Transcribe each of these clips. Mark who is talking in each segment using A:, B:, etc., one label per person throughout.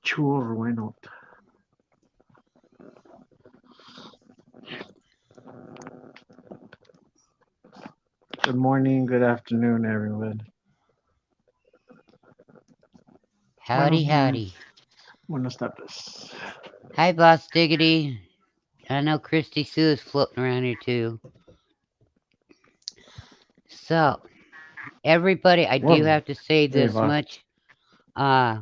A: Sure, why not? Good morning, good afternoon, everyone.
B: Howdy, howdy.
A: Buenas tardes.
B: Hi, Boss Diggity. I know Christy Sue is floating around here too. So, everybody, I do
A: Whoa.
B: have to say
A: Hey,
B: this
A: boss.
B: much. Uh,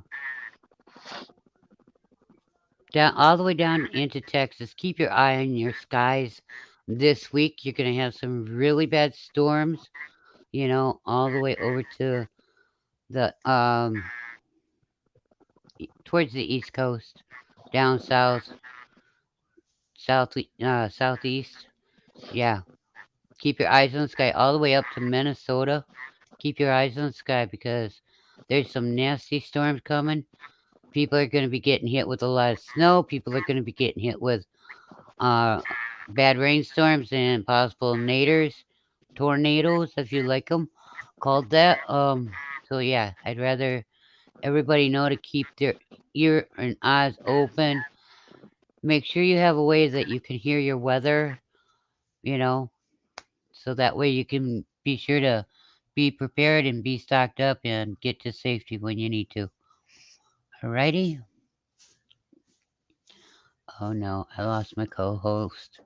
B: down all the way down into Texas, keep your eye on your skies. This week, you're gonna have some really bad storms. All the way over to the towards the East Coast, down southeast. Yeah, keep your eyes on the sky all the way up to Minnesota. Keep your eyes on the sky because there's some nasty storms coming. People are going to be getting hit with a lot of snow. People are going to be getting hit with uh, bad rainstorms and possible tornadoes, if you like them called that. So yeah, I'd rather everybody know to keep their ear and eyes open. Make sure you have a way that you can hear your weather, you know, so that way you can be sure to be prepared and be stocked up and get to safety when you need to. Alrighty? Oh no, I lost my co host.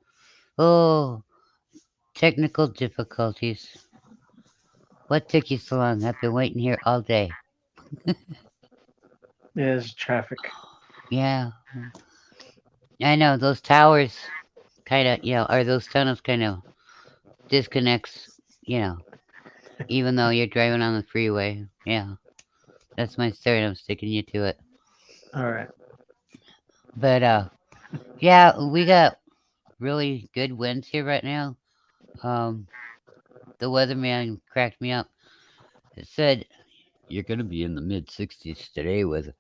B: Oh, technical difficulties. What took you so long? I've been waiting here all day.
A: Is traffic.
B: Yeah, I know those towers kind of, or those tunnels kind of disconnects, you know, even though you're driving on the freeway. Yeah, that's my story. I'm sticking you to it.
A: All right.
B: But yeah, we got really good winds here right now. Um, the weatherman cracked me up. It said you're gonna be in the mid 60s today with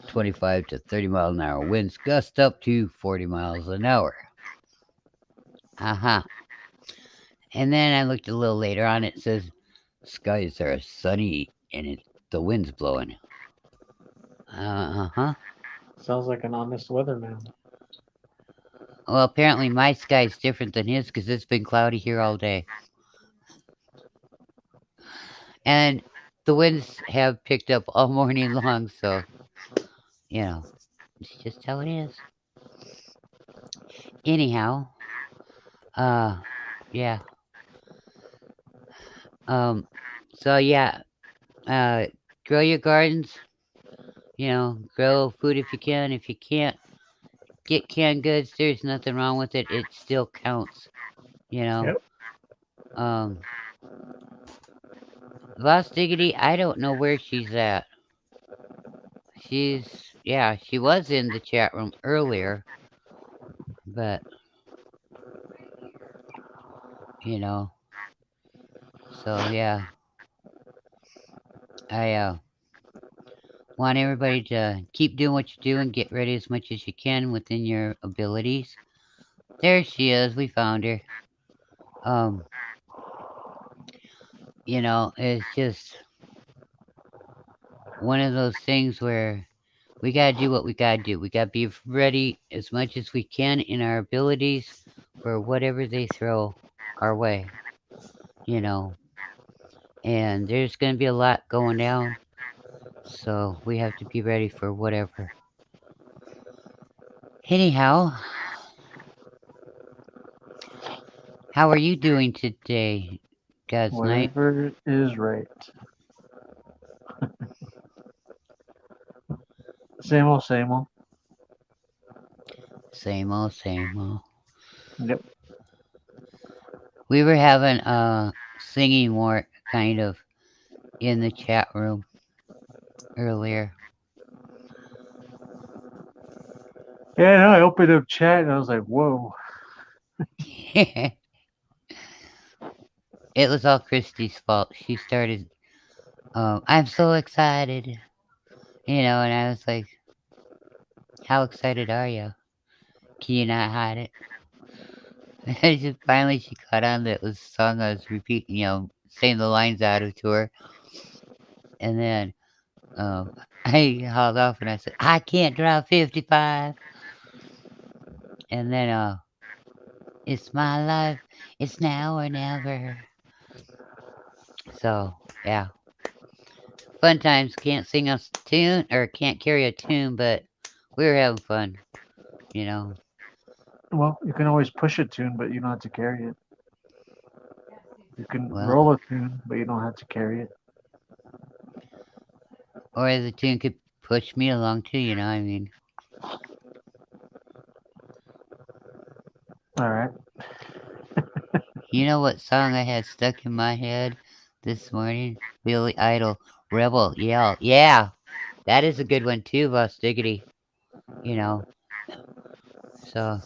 B: 25 to 30-mile-an-hour winds, gust up to 40 miles an hour. Uh huh. And then I looked a little later on. It says skies are sunny and the wind's blowing. Uh huh.
A: Sounds like an honest weatherman.
B: Well, apparently my sky's different than his because it's been cloudy here all day. And the winds have picked up all morning long, so, you know, it's just how it is. Anyhow, uh, yeah. Um, so yeah, uh, grow your gardens. Grow food if you can. If you can't get canned goods, there's nothing wrong with it. It still counts. You know.
A: Yep.
B: Um, Lost Diggity. I don't know where she's at. She's yeah. She was in the chat room earlier, but you know. So yeah, I want everybody to keep doing what you do and get ready as much as you can within your abilities. There she is. We found her. Um, it's just one of those things where we gotta do what we gotta do. We gotta be ready as much as we can in our abilities for whatever they throw our way, you know. And there's gonna be a lot going down, so we have to be ready for whatever. Anyhow, how are you doing today, God's Night?
A: Whatever is right. Same old, same old.
B: Same old, same old.
A: Yep.
B: We were having a singing war kind of in the chat room earlier.
A: Yeah, no, I opened up chat and I was like, whoa.
B: It was all Christy's fault. She started, I'm so excited, and I was like, how excited are you? Can you not hide it? And just finally she caught on that it was a song I was repeating, saying the lines out of to her. And then Um, I hauled off and I said, I can't drive 55. And then, it's my life. It's now or never. So, yeah. Fun times. Can't sing a tune or can't carry a tune, but we were having fun, you know.
A: Well, you can always push a tune, but you don't have to carry it. You can
B: Well,
A: roll a tune, but you don't have to carry it.
B: or the tune could push me along too, you know. I mean,
A: All right.
B: you know what song I had stuck in my head this morning? Billy Idol, Rebel Yell. Yeah, that is a good one too, Boss Diggity. You know, so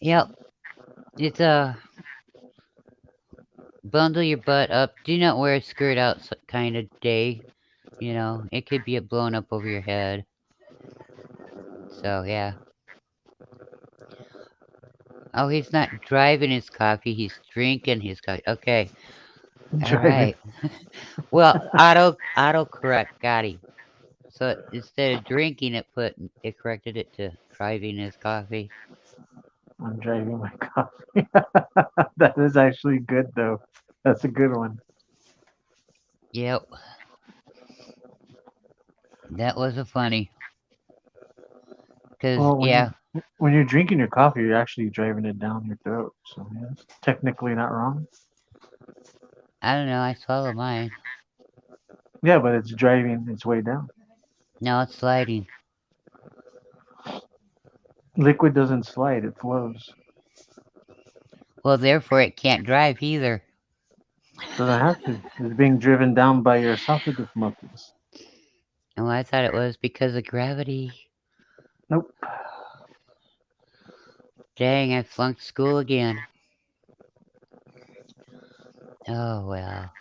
B: yep, it's a bundle your butt up. Do not wear a skirt out kind of day. You know, it could be blown up over your head. So yeah. Oh, he's not driving his coffee. He's drinking his coffee. Okay. All
A: Driving.
B: right. Well, auto correct. Got him. So instead of drinking, it corrected it to driving his coffee.
A: I'm driving my coffee. That is actually good, though. That's a good one.
B: Yep, that was a funny. Cause
A: Well,
B: yeah,
A: when you're drinking your coffee, you're actually driving it down your throat. So yeah, it's technically not wrong.
B: I don't know. I swallowed mine.
A: Yeah, but it's driving its way down.
B: Now it's sliding.
A: Liquid doesn't slide; it flows.
B: Well, therefore it can't drive either.
A: Doesn't have to. It's being driven down by your esophagus muscles.
B: Oh, I thought it was because of gravity.
A: Nope.
B: Dang, I flunked school again. Oh well.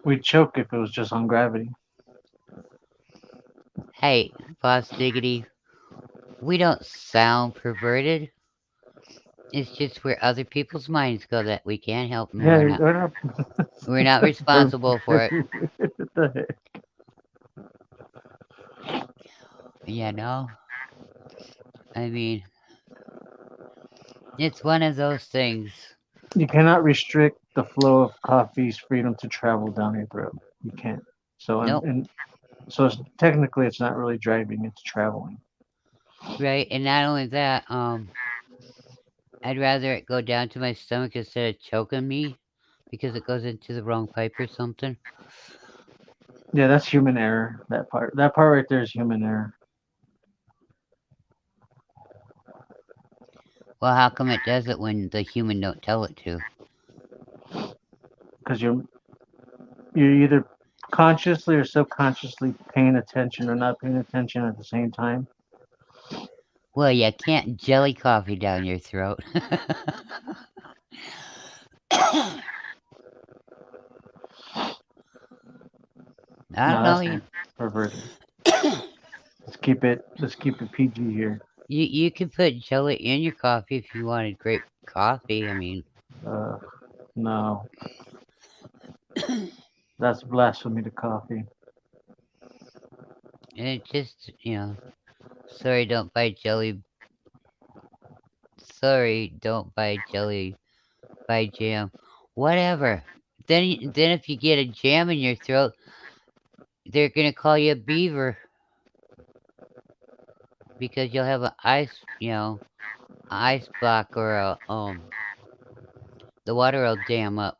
A: We'd choke if it was just on gravity.
B: Hey, Boss Diggity, we don't sound perverted. It's just where other people's minds go that we can't help, and
A: Yeah,
B: we're not.
A: we're not.
B: We're not responsible for it.
A: What the heck?
B: You know. I mean, it's one of those things.
A: You cannot restrict the flow of coffee's freedom to travel down your throat. You can't. So
B: Nope.
A: technically, it's not really driving; it's traveling.
B: Right, and not only that, I'd rather it go down to my stomach instead of choking me because it goes into the wrong pipe or something.
A: Yeah, that's human error. That part right there is human error
B: Well, how come it does it when the human don't tell it to?
A: because you're either consciously or subconsciously paying attention or not paying attention at the same time.
B: Well, you can't jelly coffee down your throat. I don't
A: No,
B: know.
A: that's
B: You,
A: perverted. Let's keep it PG here.
B: you could put jelly in your coffee if you wanted great coffee. I mean,
A: Uh, no, that's blasphemy to coffee.
B: it just, sorry, don't buy jelly. Sorry, don't buy jelly. Buy jam. Whatever. Then if you get a jam in your throat, they're gonna call you a beaver because you'll have an ice block or the water will jam up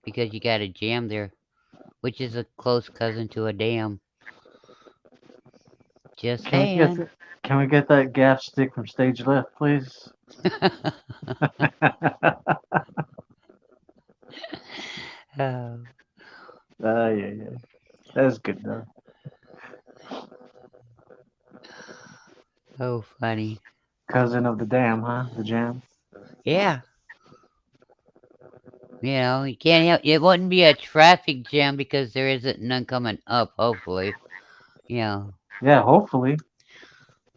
B: because you got a jam there, which is a close cousin to a dam. Just
A: Can we get
B: saying.
A: the, can we get that gaff stick from stage left, please?
B: Oh,
A: Yeah, yeah. That's good though.
B: oh, funny.
A: Cousin of the dam, huh? The jam.
B: Yeah, you can't help. It wouldn't be a traffic jam because there isn't none coming up. Hopefully, you know,
A: Yeah, hopefully.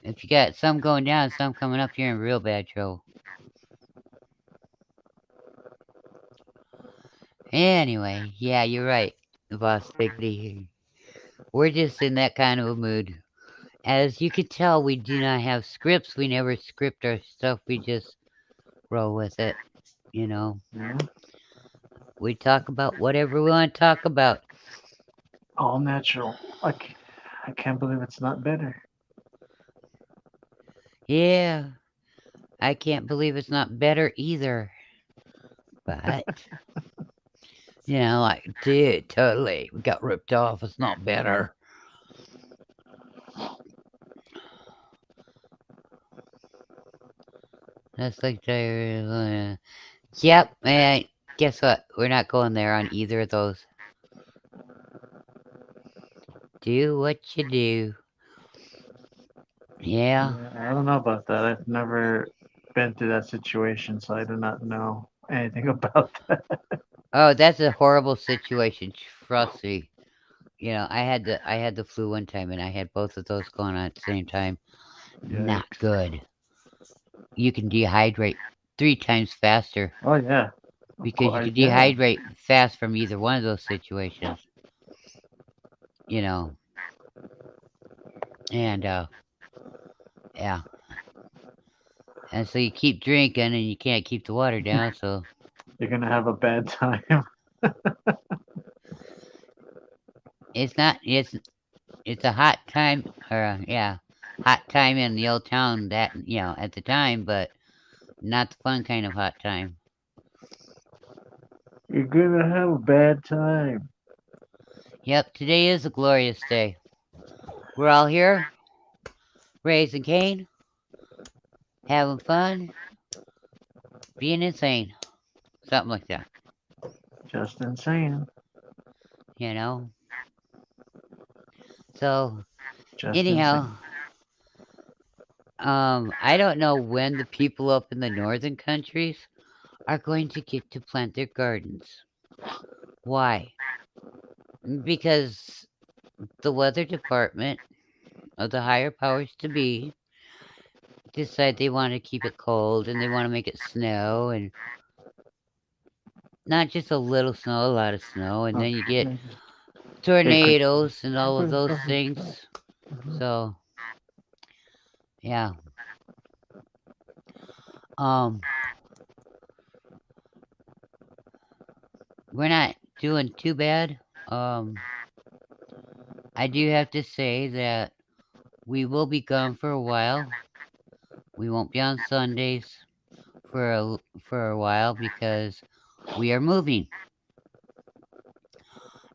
B: if you got some going down, some coming up, you're in real bad trouble. Anyway, yeah, you're right, Boss Diggity. We're just in that kind of a mood. As you can tell, we do not have scripts. We never script our stuff. We just roll with it. You know,
A: Yeah,
B: we talk about whatever we want to talk about.
A: all natural. I can't believe it's not better.
B: Yeah, I can't believe it's not better either. But, like, dude, totally. We got ripped off. It's not better. That's like, yep, and guess what? We're not going there on either of those. Do what you do. Yeah.
A: Yeah, I don't know about that. I've never been through that situation, so I do not know anything about that.
B: Oh, that's a horrible situation. Trust me. I had the flu one time, and I had both of those going on at the same time. Not
A: Yikes.
B: good. You can dehydrate 3 times faster
A: Oh yeah, of
B: because you
A: course.
B: can
A: Yeah,
B: dehydrate fast from either one of those situations. You know, and yeah, and so you keep drinking, and you can't keep the water down. So
A: you're gonna have a bad time.
B: it's not. It's a hot time, or yeah, hot time in the old town that at the time, but not the fun kind of hot time.
A: You're gonna have a bad time.
B: Yep, today is a glorious day. We're all here, raising Cain, having fun, being insane, something like that.
A: Just insane.
B: You know. So
A: Just
B: anyhow,
A: insane.
B: I don't know when the people up in the northern countries are going to get to plant their gardens. Why? Because the weather department of the higher powers to be decide they want to keep it cold and they want to make it snow and not just a little snow, a lot of snow, and then you get
A: Okay. It could.
B: tornadoes and all of those things. So yeah, um, we're not doing too bad. Um, I do have to say that we will be gone for a while. We won't be on Sundays for a while because we are moving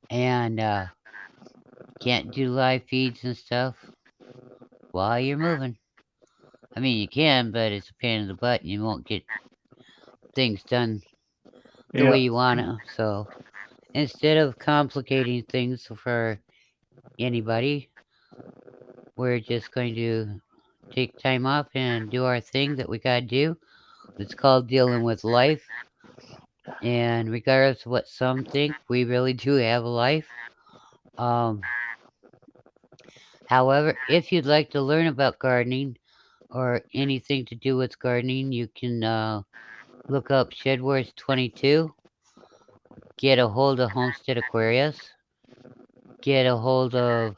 B: and can't do live feeds and stuff while you're moving. I mean, you can, but it's a pain in the butt, and you won't get things done the
A: Yeah.
B: way you want to. So instead of complicating things for anybody, we're just going to take time off and do our thing that we gotta do. It's called dealing with life. And regardless of what some think, we really do have a life. Um, However, if you'd like to learn about gardening or anything to do with gardening, you can look up Shed Wars 22, get a hold of Homestead Aquarius, get a hold of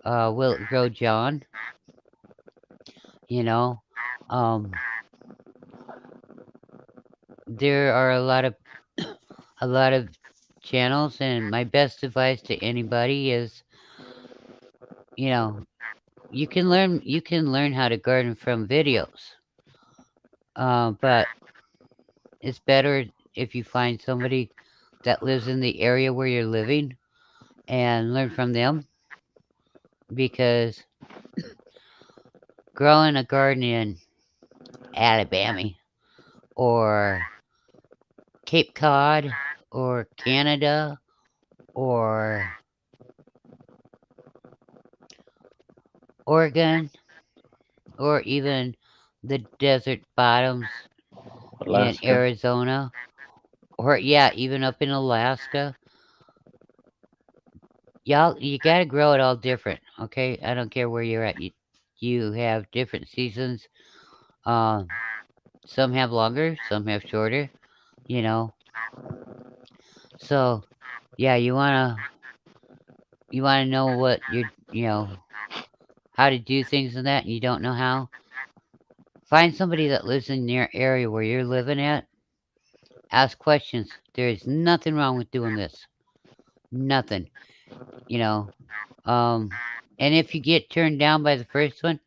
B: Will It Grow John, you know. Um, there are a lot of channels, and my best advice to anybody is, you know, you can learn how to garden from videos. But it's better if you find somebody that lives in the area where you're living and learn from them because growing a garden in Alabama or Cape Cod or Canada or Oregon or even the desert bottoms in
A: Alaska.
B: Arizona or yeah, even up in Alaska, y'all you gotta grow it all different, okay? I don't care where you're at. You have different seasons. Um, some have longer, some have shorter. You know, So, yeah, you wanna know what you know how to do things and that, and you don't know how. Find somebody that lives in your area where you're living at. Ask questions. There is nothing wrong with doing this. Nothing. You know. Um, and if you get turned down by the first one,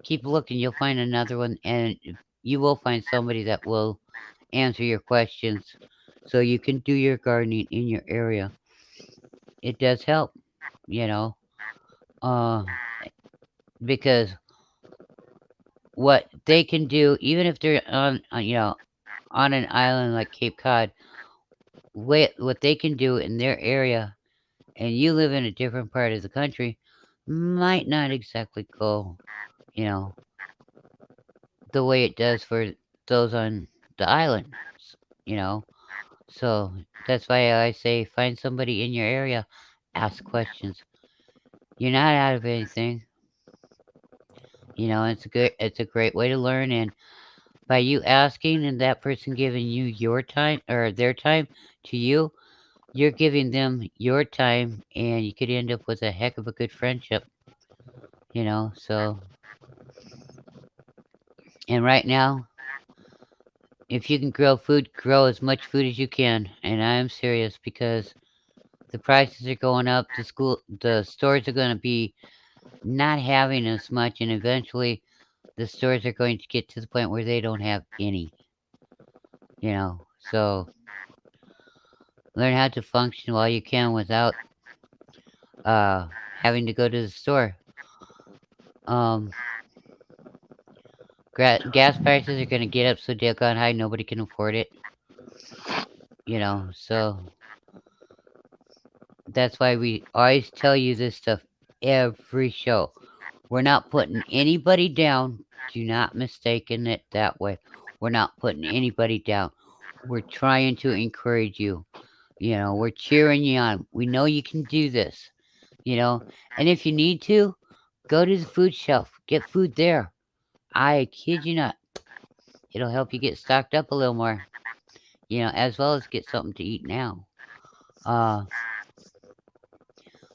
B: keep looking. You'll find another one, and you will find somebody that will answer your questions, so you can do your gardening in your area. It does help. You know. Uh, because what they can do, even if they're on an island like Cape Cod, what they can do in their area, and you live in a different part of the country, might not exactly go, you know, the way it does for those on the islands, you know. So that's why I say find somebody in your area, ask questions. You're not out of anything, you know. It's a great way to learn, and by you asking and that person giving you your time or their time to you, you're giving them your time, and you could end up with a heck of a good friendship, you know. So, and right now, if you can grow food, grow as much food as you can. And I am serious because the prices are going up. The stores are going to be not having as much, and eventually, the stores are going to get to the point where they don't have any, you know. So, learn how to function while you can without uh, having to go to the store. Um, gas prices are going to get up so doggone high nobody can afford it, you know. So that's why we always tell you this stuff every show. We're not putting anybody down. Do not mistaken it that way. We're not putting anybody down. We're trying to encourage you. You know, we're cheering you on. We know you can do this, you know. And if you need to, go to the food shelf. Get food there. I kid you not. It'll help you get stocked up a little more, you know, as well as get something to eat now. Uh,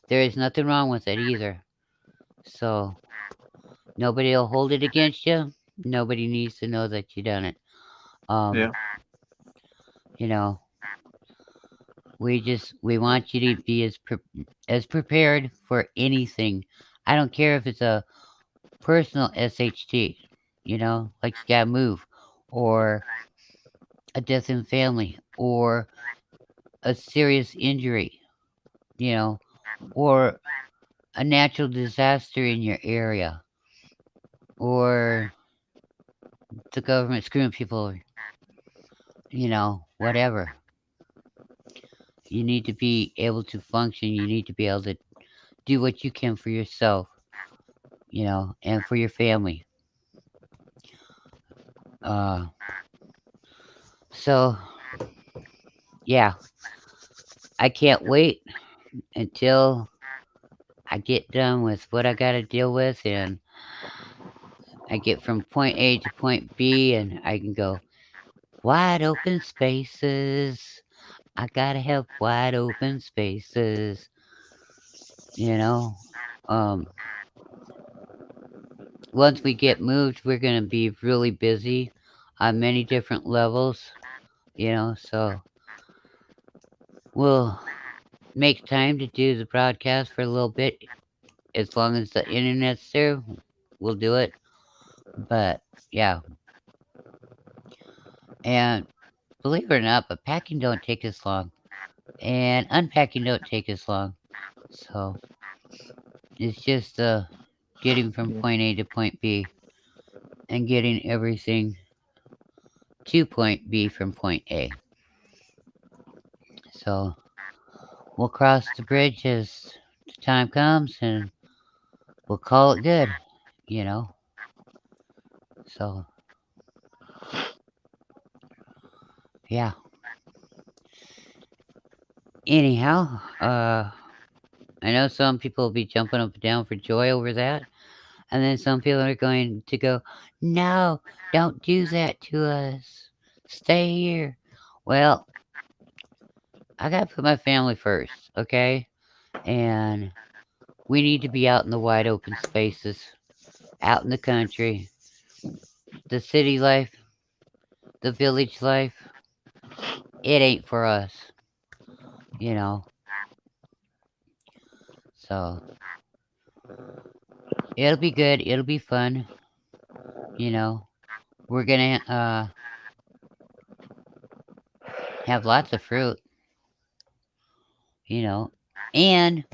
B: there is nothing wrong with it either. So nobody will hold it against you. Nobody needs to know that you done it. Um,
A: Yeah.
B: you know, we want you to be as prepared for anything. I don't care if it's a personal SHT, you know, like you gotta move, or a death in family, or a serious injury, you know, or a natural disaster in your area, or the government screwing people, you know, whatever. You need to be able to function. You need to be able to do what you can for yourself, you know, and for your family. Uh, so, yeah, I can't wait until I get done with what I got to deal with and I get from point A to point B and I can go wide open spaces. I got to have wide open spaces, you know. Um, Once we get moved, we're going to be really busy on many different levels, you know, so we'll make time to do the broadcast for a little bit. As long as the internet's there, we'll do it. But yeah, and believe it or not, but packing don't take as long, and unpacking don't take as long. So it's just getting from
A: Yeah.
B: point A to point B and getting everything to point B from point A. So we'll cross the bridge as the time comes, and we'll call it good. You know. So yeah. Anyhow, I know some people will be jumping up and down for joy over that, and then some people are going to go, "No, don't do that to us. Stay here." Well, I gotta put my family first, okay? And we need to be out in the wide open spaces, out in the country, the city life, the village life. It ain't for us, you know. So it'll be good. It'll be fun, you know. We're gonna have lots of fruit, you know. And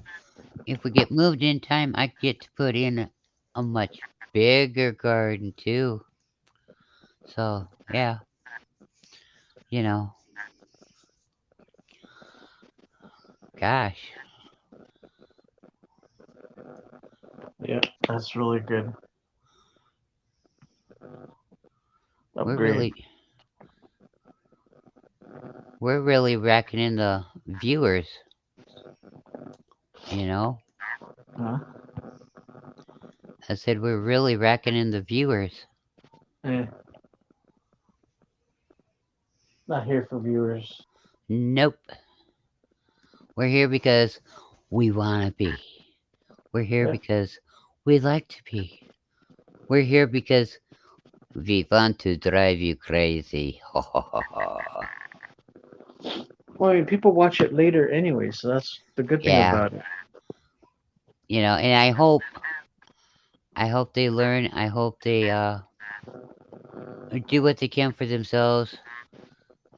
B: if we get moved in time, I get to put in a much bigger garden too. So yeah, you know, gosh,
A: Yeah, that's really good
B: we're
A: upgrade.
B: really we're really racking in the viewers, you know.
A: Huh?
B: I said we're really racking in the viewers.
A: Eh, not here for viewers.
B: Nope. We're here because we want to be. We're here
A: Yeah.
B: because we like to be. We're here because we want to drive you crazy. Ho ho ho ho.
A: Well, I mean, people watch it later anyway, so that's the good thing
B: Yeah,
A: about it.
B: you know, and I hope they learn. I hope they do what they can for themselves.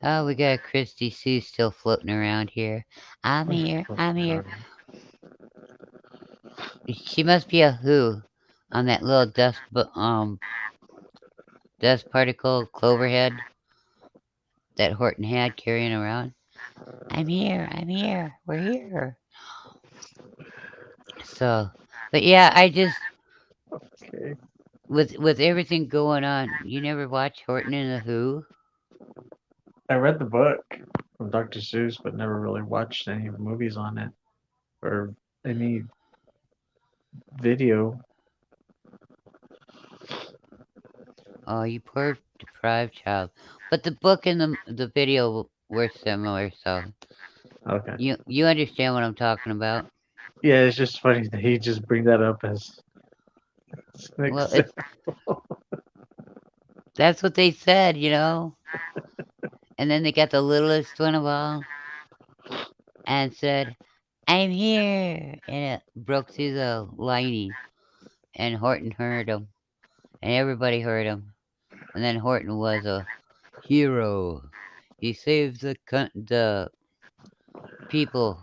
B: Oh, we got Christy Sue still floating around here. I'm here. I'm here. She must be a who on that little dust particle cloverhead that Horton had carrying around. I'm here. I'm here. We're here. So, but yeah, I just
A: Okay.
B: with everything going on, you never watch Horton and the Who?
A: I read the book from Dr. Seuss, but never really watched any movies on it or any video.
B: Oh, you poor deprived child. But the book and the video were similar, so
A: Okay.
B: you understand what I'm talking about.
A: Yeah, it's just funny that he just bring that up as an
B: Well, it's
A: example.
B: that's what they said, you know. And then they got the littlest one of all and said, "I'm here," and it broke through the lining, and Horton heard him, and everybody heard him. And then Horton was a hero. He saved the people.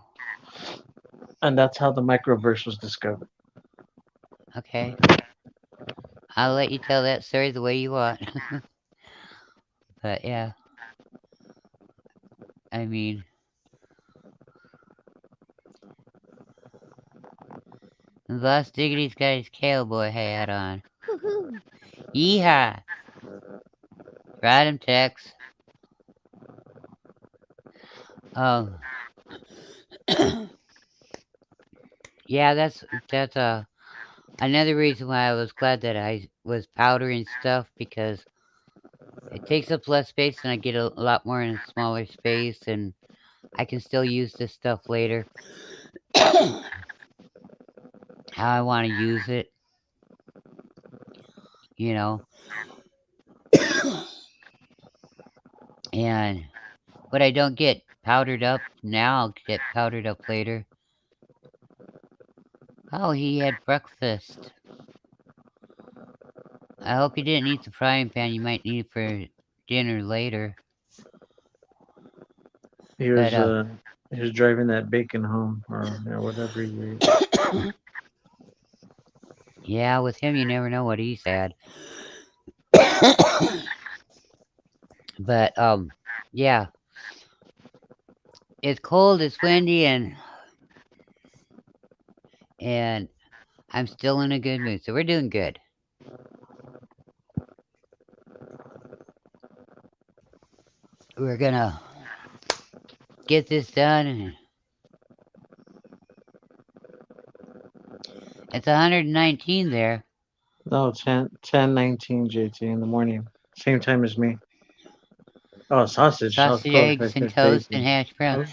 A: And that's how the microverse was discovered.
B: Okay, I'll let you tell that story the way you want. But yeah, I mean, Lost Diggity's got his cowboy hat on. Woohoo! Yeehaw! Ride him, Tex. Um, yeah, that's another reason why I was glad that I was powdering stuff because it takes up less space and I get a lot more in a smaller space and I can still use this stuff later how I want to use it, you know. And what I don't get powdered up now, I'll get powdered up later. Oh, he had breakfast. I hope he didn't eat the frying pan. You might need it for dinner later.
A: He
B: But
A: was uh he was driving that bacon home or whatever he ate.
B: yeah, with him you never know what he's had. But yeah, it's cold, it's windy, and I'm still in a good mood. So we're doing good. We're gonna get this done, and it's 119 there.
A: No, 10:19 JT in the morning. Same time as me. Oh, sausage. I was
B: Sausage,
A: close. I
B: eggs, and
A: said
B: toast,
A: JT.
B: and hash brown.
A: Oh,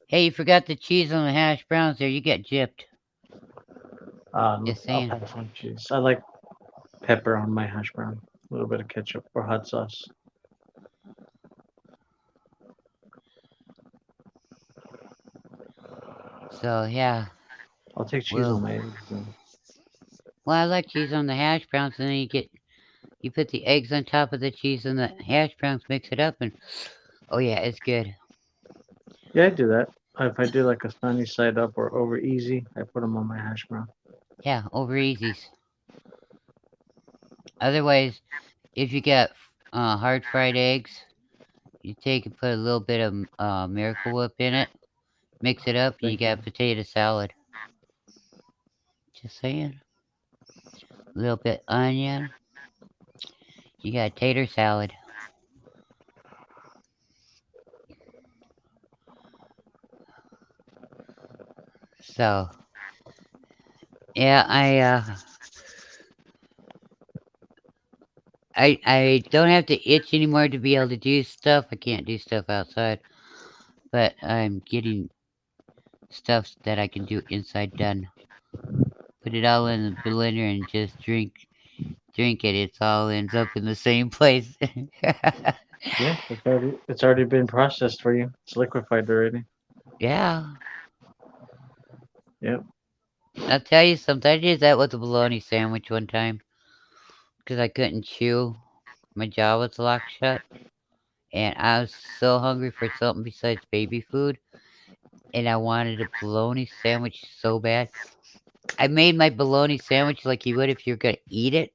B: Hey, you forgot the cheese on the hash browns there. You get gypped. Just
A: I'll
B: saying.
A: pass on cheese. I like pepper on my hash brown. A little bit of ketchup or hot sauce.
B: So yeah,
A: I'll take cheese on
B: well,
A: my eggs.
B: I like cheese on the hash browns, and then you put the eggs on top of the cheese and the hash browns, mix it up, and oh yeah, it's good.
A: Yeah, I do that. If I do like a sunny side up or over easy, I put them on my hash brown.
B: Yeah, over easies. Otherwise, if you got hard fried eggs, you take and put a little bit of Miracle Whip in it, mix it up, and you
A: Thank you.
B: got potato salad. Just saying. A little bit onion, you got tater salad. So yeah, I don't have to itch anymore to be able to do stuff. I can't do stuff outside, but I'm getting stuff that I can do inside done. Put it all in the blender and just drink it. It's all ends up in the same place.
A: Yeah, it's already been processed for you. It's liquefied already.
B: Yeah,
A: Yep.
B: I'll tell you something. I did that with a bologna sandwich one time because I couldn't chew. My jaw was locked shut, and I was so hungry for something besides baby food, and I wanted a bologna sandwich so bad. I made my bologna sandwich like you would if you're gonna eat it.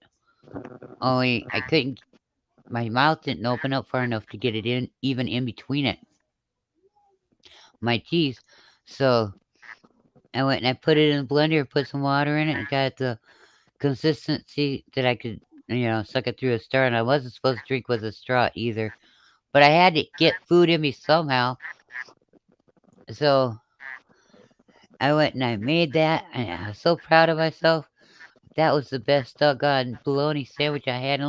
B: Only I couldn't. My mouth didn't open up far enough to get it in, even in between my teeth. So I went and I put it in the blender, put some water in it, and got the consistency that I could, suck it through a straw. And I wasn't supposed to drink with a straw either, but I had to get food in me somehow. So I went and I made that, and I was so proud of myself. That was the best doggone bologna sandwich I had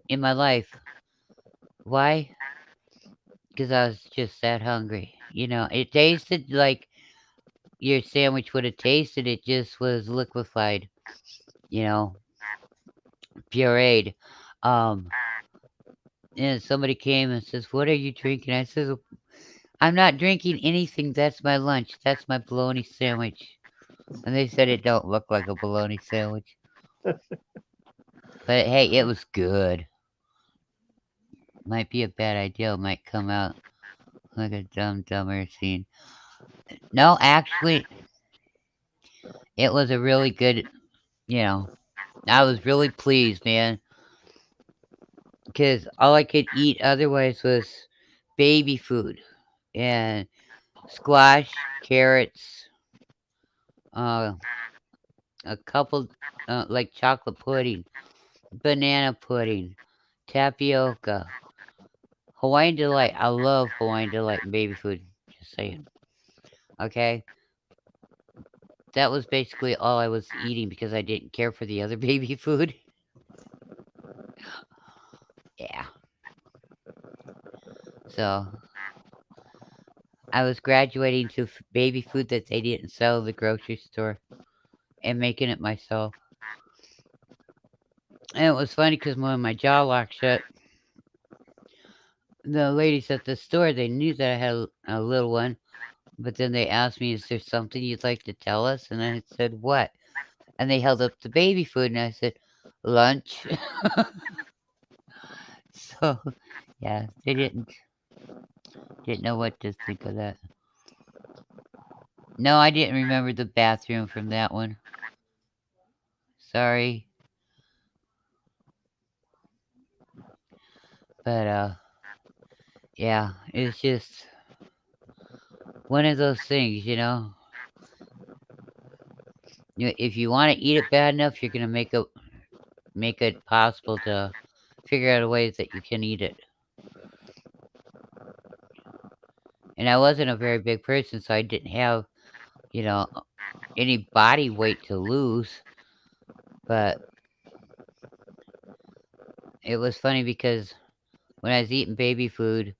B: in my life. Why? Because I was just that hungry. It tasted like your sandwich would have tasted. It just was liquefied, you know, pureed. Um, and somebody came and says, "What are you drinking?" I says, "I'm not drinking anything. That's my lunch. That's my bologna sandwich." And they said it don't look like a bologna sandwich, but hey, it was good. Might be a bad idea. It might come out like a dumber scene. No, actually, it was a really good. You know, I was really pleased, man, because all I could eat otherwise was baby food and squash, carrots, uh, a couple like chocolate pudding, banana pudding, tapioca, Hawaiian delight. I love Hawaiian delight and baby food. Just saying. Okay, that was basically all I was eating because I didn't care for the other baby food. Yeah, so I was graduating to baby food that they didn't sell at the grocery store and making it myself. And it was funny because when my jaw locked shut, the ladies at the store, they knew that I had a little one, but then they asked me, "Is there something you'd like to tell us?" And I said, "What?" And they held up the baby food, and I said, "Lunch." So, yeah, they didn't know what to think of that. No, I didn't remember the bathroom from that one. Sorry, but yeah, it's just one of those things, you know. If you want to eat it bad enough, you're gonna make it possible to figure out a way that you can eat it. And I wasn't a very big person, so I didn't have, you know, any body weight to lose. But it was funny because when I was eating baby food,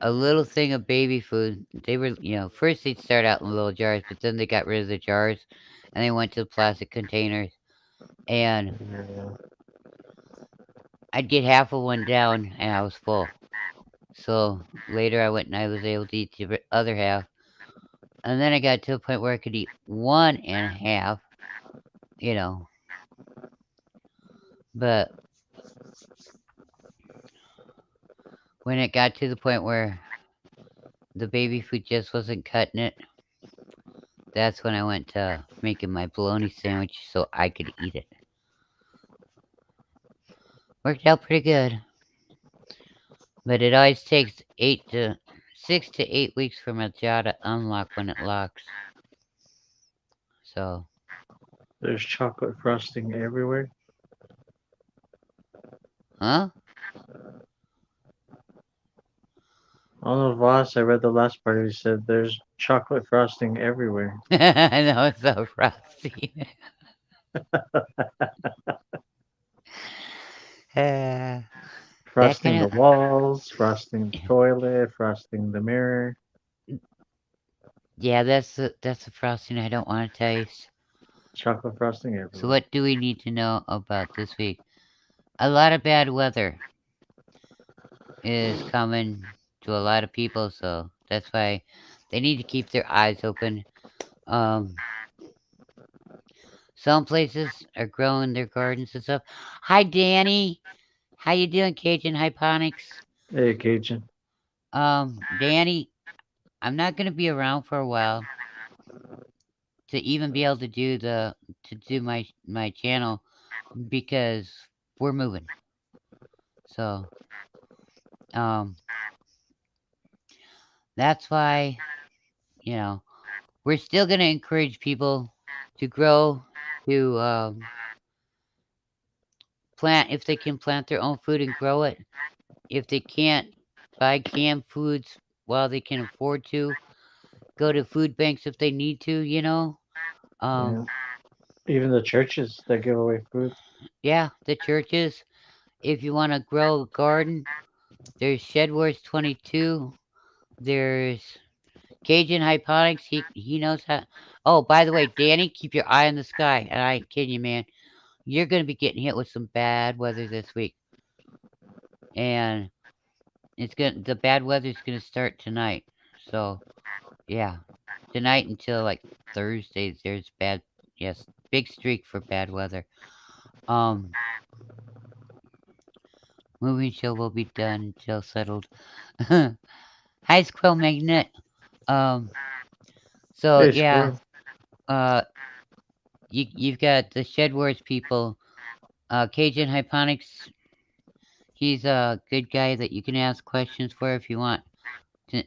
B: a little thing of baby food. They were, first they'd start out in little jars, but then they got rid of the jars and they went to the plastic containers. And
A: Yeah.
B: I'd get half of one down and I was full. So later I went and I was able to eat the other half. And then I got to a point where I could eat one and a half, you know. But when it got to the point where the baby food just wasn't cutting it, that's when I went to making my bologna sandwich so I could eat it. Worked out pretty good. But it always takes 6 to 8 weeks for my jaw to unlock when it locks. So,
A: There's chocolate frosting everywhere.
B: huh?
A: On the Voss, I read the last part. He said there's chocolate frosting everywhere.
B: I know it's so frosty. uh, that
A: Frosting
B: kind
A: the
B: of,
A: walls, frosting the toilet, frosting the mirror.
B: yeah, that's the frosting I don't want to taste.
A: Chocolate frosting
B: So,
A: everywhere.
B: what do we need to know about this week? A lot of bad weather is coming to a lot of people, so that's why they need to keep their eyes open. Um, some places are growing their gardens and stuff. Hi, Danny. How you doing, Cajun Hyponics?
A: Hey, Cajun.
B: Danny, I'm not gonna be around for a while to even be able to do my channel because we're moving. So, um, that's why you know we're still gonna encourage people to grow, to plant if they can plant their own food and grow it. If they can't buy canned foods while they can afford to, go to food banks if they need to. Um,
A: Yeah. Even the churches that give away food.
B: yeah, the churches. If you want to grow a garden, there's Shed Wars 22. There's Cajun Hyponics. He knows how. Oh, by the way, Danny, keep your eye on the sky. And I ain't kidding you, man. You're gonna be getting hit with some bad weather this week, and the bad weather's gonna start tonight. So yeah, tonight until like Thursday, there's bad. Yes, big streak for bad weather. Um, moving show will be done until settled. Hi, Squirrel Magnet. Um, so
A: Hey,
B: yeah,
A: squirrel.
B: uh, you've got the Shed Wars people. Cajun Hyponics. He's a good guy that you can ask questions for if you want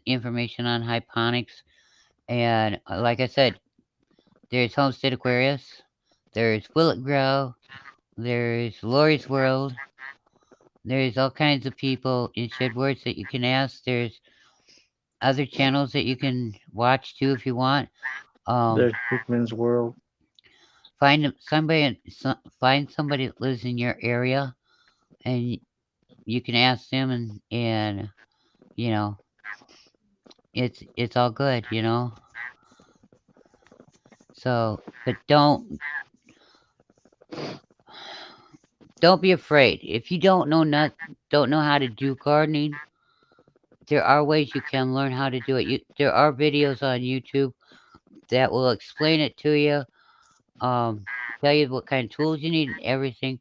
B: information on hyponics. And like I said, there's Homestead Aquarius. There's Will It Grow. There's Lori's World. There's all kinds of people in Shed Wars that you can ask. There's other channels that you can watch too if you want. Um,
A: There's Cookman's World.
B: find somebody that lives in your area, and you can ask them, and you know it's all good. So, but don't be afraid. If you don't know how to do gardening, there are ways you can learn how to do it. There are videos on YouTube that will explain it to you, um, tell you what kind of tools you need and everything.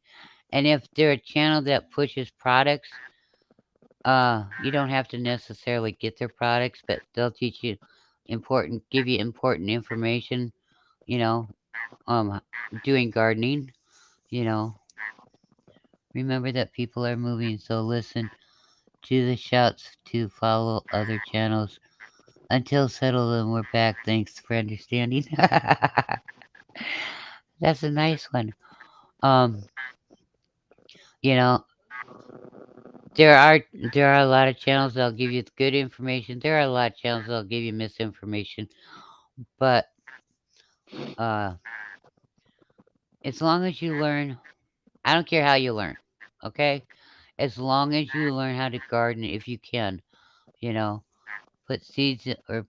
B: And if they're a channel that pushes products, you don't have to necessarily get their products, but they'll give you important information. You know, um, doing gardening. You know, remember that people are moving, so listen to the shouts to follow other channels until settled and we're back. Thanks for understanding. That's a nice one. Um, you know, there are there are a lot of channels that'll give you good information. There are a lot of channels that'll give you misinformation. But uh, as long as you learn, I don't care how you learn. Okay, as long as you learn how to garden, if you can, you know. put or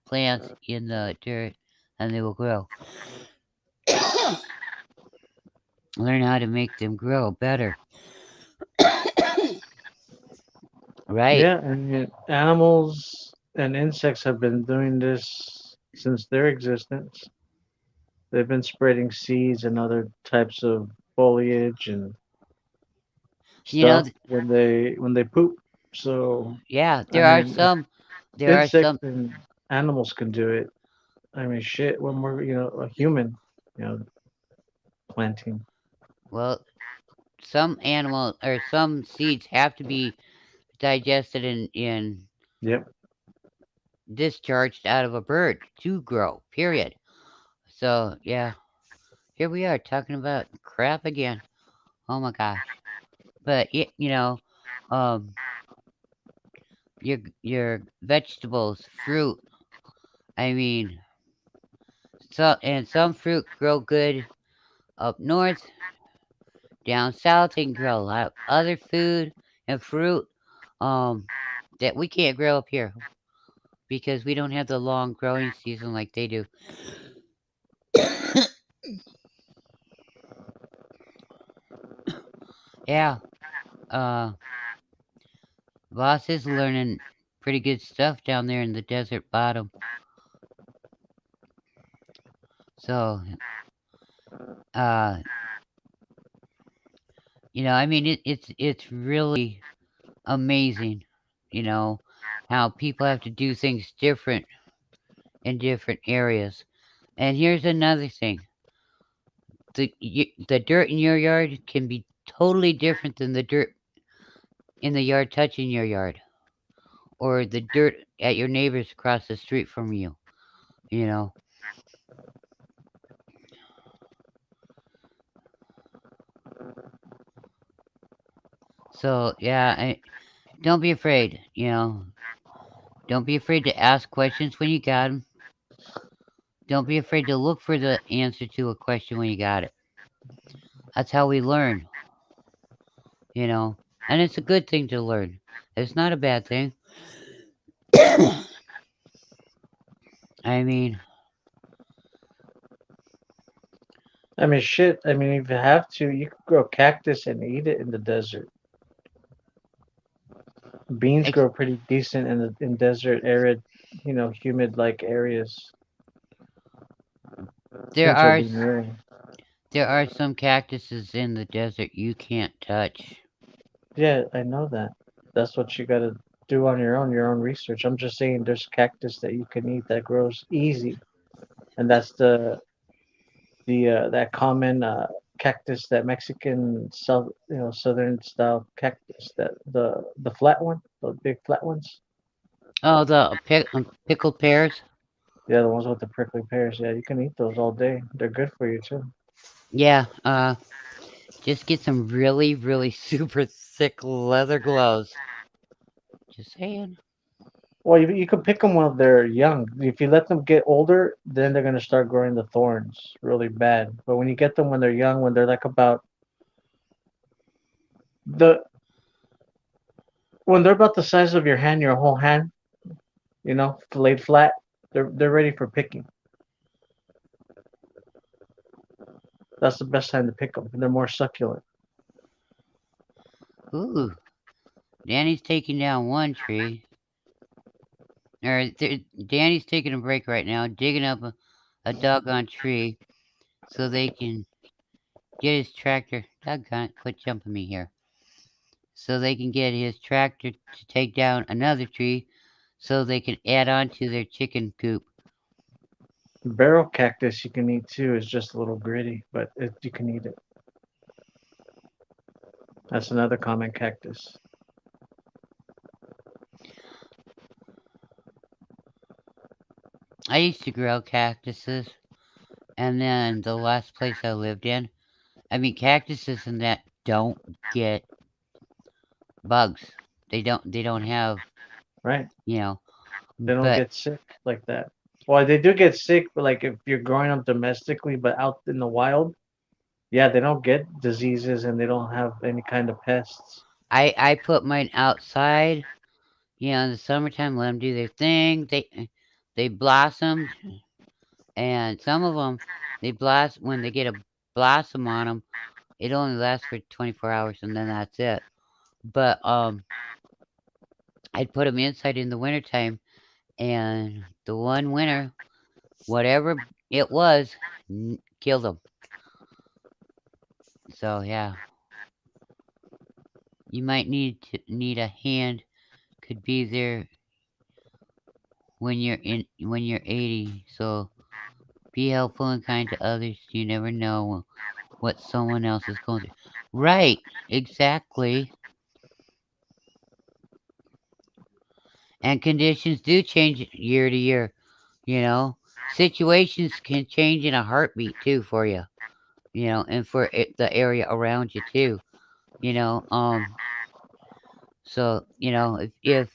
B: plants in the dirt and they will grow. Learn how to make them grow better. Right.
A: Yeah, and animals and insects have been doing this since their existence. They've been spreading seeds and other types of foliage and
B: You know,
A: stuff when they poop. So,
B: yeah,
A: I
B: there are
A: mean, if
B: some, there are
A: insects
B: some,
A: and animals can do it, I mean, shit, when we're, a human, you know, planting.
B: well, some animal or some seeds have to be digested and
A: Yep.
B: discharged out of a bird to grow, period. So, yeah, here we are talking about crap again. Oh my gosh. But, um, your vegetables, fruit, I mean, some fruit grow good up north. Down south, they can grow a lot of other food and fruit um, that we can't grow up here because we don't have the long growing season like they do. Yeah, uh, boss is learning pretty good stuff down there in the desert bottom. So, uh, I mean, it's really amazing, you know, how people have to do things different in different areas. And here's another thing: the dirt in your yard can be totally different than the dirt in the yard touching your yard, or the dirt at your neighbors across the street from you. You know, so yeah, don't be afraid. Don't be afraid to ask questions when you got them. Don't be afraid to look for the answer to a question when you got it. That's how we learn. You know, and it's a good thing to learn. It's not a bad thing. I mean,
A: I mean, shit. I mean, if you have to, you could grow cactus and eat it in the desert. Beans
B: ex-
A: grow pretty decent in desert, arid, humid like areas
B: there
A: since they're
B: are
A: denuded.
B: there are some cactuses in the desert you can't touch.
A: Yeah, I know that. That's what you gotta do on your own research. I'm just saying there's cactus that you can eat that grows easy, and that's that common cactus, that Mexican southern style cactus, that the flat one, the big flat ones.
B: Oh, the pickled pears.
A: Yeah, the ones with the prickly pears. Yeah, you can eat those all day. They're good for you too.
B: Yeah. Just get some really, really super thick leather gloves. Just saying.
A: Well, you can pick them while they're young. If you let them get older, then they're gonna start growing the thorns really bad. But when you get them when they're young, when they're like about the when they're about the size of your hand, your whole hand, laid flat, they're ready for picking. That's the best time to pick them. They're more succulent.
B: Ooh, Danny's taking down one tree. Or Danny's taking a break right now, digging up a doggone tree so they can get his tractor. Doggone it, quit jumping me here. So they can get his tractor to take down another tree so they can add on to their chicken coop.
A: Barrel cactus you can eat too. It's just a little gritty, but you can eat it. That's another common cactus.
B: I used to grow cactuses, and then the last place I lived in, I mean, cactuses and that don't get bugs. They don't have,
A: Right?
B: you know,
A: They don't
B: but
A: get sick like that. Well, they do get sick, but like if you're growing them domestically, but out in the wild, yeah, they don't get diseases and they don't have any kind of pests.
B: I put mine outside, In the summertime, let them do their thing. They blossomed, and some of them they blossom when they get a blossom on them. It only lasts for 24 hours, and then that's it. But I'd put them inside in the wintertime, and the one winter, whatever it was, killed them. So yeah, you might need a hand. Could be there when you're 80. So be helpful and kind to others. You never know what someone else is going through. Right, exactly. And conditions do change year to year. You know, situations can change in a heartbeat too for you. And for the area around you too. You know, um, so if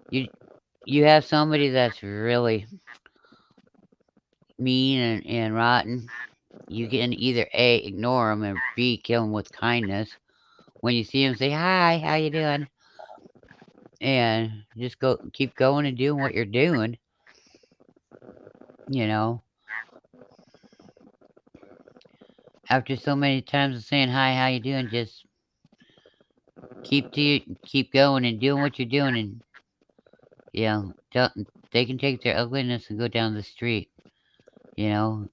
B: you you have somebody that's really mean and rotten, you can either A, ignore them, or B, kill them with kindness. When you see them, say, hi, how you doing? And just keep going and doing what you're doing, you know. After so many times of saying, hi, how you doing, just keep going and doing what you're doing, and, you know, don't, they can take their ugliness and go down the street.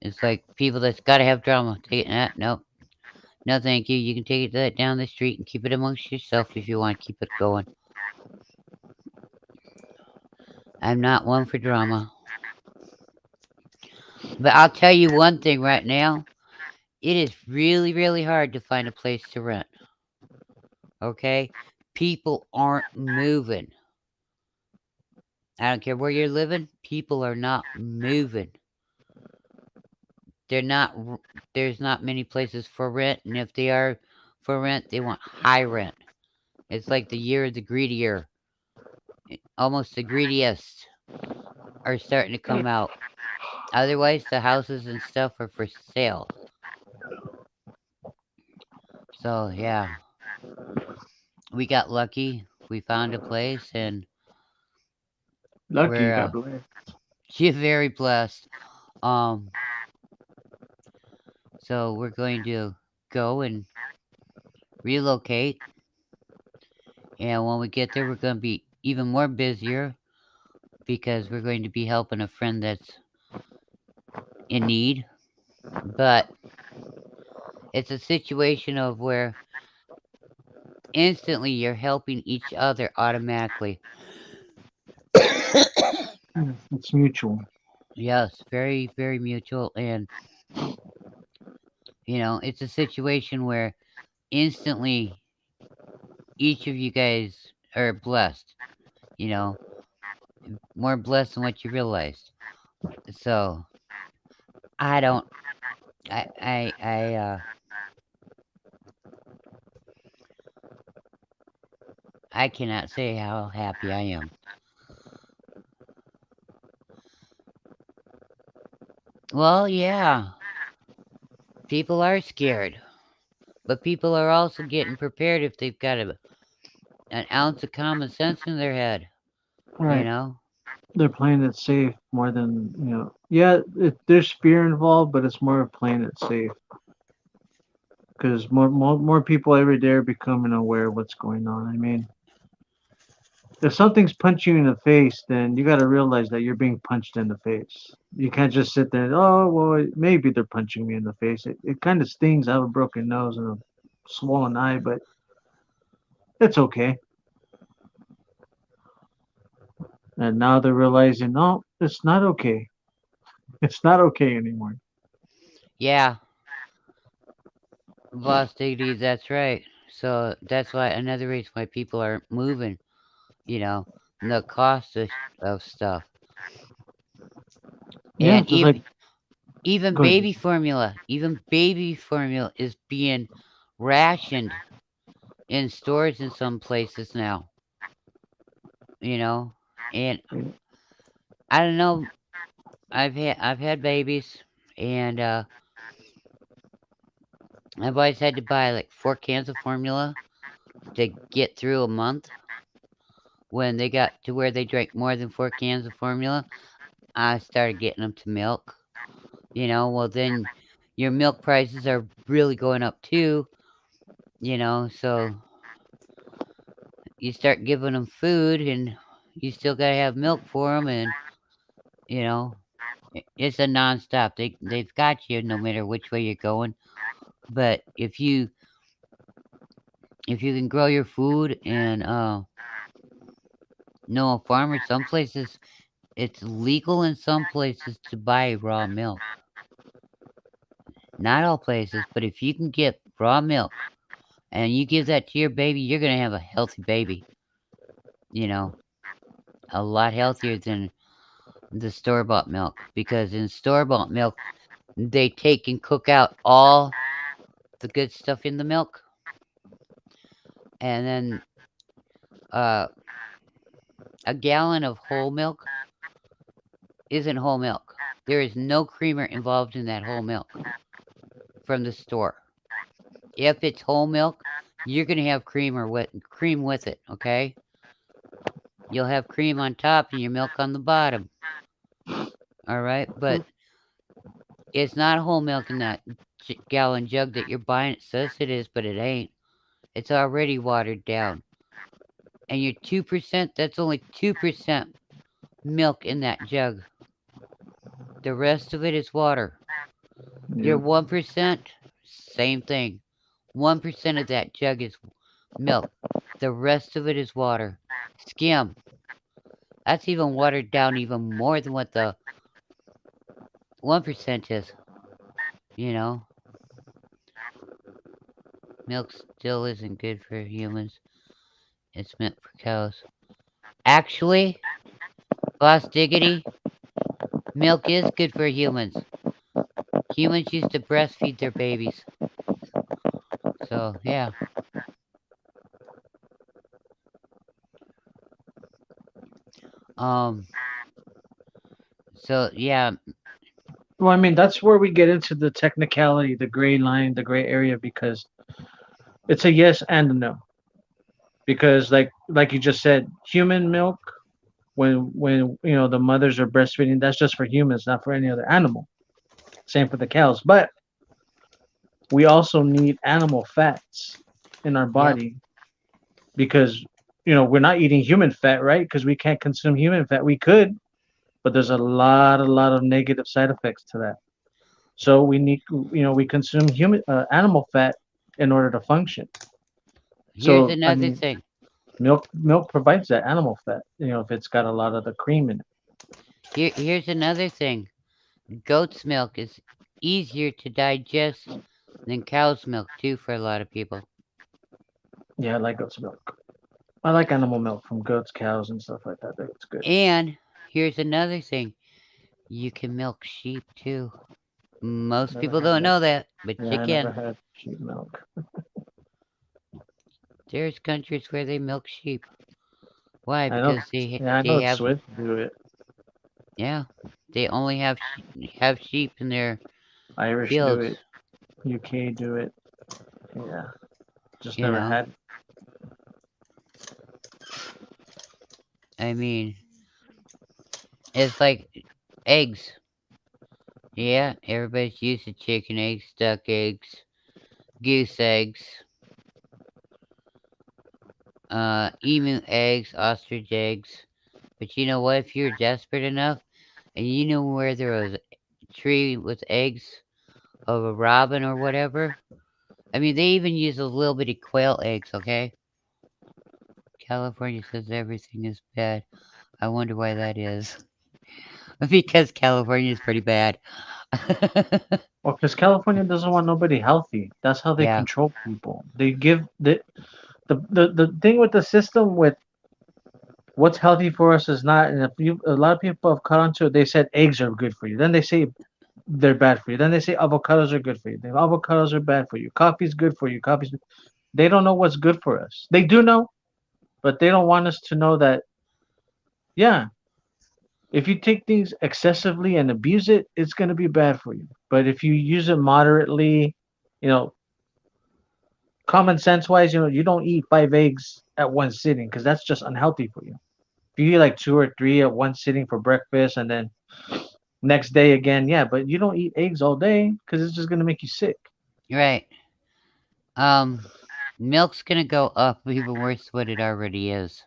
B: It's like people that's got to have drama. Take it, nope. No, thank you. You can take that down the street and keep it amongst yourself if you want to keep it going. I'm not one for drama. But I'll tell you one thing right now. It is really, really hard to find a place to rent. Okay? People aren't moving. I don't care where you're living, people are not moving. They're not there's not many places for rent, and if they are for rent, they want high rent. It's like the year of the greedier. Almost the greediest are starting to come out. Otherwise, the houses and stuff are for sale. So, yeah, we got lucky. We found a place, and
A: Lucky you
B: we're
A: got blessed.
B: you're very blessed. Um, so we're going to go and relocate, and when we get there, we're going to be even more busier because we're going to be helping a friend that's in need. But it's a situation of where instantly you're helping each other automatically.
A: It's mutual.
B: Yes, very, very mutual. And, it's a situation where instantly each of you guys are blessed, you know, more blessed than what you realized. So I don't, I cannot say how happy I am. Well, yeah, people are scared, but people are also getting prepared if they've got an ounce of common sense in their head, you
A: Right.
B: know?
A: They're playing it safe more than, yeah, there's fear involved, but it's more of playing it safe because more people every day are becoming aware of what's going on. I mean, if something's punching you in the face, then you got to realize that you're being punched in the face. You can't just sit there and, oh, well, maybe they're punching me in the face. It kind of stings. I have a broken nose and a swollen eye, but it's okay. And now they're realizing, no, it's not okay. It's not okay anymore.
B: Yeah, boss diggity, that's right. So that's why another reason why people are moving, you know, the cost of stuff. And
A: Yeah, just like,
B: even
A: go ahead.
B: baby formula is being rationed in stores in some places now, you know. And I don't know, I've had babies, and I've always had to buy like 4 cans of formula to get through a month. when they got to where they drank more than 4 cans of formula, I started getting them to milk. Well, then your milk prices are really going up too, so you start giving them food and you still got to have milk for them. And, you know, it's a nonstop. They've got you no matter which way you're going. But if you can grow your food and know a farmer, some places it's legal in some places to buy raw milk. Not all places, but if you can get raw milk and you give that to your baby, you're gonna have a healthy baby. You know, a lot healthier than the store bought milk, because in store bought milk they take and cook out all the good stuff in the milk, and then uh, a gallon of whole milk isn't whole milk. There is no creamer involved in that whole milk from the store. If it's whole milk, you're gonna have cream with it. Okay, you'll have cream on top and your milk on the bottom. All right, but it's not whole milk in that gallon jug that you're buying. It says it is, but it ain't. It's already watered down. And your 2%, that's only 2% milk in that jug. The rest of it is water. Your
A: Yep.
B: 1%, same thing. 1% of that jug is milk. The rest of it is water. Skim. That's even watered down even more than what the 1% is. You know, milk still isn't good for humans. It's meant for cows. Actually, Boss Diggity, milk is good for humans. Humans used to breastfeed their babies. So, yeah. Um, so, yeah,
A: Well, I mean, that's where we get into the technicality, the gray line, the gray area, because it's a yes and a no. Because like you just said, human milk, when the mothers are breastfeeding, that's just for humans, not for any other animal. Same for the cows. But we also need animal fats in our
B: yep.
A: body because we're not eating human fat, right? Because we can't consume human fat. We could, but there's a lot of negative side effects to that. So we consume human animal fat in order to function.
B: Here's
A: So I
B: another
A: mean,
B: thing.
A: milk provides that animal fat. If it's got a lot of the cream in it.
B: Here's another thing. Goat's milk is easier to digest than cow's milk, too, for a lot of people.
A: Yeah, I like goat's milk. I like animal milk from goats, cows, and stuff like that. That's good.
B: And here's another thing. You can milk sheep, too. Most
A: Never
B: people
A: had
B: don't
A: that.
B: know that, but
A: Yeah,
B: you
A: I never
B: can.
A: had sheep milk.
B: There's countries where they milk sheep. Why?
A: I know.
B: Because they
A: Yeah, I
B: they
A: know
B: have
A: Swiss do it.
B: yeah, they only have sheep in their
A: Irish do
B: fields.
A: it. UK do it. Yeah, just
B: You
A: never
B: know,
A: had.
B: I mean, it's like eggs. Yeah, everybody's used to chicken eggs, duck eggs, goose eggs, emu eggs, ostrich eggs. But you know what? If you're desperate enough and you know where there was a tree with eggs of a robin or whatever, I mean, they even use those little bitty quail eggs, okay? California says everything is bad. I wonder why that is. Because California is pretty bad.
A: Well, because California doesn't want nobody healthy. That's how they
B: Yeah.
A: control people. They give the thing with the system with what's healthy for us is not. And if a lot of people have caught on to it, they said eggs are good for you. Then they say they're bad for you. Then they say avocados are good for you. The avocados are bad for you. Coffee's good for you. They don't know what's good for us. They do know, but they don't want us to know that. Yeah, if you take things excessively and abuse it, it's going to be bad for you. But if you use it moderately, you know, Common sense wise, you don't eat 5 eggs at one sitting because that's just unhealthy for you. If you eat like two or three at one sitting for breakfast and then next day again, yeah, but you don't eat eggs all day because it's just gonna make you sick.
B: Right. Um, milk's gonna go up even worse what it already is.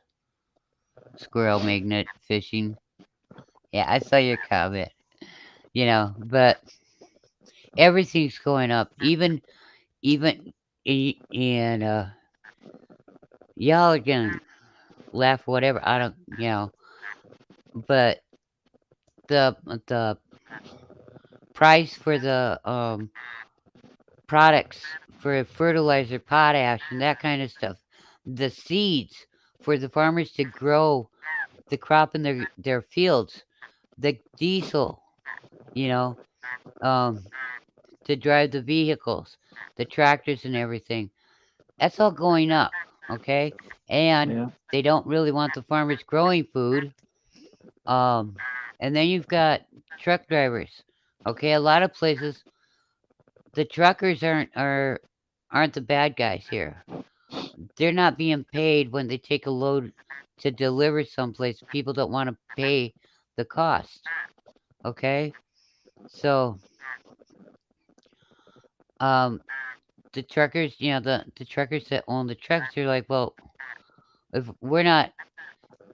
B: Squirrel magnet fishing. Yeah, I saw your comment. But everything's going up. Even and y'all are gonna laugh whatever. I don't, but the the price for the products for fertilizer, potash, and that kind of stuff, the seeds for the farmers to grow the crop in their fields, the diesel, you know, um, to drive the vehicles, the tractors and everything. That's all going up, okay? And
A: Yeah,
B: they don't really want the farmers growing food. Um, and then you've got truck drivers. Okay, a lot of places the truckers aren't the bad guys here. They're not being paid when they take a load to deliver someplace. People don't want to pay the cost. Okay, so um, the truckers, the truckers that own the trucks are like, well, if we're not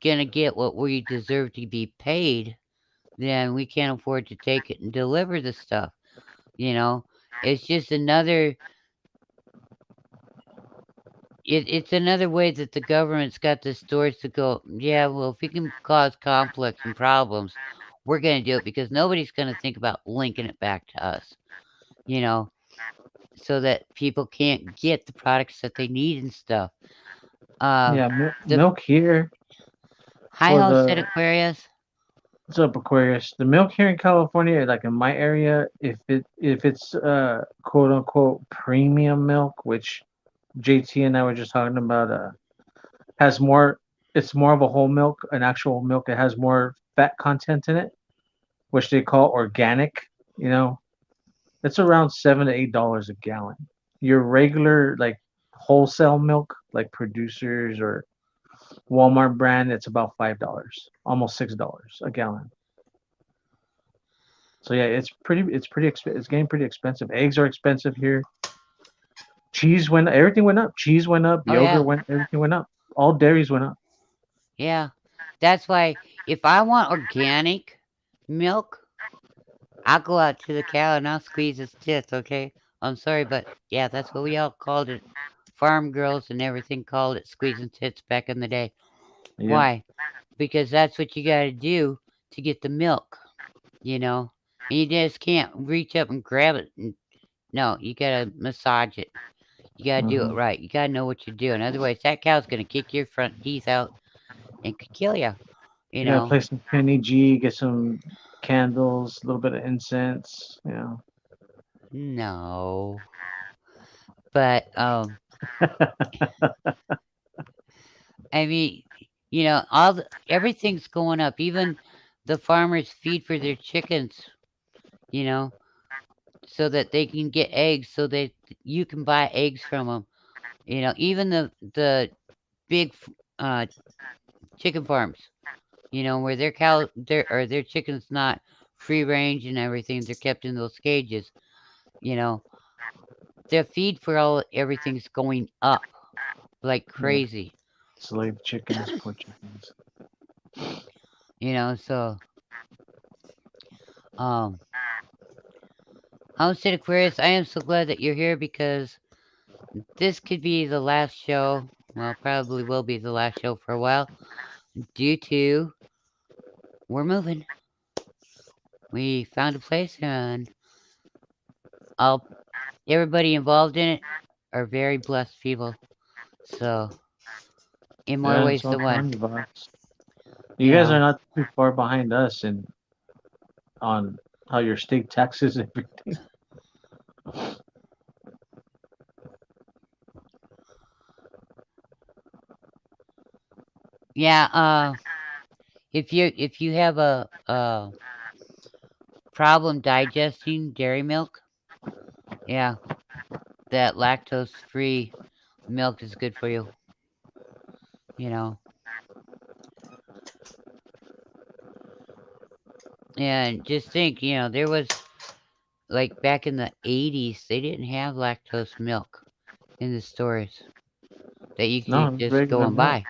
B: gonna get what we deserve to be paid, then we can't afford to take it and deliver the stuff. You know, it's just it's another way that the government's got the stores to go. Yeah, well, if we can cause conflict and problems, we're gonna do it because nobody's gonna think about linking it back to us. You know, so that people can't get the products that they need and stuff. Uh,
A: yeah.
B: the
A: Milk here
B: Hi
A: for
B: ho
A: the
B: said Aquarius.
A: what's up, Aquarius? The milk here in California, like in my area, if it's quote unquote premium milk, which JT and I were just talking about, has more. It's more of a whole milk, an actual milk. It has more fat content in it, which they call organic. You know, it's around $7 to $8 a gallon. Your regular like wholesale milk, like producers or Walmart brand, it's about $5, almost $6 a gallon. So yeah, it's getting pretty expensive. Eggs are expensive here. Everything went up. Cheese went up.
B: Oh yeah,
A: Everything went up. All dairies went up.
B: yeah. That's why if I want organic milk, I'll go out to the cow and I'll squeeze its tits. Okay, I'm sorry, but yeah, that's what we all called it. Farm girls and everything called it squeezing tits back in the day.
A: Yeah.
B: Why? Because that's what you got to do to get the milk. You know, and you just can't reach up and grab it. No, you gotta massage it. You gotta do it
A: Hmm.
B: right. You gotta know what you're doing. Otherwise, that cow's gonna kick your front teeth out and could kill you. You
A: You gotta
B: know?
A: play some Kenny G, get some candles, a little bit of incense.
B: No. But I mean, everything's going up. Even the farmers feed for their chickens. You know, so that they can get eggs, so that you can buy eggs from them. Even the big uh, chicken farms. Where their chickens not free range and everything. They're kept in those cages. You know, the feed for everything's going up like
A: Yeah.
B: crazy.
A: Slave chickens, poor chickens.
B: So um, Homestead Aquarius, I am so glad that you're here because this could be the last show. Well, probably will be the last show for a while due to we're moving. We found a place and all everybody involved in it are very blessed people. So in more
A: Yeah,
B: ways
A: that's what
B: than
A: I'm
B: one.
A: telling you, boss. You
B: You
A: guys are
B: know.
A: not too far behind us in on how your state taxes and everything.
B: Yeah, if you have a problem digesting dairy milk, yeah, that lactose free. milk is good for you, you know. And just think, there was like back in the 80s, they didn't have lactose milk in the stores that you could
A: No, it's
B: just go
A: regular
B: and
A: milk.
B: buy,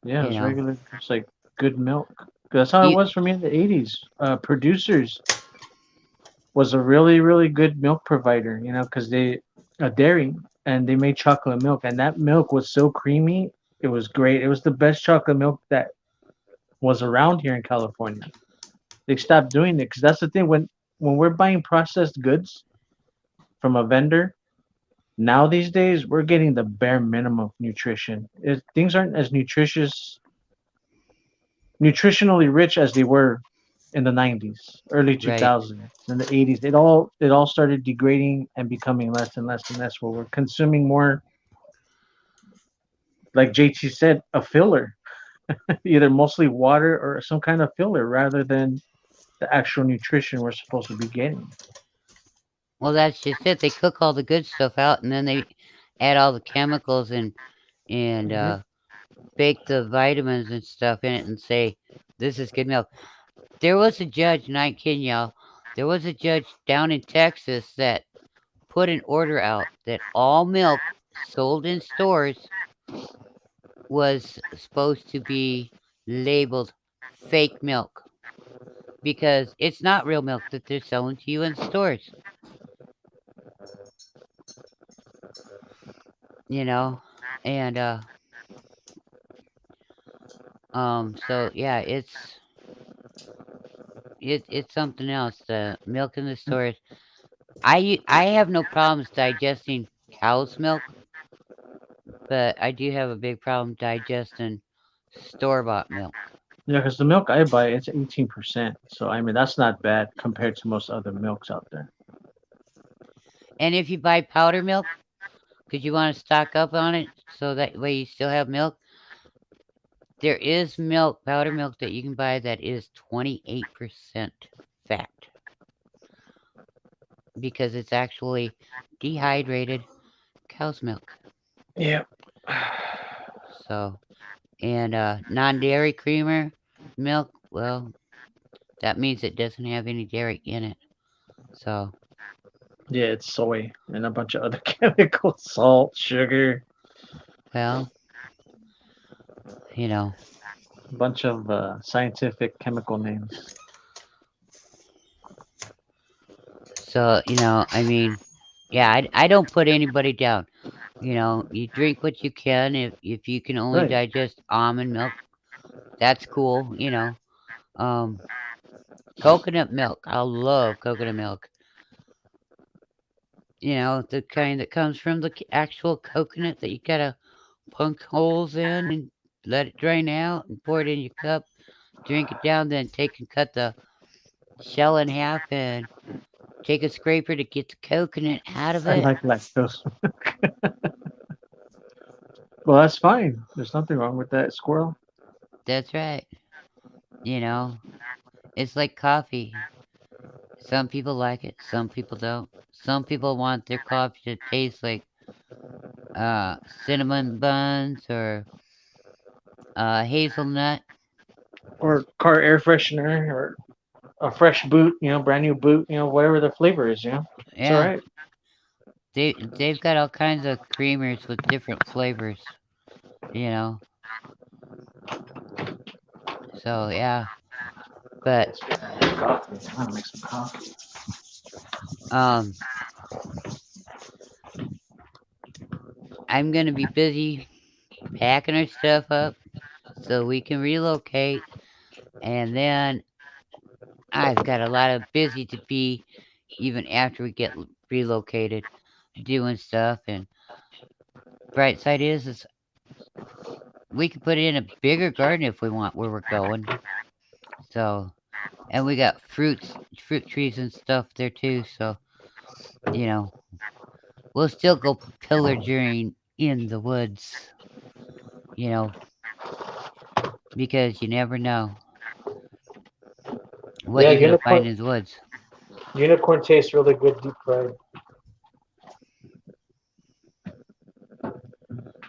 A: Yeah,
B: you
A: it's
B: know.
A: regular. It's like good milk. That's how it
B: You
A: was for me in the 80s. Producers was a really, really good milk provider, because they, a dairy, and they made chocolate milk, and that milk was so creamy. It was great. It was the best chocolate milk that was around here in California. They stopped doing it because that's the thing. When we're buying processed goods from a vendor, now these days we're getting the bare minimum of nutrition. Things aren't as nutritionally rich as they were in the 90s, early
B: right.
A: 2000s, in the 80s. It all started degrading and becoming less and less and less. Where we're consuming more, like JT said, a filler, either mostly water or some kind of filler, rather than the actual nutrition we're supposed to be getting.
B: Well, that's just it. They cook all the good stuff out and then they add all the chemicals and
A: Yep.
B: bake the vitamins and stuff in it and say this is good milk. There was a judge, and I ain't kidding y'all. There was a judge down in Texas that put an order out that all milk sold in stores was supposed to be labeled fake milk because it's not real milk that they're selling to you in stores, you know. And so yeah, it's something else. The milk in the stores. I have no problems digesting cow's milk, but I do have a big problem digesting store bought milk.
A: Yeah, because the milk I buy, it's 18%. So I mean that's not bad compared to most other milks out there.
B: And if you buy powder milk, because you want to stock up on it so that way you still have milk, there is milk, powder milk that you can buy that is 28% fat because it's actually dehydrated cow's milk.
A: Yeah.
B: So, and non-dairy creamer milk, well, that means it doesn't have any dairy in it. So,
A: Yeah, it's soy and a bunch of other chemicals, salt, sugar,
B: well, you know,
A: a bunch of scientific chemical names.
B: so, I mean, yeah, I don't put anybody down. You drink what you can. If you can only
A: Right.
B: digest almond milk, that's cool. Um, coconut milk. I love coconut milk. The kind that comes from the actual coconut that you gotta punk holes in and let it drain out and pour it in your cup. Drink it down, then take and cut the shell in half and take a scraper to get the coconut out of
A: I
B: it.
A: like lactose. Well, that's fine. There's nothing wrong with that, squirrel.
B: That's right. You know, it's like coffee. Some people like it, some people don't. Some people want their coffee to taste like uh, cinnamon buns or hazelnut.
A: Or car air freshener, or a fresh boot, brand new boot, whatever the flavor is. It's all
B: Yeah,
A: right.
B: they've got all kinds of creamers with different flavors. You know, so yeah. But
A: Let's get some coffee. I'm gonna make some coffee.
B: um, I'm gonna be busy packing our stuff up so we can relocate, and then I've got a lot of busy to be even after we get relocated, doing stuff. And bright side is we can put in a bigger garden if we want where we're going. So, and we got fruit trees and stuff there too. So, you know, we'll still go pillaging in the woods. You know, because you never know what
A: Yeah,
B: you're gonna
A: unicorn
B: find in the woods.
A: unicorn tastes really good deep fried.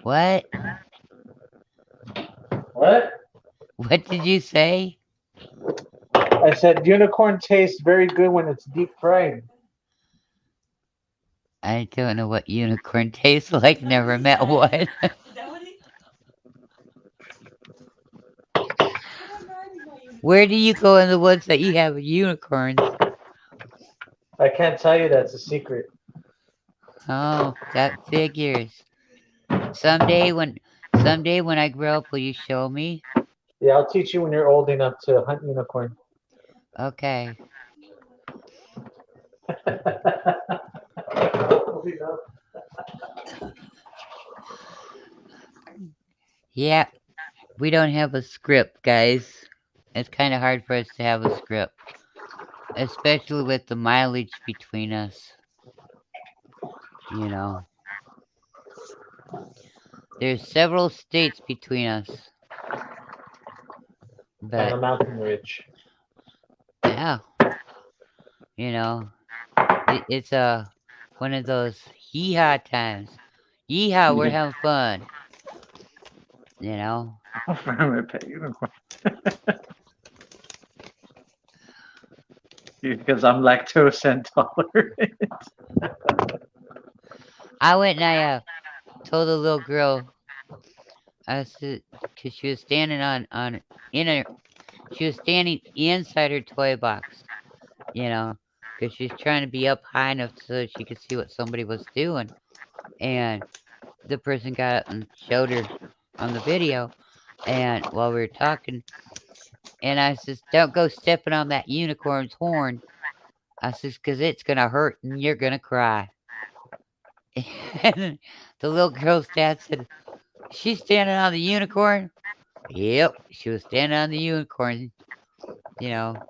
B: What?
A: What?
B: What did you say?
A: I said unicorn tastes very good when it's deep fried.
B: I don't know what unicorn tastes like. Never met one. Where do you go in the woods that you have unicorns?
A: I can't tell you that's a secret.
B: Oh, that figures. Someday when someday when I grow up, will you show me?
A: Yeah, I'll teach you when you're old enough to hunt unicorn.
B: Okay. Yeah, we don't have a script, guys. It's kind of hard for us to have a script, especially with the mileage between us. You know, there's several states between us,
A: And
B: but
A: a mountain ridge.
B: yeah, you know, it's a one of those hee-haw times. Yeehaw, we're
A: Yeah.
B: having fun. You know,
A: I'm a pet unicorn. Because I'm lactose intolerant.
B: I went and I told the little girl, I said, because she was standing on in a she was standing inside her toy box, you know, because she's trying to be up high enough so she could see what somebody was doing. And the person got up and showed her on the video, and while we were talking, and I says, "Don't go stepping on that unicorn's horn." I says, "'Cause it's gonna hurt and you're gonna cry." And the little girl's dad said, "She's standing on the unicorn." Yep, she was standing on the unicorn, you know.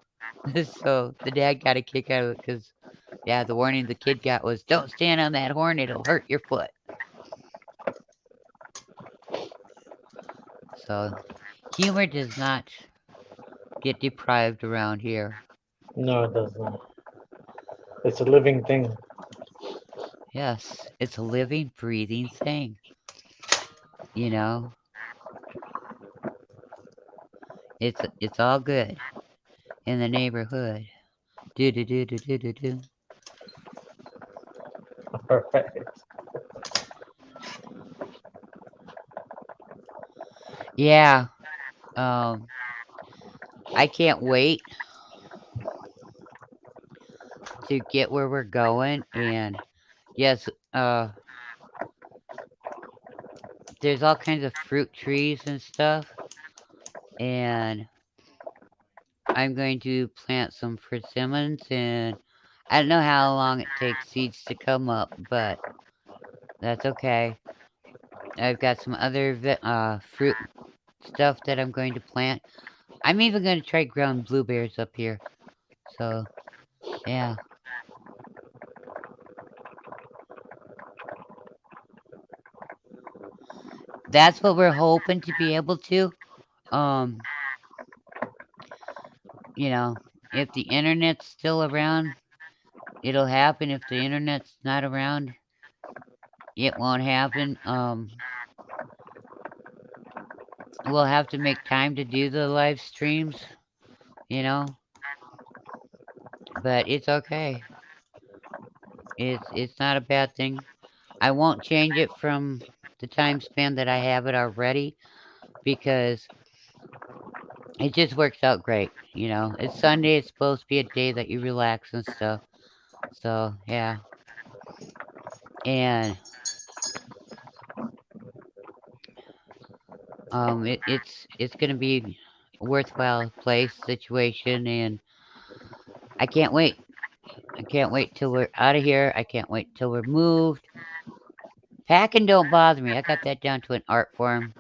B: So the dad got a kick out of it because, yeah, the warning the kid got was, "Don't stand on that horn; it'll hurt your foot." So humor does not get deprived around here.
A: No, it does not. It's a living thing.
B: Yes, it's a living, breathing thing. You know, it's all good in the neighborhood. Do do do do do do do.
A: All right.
B: Yeah. Um, I can't wait to get where we're going. And yes, there's all kinds of fruit trees and stuff. And I'm going to plant some persimmons. And I don't know how long it takes seeds to come up, but that's okay. I've got some other fruit stuff that I'm going to plant. I'm even going to try growing blueberries up here. So, yeah. That's what we're hoping to be able to. Um, you know, if the internet's still around, it'll happen. If the internet's not around, it won't happen. We'll have to make time to do the live streams, you know, but it's okay. It's not a bad thing. I won't change it from the time span that I have it already because it just works out great, you know. It's Sunday, it's supposed to be a day that you relax and stuff. So, yeah. And it's going to be a worthwhile place situation and I can't wait. I can't wait till we're out of here. I can't wait till we're moved. Packing don't bother me. I got that down to an art form.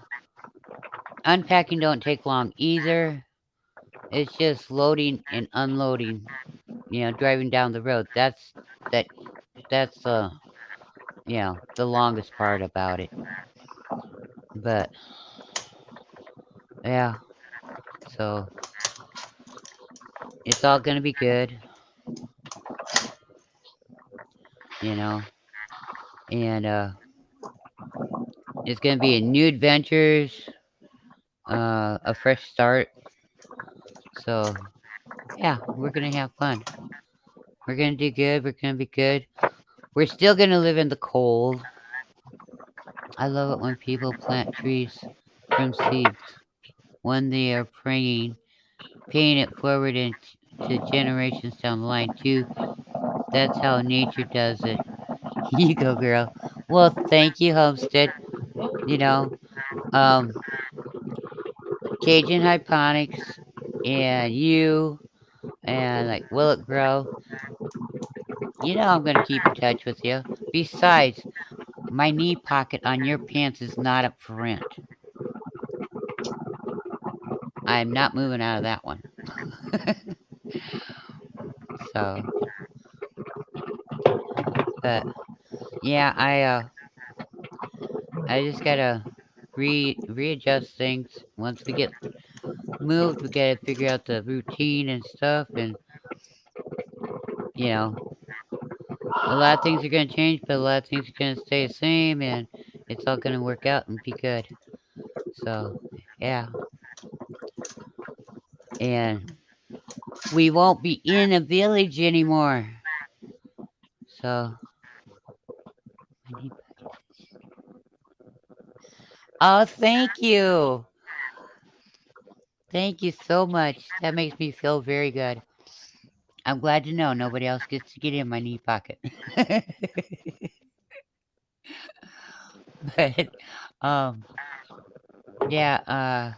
B: Unpacking don't take long either. It's just loading and unloading, you know, driving down the road. That that's you know, the longest part about it. But yeah, so it's all going to be good, you know. And It's gonna be a new adventures, a fresh start. So yeah, we're gonna have fun. We're gonna do good. We're gonna be good. We're still gonna live in the cold. I love it when people plant trees from seeds when they are praying, paying it forward into generations down the line too. That's how nature does it. You go, girl. Well, thank you, Homestead. You know, um, Cajun Hydroponics and you and like Will It Grow. You know I'm gonna keep in touch with you. Besides, my knee pocket on your pants is not up for rent. I'm not moving out of that one. So, but yeah, I just gotta readjust things. Once we get moved, we gotta figure out the routine and stuff, and you know, a lot of things are gonna change, but a lot of things are gonna stay the same, and it's all gonna work out and be good. So, yeah, and we won't be in a village anymore. So, I need. Oh, thank you. Thank you so much. That makes me feel very good. I'm glad to know nobody else gets to get in my knee pocket. But um yeah,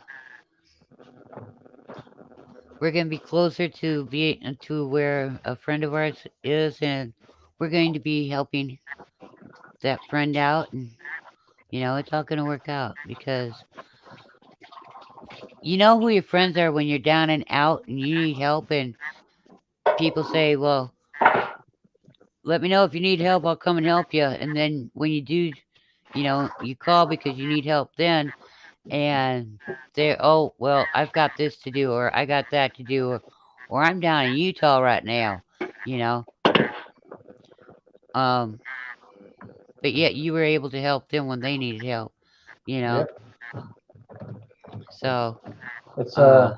B: we're gonna be closer to where a friend of ours is, and we're going to be helping that friend out, and it's all gonna work out because you know who your friends are when you're down and out and you need help, and people say, well, let me know if you need help, I'll come and help you. And then when you do, you call because you need help then, and they're, oh, well, I've got this to do, or I got that to do, or I'm down in Utah right now, you know. Um, but yet you were able to help them when they needed help, you know.
A: Yep.
B: So,
A: It's
B: uh,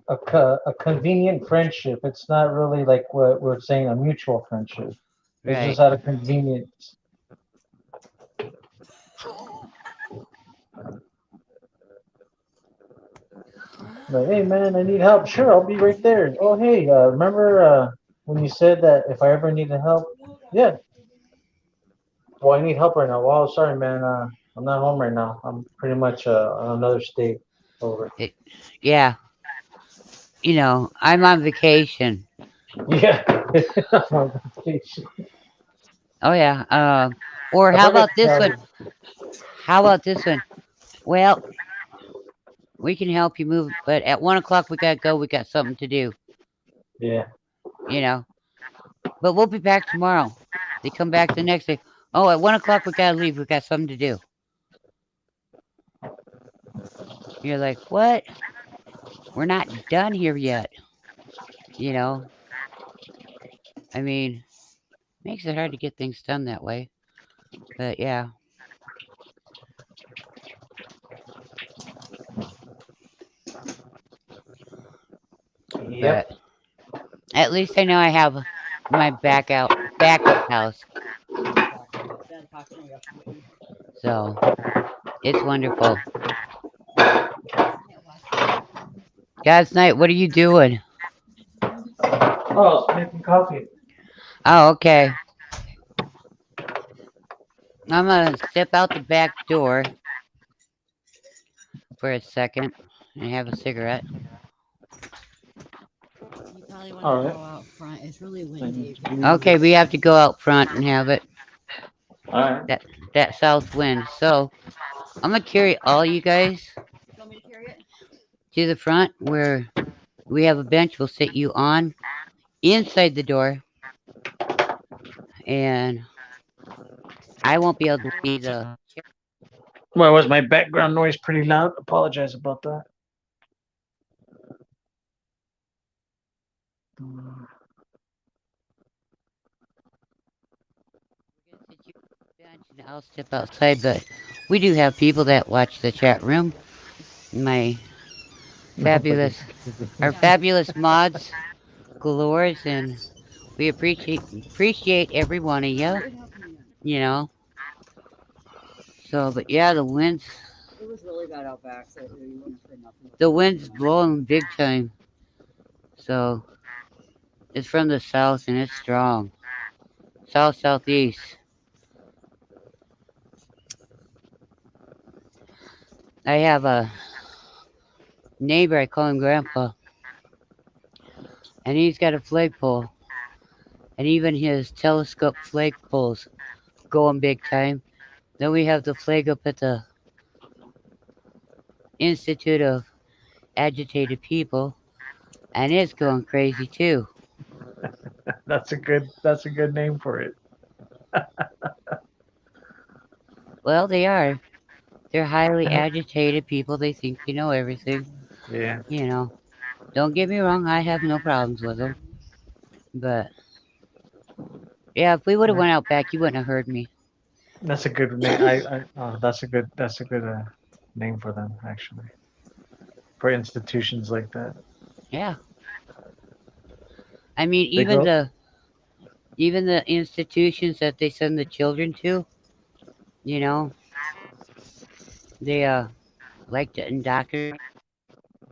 A: a convenient friendship. It's not really like what we're saying a mutual friendship. It's
B: right.
A: just out of convenience. Like, hey man, I need help. Sure, I'll be right there. Oh hey, remember when you said that if I ever needed help? Yeah. Well, I need help right now. Well, sorry man, I'm not home right now. I'm pretty much on another state. Over.
B: It, yeah, I'm on vacation.
A: Yeah. I'm on vacation.
B: Oh yeah. Or
A: I
B: how
A: forgot
B: about
A: to
B: this
A: tell
B: one?
A: you.
B: How about this one? Well, we can help you move, but at 1 o'clock we gotta go. We got something to do,
A: Yeah.
B: you know. But we'll be back tomorrow. They come back the next day. Oh, at 1 o'clock we gotta leave. We got something to do. You're like, what? We're not done here yet. You know. I mean, makes it hard to get things done that way. But yeah.
A: Yep.
B: But at least I know I have my backup house. So it's wonderful. Guys, night. What are you doing?
A: Oh, making coffee.
B: Oh, okay. I'm gonna step out the back door for a second and have a cigarette.
A: All right. Thank you.
B: Okay, we have to go out front and have it.
A: All right.
B: That that south wind. So I'm gonna carry all you guys to the front where we have a bench. We'll sit you on inside the door, and I won't be able to see the.
A: Well, was my background noise pretty loud? Apologize about that.
B: We're gonna sit you on the bench, and I'll step outside. But We do have people that watch the chat room. My
A: Nobody.
B: fabulous, our fabulous mods, galores, and we appreciate every one of you. You know. So, but yeah, the wind's blowing big time. So it's from the south and it's strong. South southeast. I have a neighbor. I call him Grandpa, and he's got a flagpole, and even his telescope flagpoles going big time. Then we have the flag up at the Institute of Agitated People, and it's going crazy too.
A: That's a good name for it.
B: Well, they are. They're highly agitated people. They think they know everything.
A: Yeah,
B: You know. Don't get me wrong. I have no problems with them. But yeah, if we would have
A: yeah.
B: went out back, you wouldn't have heard me.
A: That's a good name. That's a good name for them actually. For institutions like that,
B: Yeah. I mean,
A: they grow.
B: even the institutions that they send the children to, you know, they like to indoctrinate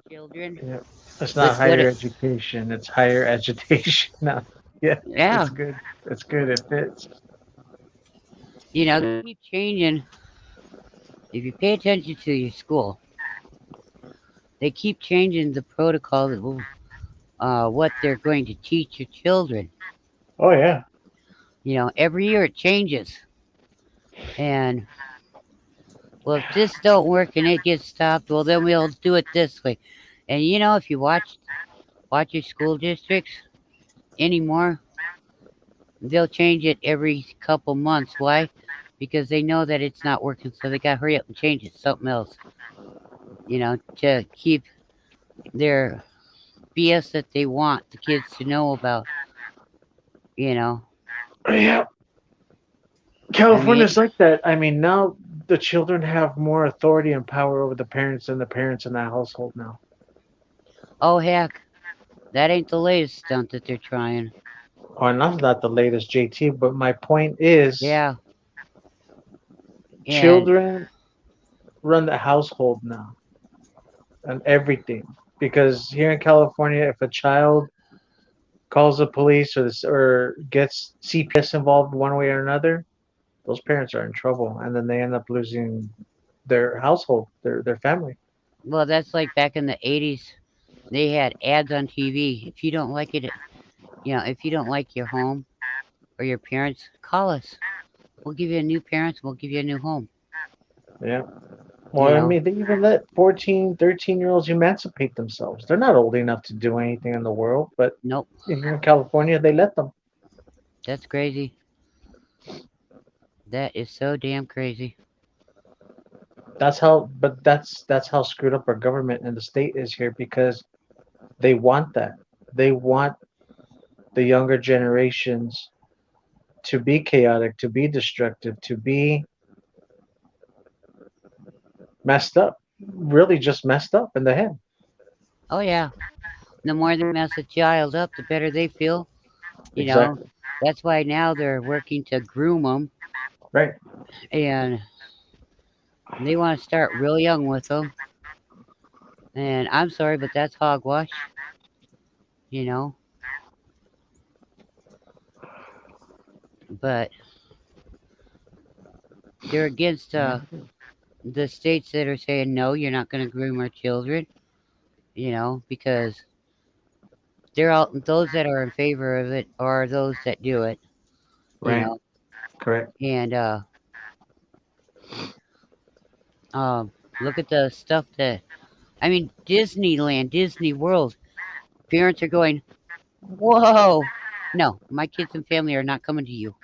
B: children
A: Yeah, it's
B: with
A: not
B: what
A: higher
B: it.
A: education. It's higher agitation. No, yeah,
B: Yeah.
A: it's good. It's good. It fits.
B: They keep changing. If you pay attention to your school, they keep changing the protocol that will, what they're going to teach your children.
A: Oh yeah.
B: Every year it changes. And well, if this don't work and it gets stopped, well then we'll do it this way. And if you watch your school districts anymore, they'll change it every couple months. Why? Because they know that it's not working, so they got to hurry up and change it to something else. To keep their BS that they want the kids to know about. You know,
A: Yeah,
B: I mean,
A: California's like that. I mean, now the children have more authority and power over the parents than the parents in that household now.
B: oh heck, that ain't the latest stunt that they're trying.
A: Oh, and that's not the latest, JT. But my point is,
B: Yeah, and
A: children run the household now and everything. Because here in California, if a child calls the police or gets CPS involved one way or another, those parents are in trouble, and then they end up losing their household, their family.
B: well, that's like back in the '80s. They had ads on TV. If you don't like it, if you don't like your home or your parents, call us. We'll give you a new parents. We'll give you a new home.
A: Yeah. Well,
B: You
A: I
B: know,
A: mean, they even let 14, 13-year-olds emancipate themselves. They're not old enough to do anything in the world, but
B: nope,
A: here in California, they let them.
B: that's crazy. That is so damn crazy.
A: But that's how screwed up our government and the state is here because they want that. They want the younger generations to be chaotic, to be destructive, to be messed up, really just messed up in the head.
B: Oh yeah, the more they mess a child up, the better they feel. You know,
A: Exactly.
B: that's why now they're working to groom them,
A: Right.
B: and they want to start real young with them. And I'm sorry, but that's hogwash. You know, but they're against the states that are saying no, you're not going to groom our children. Because they're all those that are in favor of it are those that do it. You
A: Right.
B: know,
A: Correct.
B: and um, look at the stuff that I mean, Disneyland, Disney World. Parents are going, whoa, no, my kids and family are not coming to you.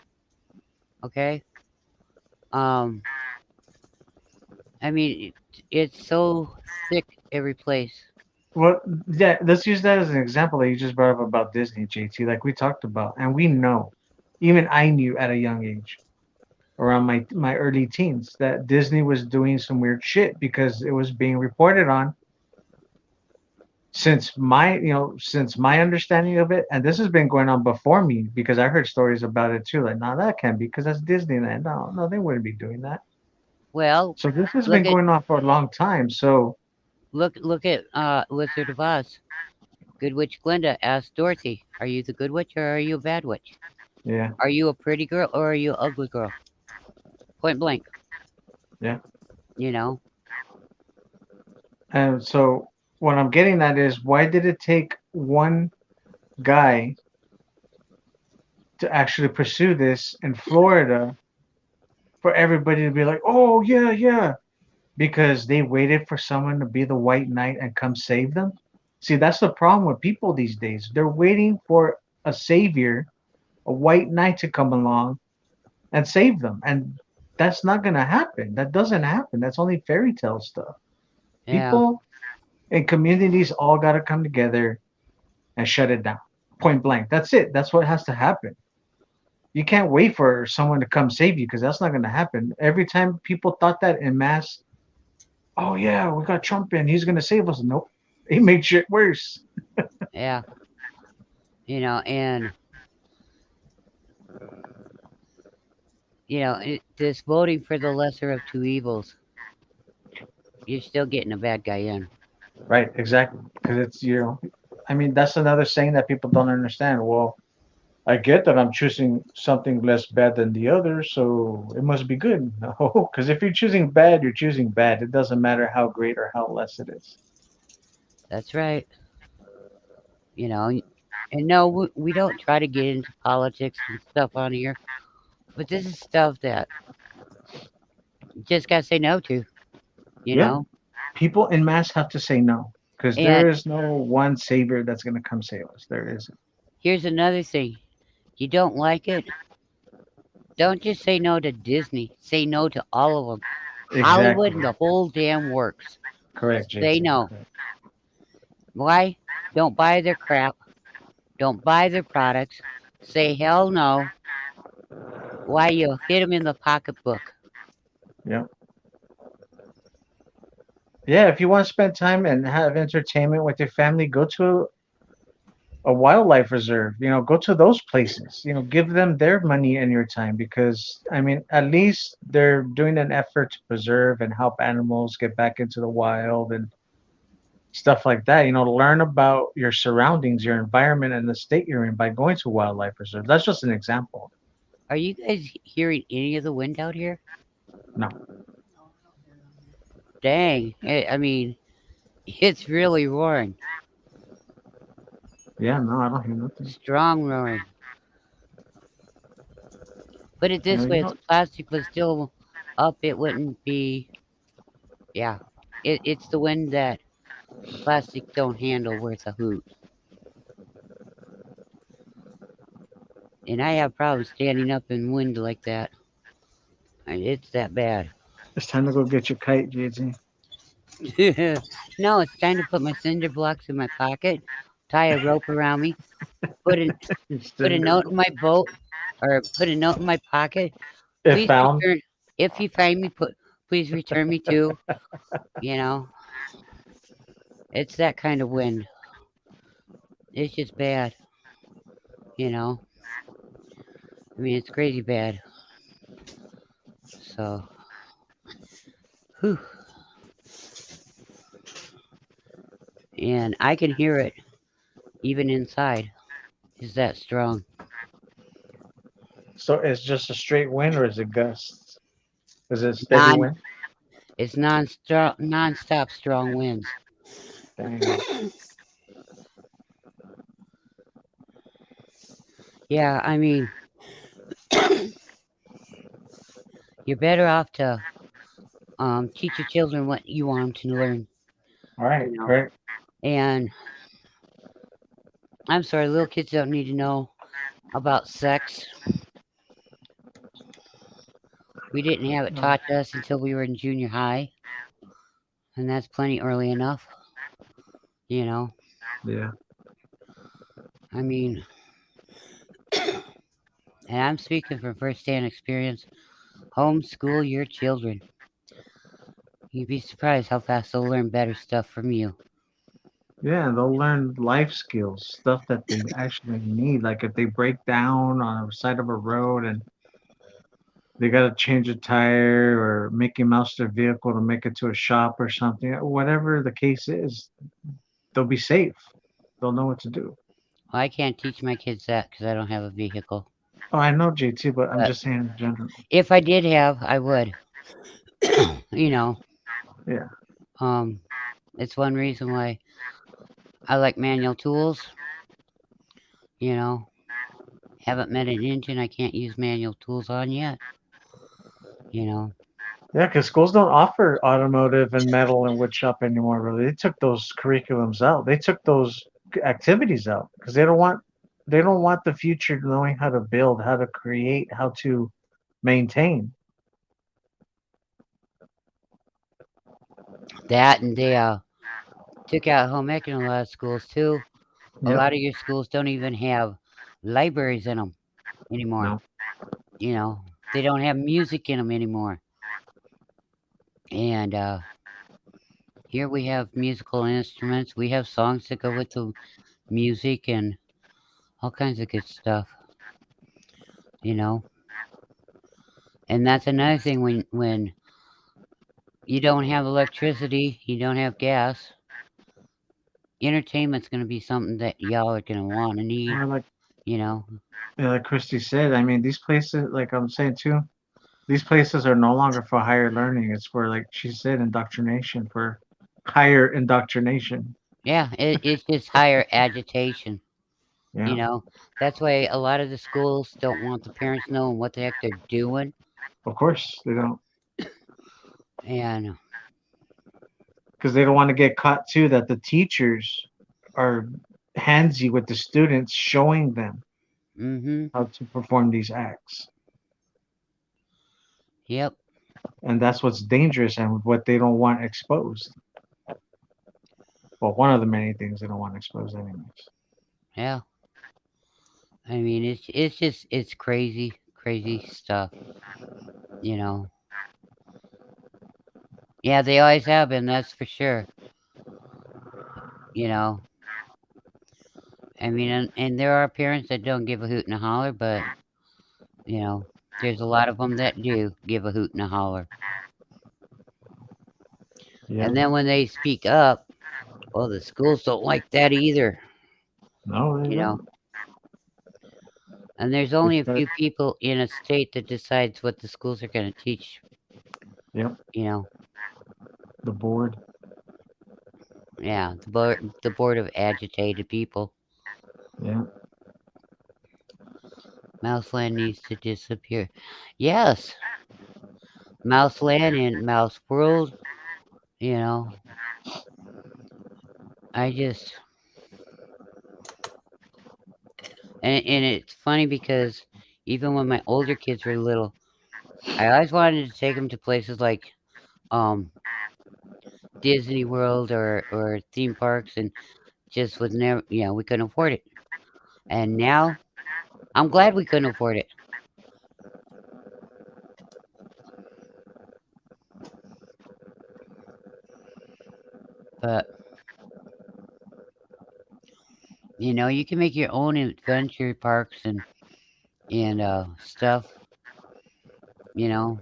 B: Okay. Um, I mean, it's so sick every place.
A: Well, yeah, let's use that as an example that you just brought up about Disney, JT, like we talked about. And we know, even I knew at a young age. around my early teens that Disney was doing some weird shit because it was being reported on since my understanding of it, and this has been going on before me because I heard stories about it too. Like, no, that can't be because that's Disneyland. No, no, they wouldn't be doing that.
B: Well,
A: So this has
B: look
A: been
B: at
A: going on for a long time. So
B: look at Wizard of Oz. Good Witch Glinda asked Dorothy, "Are you the good witch or are you a bad witch?
A: yeah,
B: Are you a pretty girl or are you an ugly girl?" Point blank.
A: yeah.
B: You know.
A: And so what I'm getting at is why did it take one guy to actually pursue this in Florida for everybody to be like, oh yeah, yeah, because they waited for someone to be the white knight and come save them. See, that's the problem with people these days. They're waiting for a savior, a white knight to come along and save them. And that's not going to happen. That doesn't happen. That's only fairy tale stuff.
B: Yeah.
A: People and communities all got to come together and shut it down. Point blank. That's it. That's what has to happen. You can't wait for someone to come save you because that's not going to happen. Every time people thought that in mass, oh yeah, we got Trump in, he's going to save us. Nope. He made shit worse.
B: Yeah. And this voting for the lesser of two evils, you're still getting a bad guy in.
A: Right, exactly. Because I mean, that's another saying that people don't understand. Well, I get that I'm choosing something less bad than the other, so it must be good. No, because if you're choosing bad, you're choosing bad. It doesn't matter how great or how less it is.
B: That's right. You know, and no, we don't try to get into politics and stuff on here, but this is stuff that you just gotta say no to. You
A: Yeah,
B: know,
A: people in mass have to say no because
B: and
A: there is no one savior that's going to come save us. There isn't.
B: here's another thing: you don't like it, don't just say no to Disney. Say no to all of them. Hollywood
A: Exactly.
B: and the whole damn works.
A: Correct,
B: Say
A: JT.
B: no.
A: Correct.
B: Why? Don't buy their crap. Don't buy their products. Say hell no. Why you hit them in the pocketbook?
A: Yeah. Yeah, if you want to spend time and have entertainment with your family, go to a wildlife reserve. Go to those places. Give them their money and your time because I mean, at least they're doing an effort to preserve and help animals get back into the wild and stuff like that. Learn about your surroundings, your environment, and the state you're in by going to wildlife reserve. That's just an example.
B: Are you guys hearing any of the wind out here?
A: No,
B: Dang. I mean, it's really roaring.
A: yeah, no, I don't hear nothing.
B: Strong roaring. Put it this way, if
A: You
B: the plastic was still up, it wouldn't be. Yeah. It's the wind that the plastic don't handle worth a hoot. And I have problems standing up in wind like that. It's that bad.
A: it's time to go get your kite, JT.
B: No, it's time to put my cinder blocks in my pocket, tie a rope around me, put a
A: It's
B: put a
A: cinder
B: note in
A: block.
B: my boat, or put a note in my pocket.
A: If
B: Please
A: found.
B: return if you find me. Please return me to. You know, it's that kind of wind. It's just bad. You know, I mean, it's crazy bad. So, whew. And I can hear it even inside. Is that strong?
A: So it's just a straight wind or is it gusts? Is it steady
B: Non,
A: wind?
B: it's non-stop strong winds.
A: Dang.
B: Yeah, I mean, you're better off to teach your children what you want them to learn.
A: All right,
B: You know,
A: correct.
B: and I'm sorry, little kids don't need to know about sex. We didn't have it
A: No.
B: taught to us until we were in junior high, and that's plenty early enough. You know,
A: Yeah.
B: I mean, and I'm speaking from firsthand experience. Homeschool your children. You'd be surprised how fast they'll learn better stuff from you.
A: Yeah, they'll learn life skills, stuff that they actually need. Like if they break down on the side of a road and they gotta change a tire or Mickey Mouse their vehicle to make it to a shop or something, whatever the case is, they'll be safe. They'll know what to do.
B: Well, I can't teach my kids that because I don't have a vehicle.
A: Oh, I know JT, but I'm
B: But
A: just saying in general.
B: if I did have, I would. you know,
A: Yeah,
B: um, it's one reason why I like manual tools. You know, haven't met an engine I can't use manual tools on yet. You know,
A: yeah, because schools don't offer automotive and metal and wood shop anymore. Really, they took those curriculums out. They took those activities out because they don't want the future knowing how to build, how to create, how to maintain.
B: that and they took out home ec in a lot of schools too. A
A: Yep.
B: lot of your schools don't even have libraries in them anymore.
A: No.
B: You know, they don't have music in them anymore. And here we have musical instruments. We have songs that go with the music and all kinds of good stuff. You know, and that's another thing when you don't have electricity, you don't have gas. Entertainment's going to be something that y'all are going to want to need.
A: Or like
B: You know,
A: like Christy said, I mean, these places, like I'm saying too, these places are no longer for higher learning. It's for, like she said, indoctrination, for higher indoctrination.
B: yeah, it's just higher agitation.
A: Yeah,
B: You know, that's why a lot of the schools don't want the parents knowing what the heck they're doing.
A: of course they don't,
B: And
A: because they don't want to get caught too that the teachers are handsy with the students, showing them
B: mm-hmm,
A: how to perform these acts,
B: yep,
A: and that's what's dangerous and what they don't want exposed. Well, one of the many things they don't want exposed, anyways.
B: yeah. I mean, it's just it's crazy, crazy stuff. You know, yeah, they always have been. That's for sure. You know, I mean, and there are parents that don't give a hoot and a holler, but you know, there's a lot of them that do give a hoot and a holler.
A: Yeah,
B: And then when they speak up, well, the schools don't like that either.
A: no, they
B: You know,
A: don't.
B: and there's
A: They
B: only a
A: start.
B: few people in a state that decides what the schools are going to teach.
A: Yep,
B: You know,
A: the board.
B: yeah, the board of agitated people.
A: Yeah,
B: Mouseland needs to disappear. Yes, Mouseland and Mouse World. You know, I just and it's funny because even when my older kids were little, I always wanted to take them to places like um Disney World or theme parks, and just was never, we couldn't afford it. And now I'm glad we couldn't afford it. But you can make your own adventure parks and stuff. You know,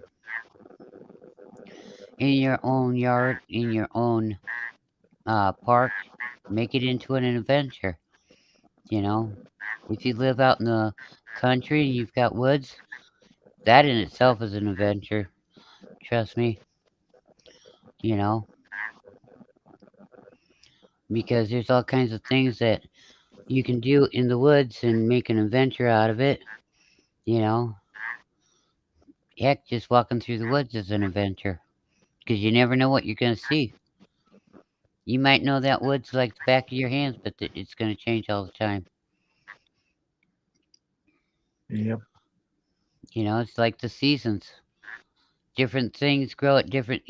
B: in your own yard, in your own park, make it into an adventure. You know, if you live out in the country and you've got woods, that in itself is an adventure. Trust me. You know, because there's all kinds of things that you can do in the woods and make an adventure out of it. You know, heck, just walking through the woods is an adventure because you never know what you're going to see. You might know that woods like the back of your hands, but it's going to change all the time.
A: yep,
B: You know, it's like the seasons. Different things grow at different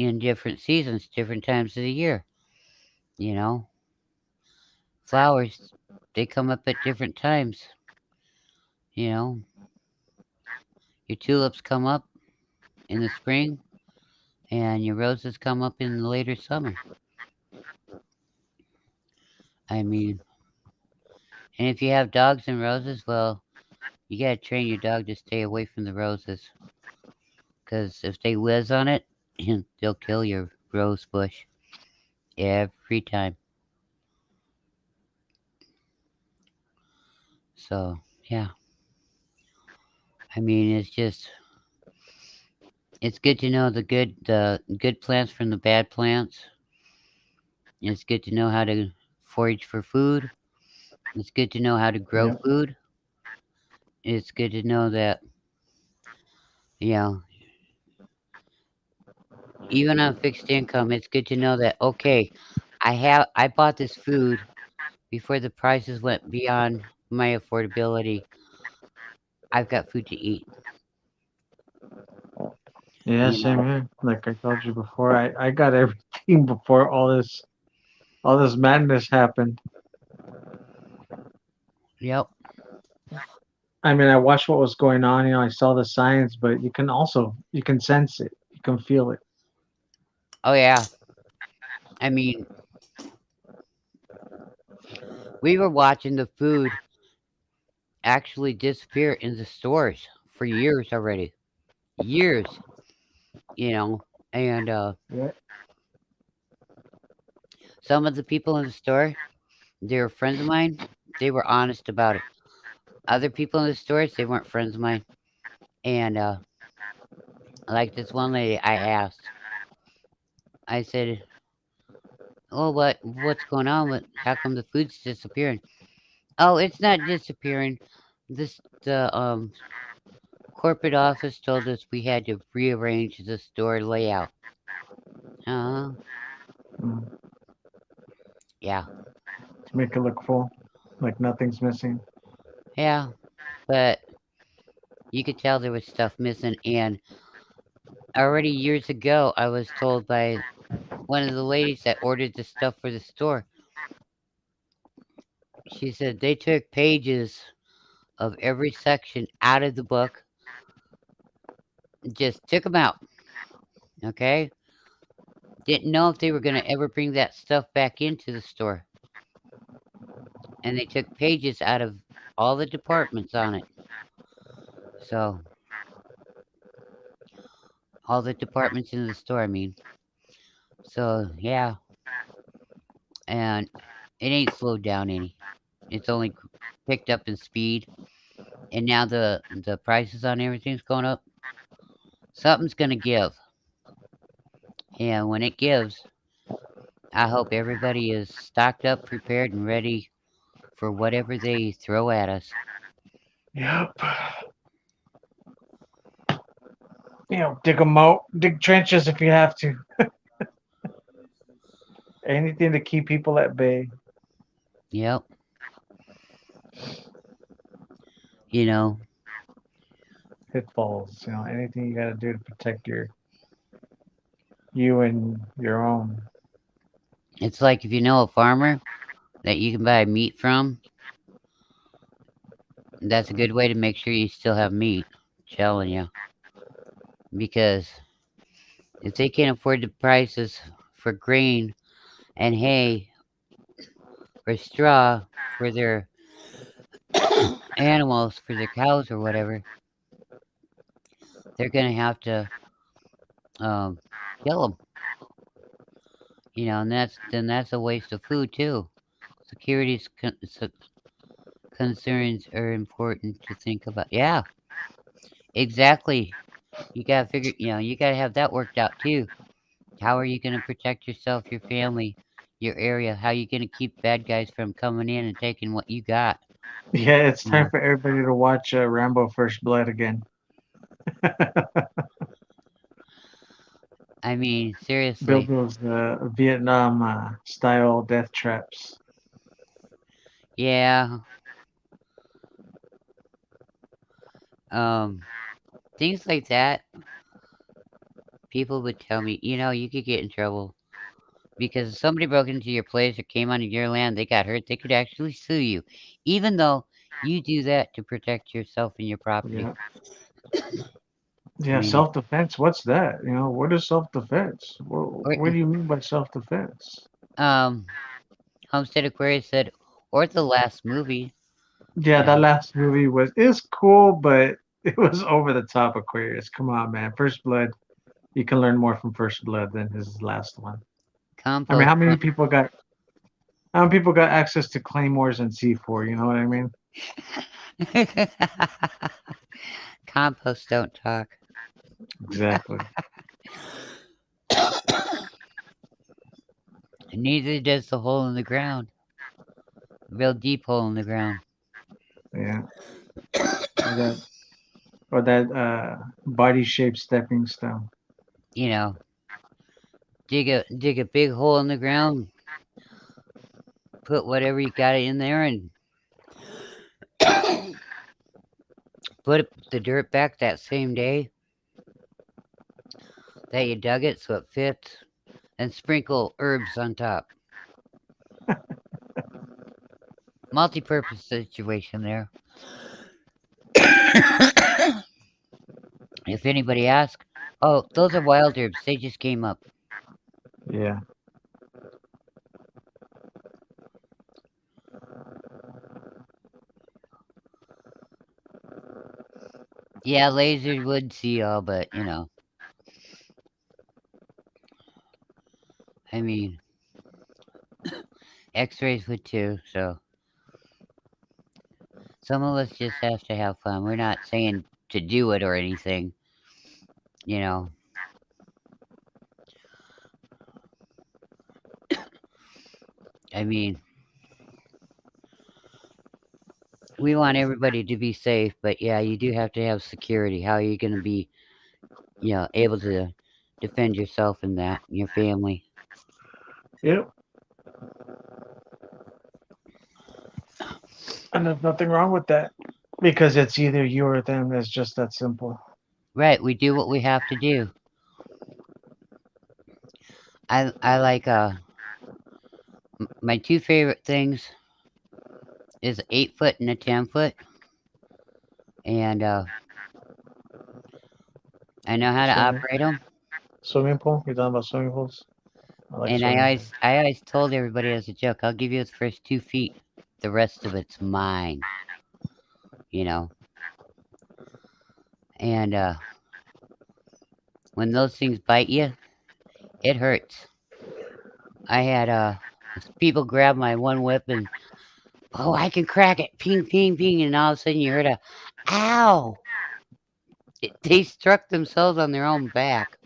B: seasons, different times of the year. You know, flowers they come up at different times. You know, your tulips come up. in the spring, and your roses come up in the later summer. I mean, and if you have dogs and roses, well, you gotta train your dog to stay away from the roses, because if they whiz on it, they'll kill your rose bush every time. So, yeah. I mean, it's good to know the good plants from the bad plants. It's good to know how to forage for food. It's good to know how to grow
A: Yep.
B: food. It's good to know that, you know, even on fixed income, it's good to know that okay, I bought this food before the prices went beyond my affordability. I've got food to eat,
A: Yeah,
B: you
A: same
B: know.
A: here. Like I told you before, I got everything before all this madness happened.
B: Yep.
A: I mean, I watched what was going on. I saw the signs, but you can sense it, you can feel it.
B: Oh yeah. I mean, we were watching the food actually disappear in the stores for years already. Years, you know. And
A: Yeah.
B: some of the people in the store, they were friends of mine. They were honest about it. Other people in the stores, they weren't friends of mine. And like this one lady, I asked. I said, "Oh, what's going on? How come the food's disappearing?" "Oh, it's not disappearing. The corporate office told us we had to rearrange the store layout." Uh,
A: Mm.
B: yeah,
A: To make it look full, like nothing's missing.
B: yeah, but you could tell there was stuff missing. And already years ago, I was told by one of the ladies that ordered the stuff for the store. She said they took pages of every section out of the book, just took them out. Okay, didn't know if they were going to ever bring that stuff back into the store, and they took pages out of all the departments on it. So all the departments in the store, I mean. So yeah, and it ain't slowed down any. It's only picked up in speed, and now the prices on everything's going up. Something's gonna give, and when it gives, I hope everybody is stocked up, prepared, and ready for whatever they throw at us.
A: Yep. Dig them out, dig trenches if you have to. Anything to keep people at bay.
B: Yep, you know,
A: Pitfalls. Anything you got to do to protect you and your own.
B: it's like if you know a farmer that you can buy meat from, that's a good way to make sure you still have meat. Telling you, because if they can't afford the prices for grain and hay or straw for their animals, for their cows or whatever, they're gonna have to um, kill them. And that's a waste of food too. Security concerns are important to think about. Yeah, exactly. You gotta figure. You gotta have that worked out too. How are you gonna protect yourself, your family, your area? How are you gonna keep bad guys from coming in and taking what you got?
A: Yeah, it's
B: You
A: time
B: know,
A: for everybody to watch Rambo First Blood again.
B: I mean,
A: Build
B: seriously.
A: those Vietnam style death traps.
B: Yeah. Um, things like that. People would tell me, you could get in trouble because if somebody broke into your place or came onto your land, they got hurt. They could actually sue you, even though you do that to protect yourself and your property.
A: Yeah,
B: I
A: Yeah,
B: mean,
A: self defense. What's that? What is self defense? What
B: or,
A: do you mean by self defense?
B: um, Homestead Aquarius said, or the last movie.
A: Yeah,
B: Yeah,
A: that last movie was is cool, but it was over the top. Aquarius, come on, man. First Blood. You can learn more from First Blood than his last one. I mean,
B: compost.
A: how many people got access to claymores and C4? You know what I mean?
B: Compost don't talk.
A: Exactly.
B: Neither does the hole in the ground. Real deep hole in the ground.
A: Yeah. Or that body shaped stepping stone.
B: You know, dig a big hole in the ground, put whatever you got in there, and put the dirt back that same day that you dug it so it fits, and sprinkle herbs on top. Multi-purpose situation there. If anybody asks, oh, those are wild herbs. They just came up.
A: Yeah.
B: Yeah, laser would see all, but I mean, X-rays would too. So some of us just have to have fun. We're not saying to do it or anything. You know, I mean, we want everybody to be safe, but yeah, you do have to have security. How are you going to be, able to defend yourself and that and your family?
A: Yep. And there's nothing wrong with that because it's either you or them. It's just that simple.
B: Right, we do what we have to do. I like my two favorite things is 8 foot and a 10 foot, and I know how to
A: Swimming,
B: operate them.
A: swimming pool. You're talking about swimming pools? I like
B: And
A: swimming pools.
B: I always told everybody as a joke, I'll give you the first 2 feet, the rest of it's mine. You know, and when those things bite you, it hurts. I had people grab my one whip and oh, I can crack it, ping, ping, ping, and all of a sudden you heard a, ow! They struck themselves on their own back.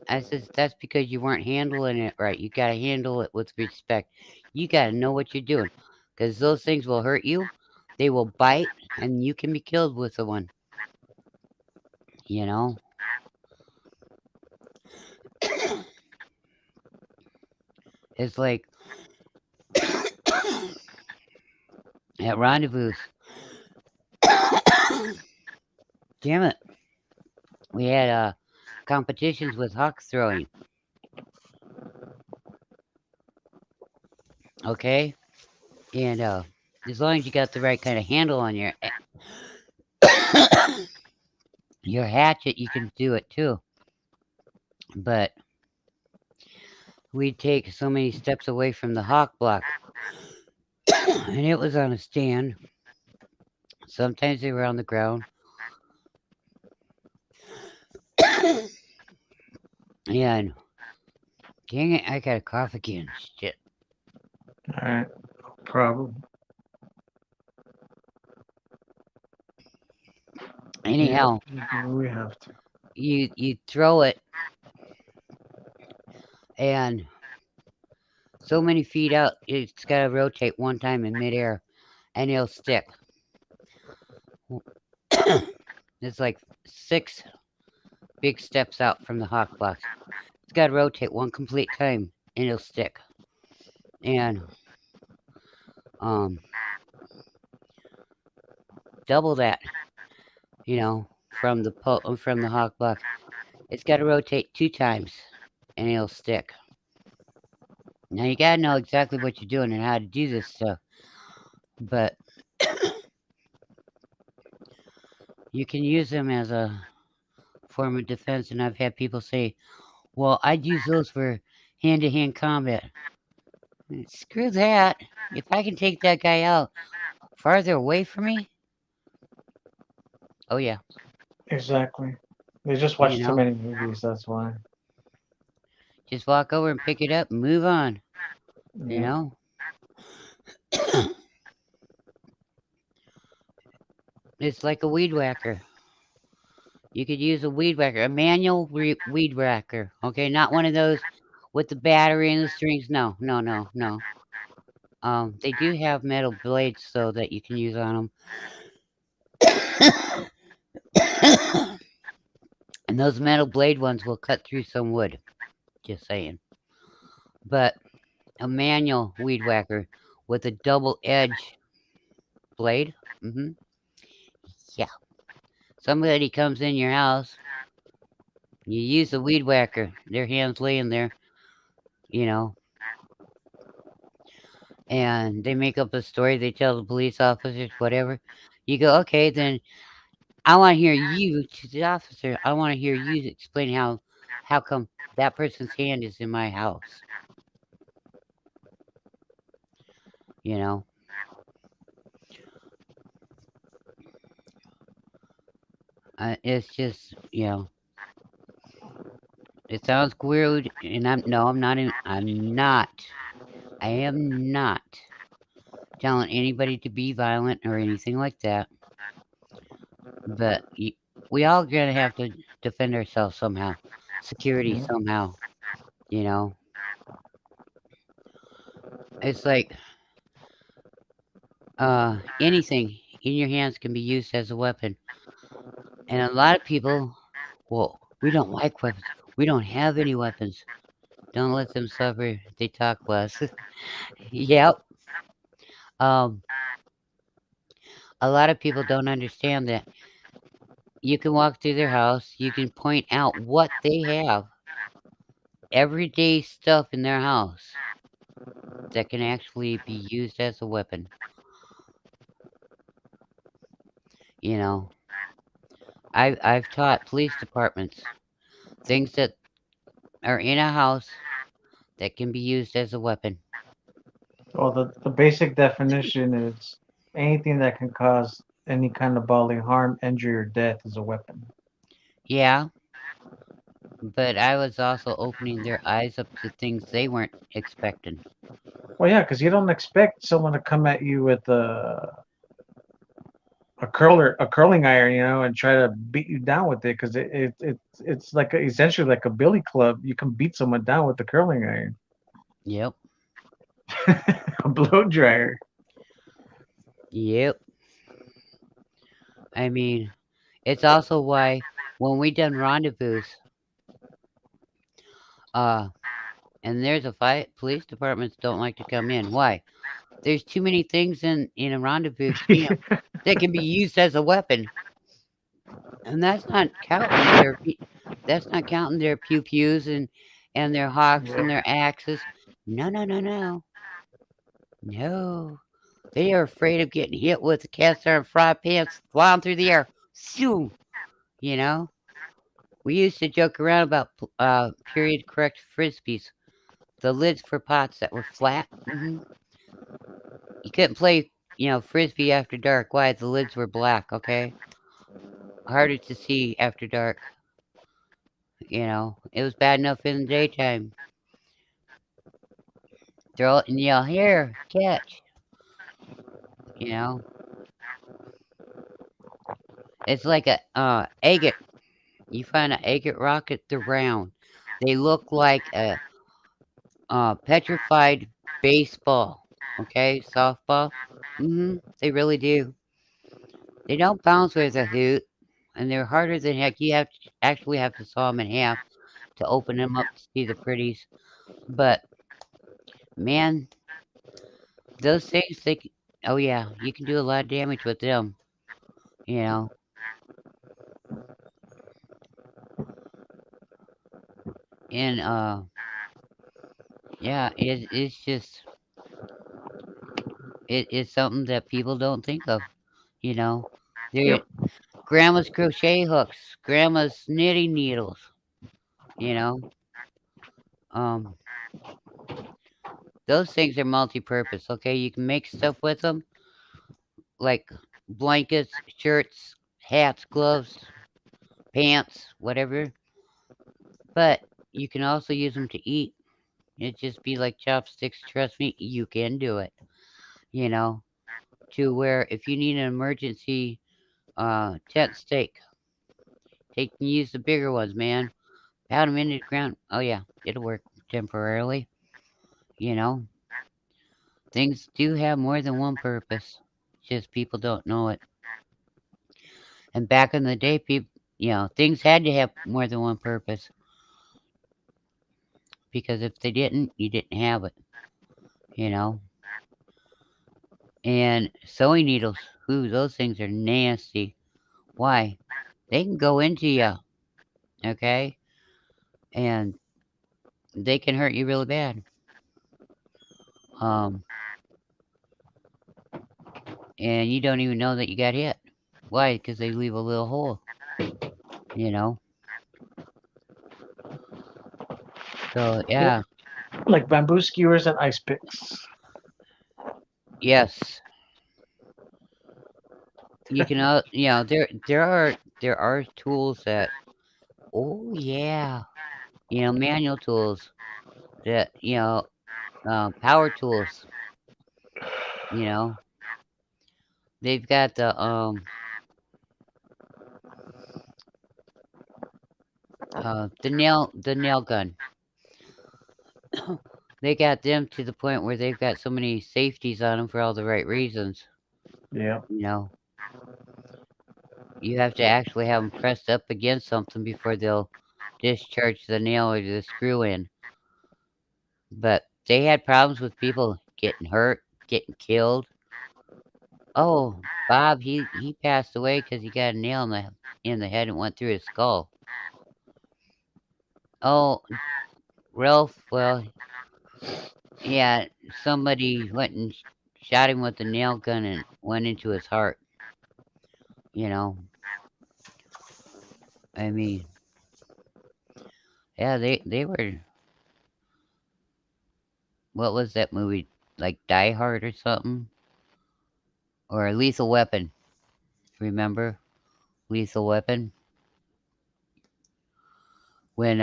B: I says that's because you weren't handling it right. You gotta handle it with respect. You gotta know what you're doing, because those things will hurt you. They will bite, and you can be killed with the one. You know, it's like at rendezvous. Damn it, we had competitions with hawk throwing. Okay, and as long as you got the right kind of handle on your hatchet, you can do it too. But we take so many steps away from the hawk block, and it was on a stand. Sometimes they were on the ground. And dang it, I got a cough again. Shit.
A: All right. Problem. Yep.
B: Anyhow,
A: We have to.
B: you throw it, and so many feet out, it's got to rotate one time in midair, and it'll stick. It's like 6 big steps out from the hawk blocks. It's got to rotate one complete time, and it'll stick. And um, double that, you know, from the hawk block. It's got to rotate 2 times, and it'll stick. Now you gotta know exactly what you're doing and how to do this stuff, but you can use them as a form of defense, and I've had people say, "Well, I'd use those for hand-to-hand combat." Screw that. If I can take that guy out farther away from me, oh yeah,
A: Exactly. They just
B: you
A: watch too
B: know,
A: many movies. That's why.
B: just walk over and pick it up and move on. You
A: Yeah.
B: know, it's like a weed whacker. You could use a weed whacker, a manual weed whacker. Okay, not one of those with the battery and the strings. No, no, no, no. They do have metal blades so that you can use on them, and those metal blade ones will cut through some wood. Just saying. But a manual weed whacker with a double edge blade. hmm Yeah. Somebody comes in your house, you use the weed whacker. Their hands laying there, you know, and they make up a story. They tell the police officers, whatever. You go, okay, then I want to hear you to the officer. I want to hear you explain how come that person's hand is in my house. You know, it's just it sounds weird, and I'm no, I'm not. I'm not. I am not telling anybody to be violent or anything like that. But we all gonna have to defend ourselves somehow, security
A: Yeah.
B: somehow. You know, it's like anything in your hands can be used as a weapon, and a lot of people, well, we don't like weapons. We don't have any weapons. Don't let them suffer. They talk less. Yep. Um, a lot of people don't understand that you can walk through their house, you can point out what they have, everyday stuff in their house that can actually be used as a weapon. You know, I've taught police departments things that are in a house that can be used as a weapon.
A: Well, the basic definition is anything that can cause any kind of bodily harm, injury, or death is a weapon.
B: Yeah, but I was also opening their eyes up to things they weren't expecting.
A: Well, yeah, because you don't expect someone to come at you with a curling iron, and try to beat you down with it, because it's like essentially like a billy club. You can beat someone down with the curling iron,
B: Yep,
A: a blow dryer.
B: yep. I mean, it's also why when we done rendezvous, uh, and there's a fight, police departments don't like to come in. Why? There's too many things in a rendezvous camp that can be used as a weapon, and that's not counting their pew pews and their hawks
A: Yeah.
B: and their axes. No, no, no, no, no. They are afraid of getting hit with the cast iron fry pans flying through the air. Shoo! You know, we used to joke around about period correct frisbees, the lids for pots that were flat. You couldn't play, frisbee after dark. Why? The lids were black. Okay, harder to see after dark. It was bad enough in the daytime. Throw it and yell, "Here, catch!" You know, it's like a agate. You find an agate rock at the round. They look like a petrified baseball. Okay, softball. They really do. They don't bounce with a hoot, and they're harder than heck. You actually have to saw them in half to open them up to see the pretties. But man, those things, oh yeah, you can do a lot of damage with them. You know, and yeah, it's just it's something that people don't think of. You know, there
A: Yep.
B: grandma's crochet hooks, grandma's knitting needles, you know. Um, those things are multi-purpose, okay? You can make stuff with them, like blankets, shirts, hats, gloves, pants, whatever. But you can also use them to eat. It just be like chopsticks. Trust me, you can do it. You know, to where if you need an emergency tent stake, take and use the bigger ones, man. Pound them into the ground. Oh yeah, it'll work temporarily. You know, things do have more than one purpose. Just people don't know it. And back in the day, people, things had to have more than one purpose because if they didn't, you didn't have it. You know, and sewing needles. Ooh, those things are nasty. Why? They can go into you, okay? And they can hurt you really bad. Um, and you don't even know that you got hit. Why? Because they leave a little hole, you know? So,
A: Yeah,
B: yeah,
A: like bamboo skewers and ice picks.
B: yes. You can, there are tools that, oh, yeah, manual tools that, power tools, you know? They've got the nail gun. They got them to the point where they've got so many safeties on them for all the right reasons.
A: Yeah.
B: You know, you have to actually have them pressed up against something before they'll discharge the nail or the screw in. But they had problems with people getting hurt, getting killed. Oh, Bob, he passed away because he got a nail in the head and went through his skull. Oh, Ralph, well, yeah, somebody went and shot him with a nail gun and went into his heart. You know, I mean, yeah, they were. What was that movie? Like Die Hard or something, or Lethal Weapon? Remember Lethal Weapon when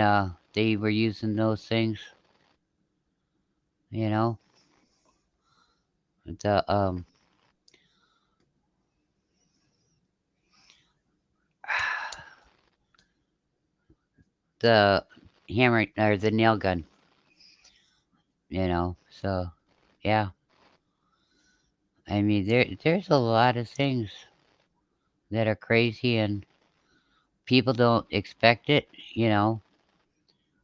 B: they were using those things? You know, the the hammer or the nail gun. You know, so yeah. I mean, there's a lot of things that are crazy and people don't expect it. You know,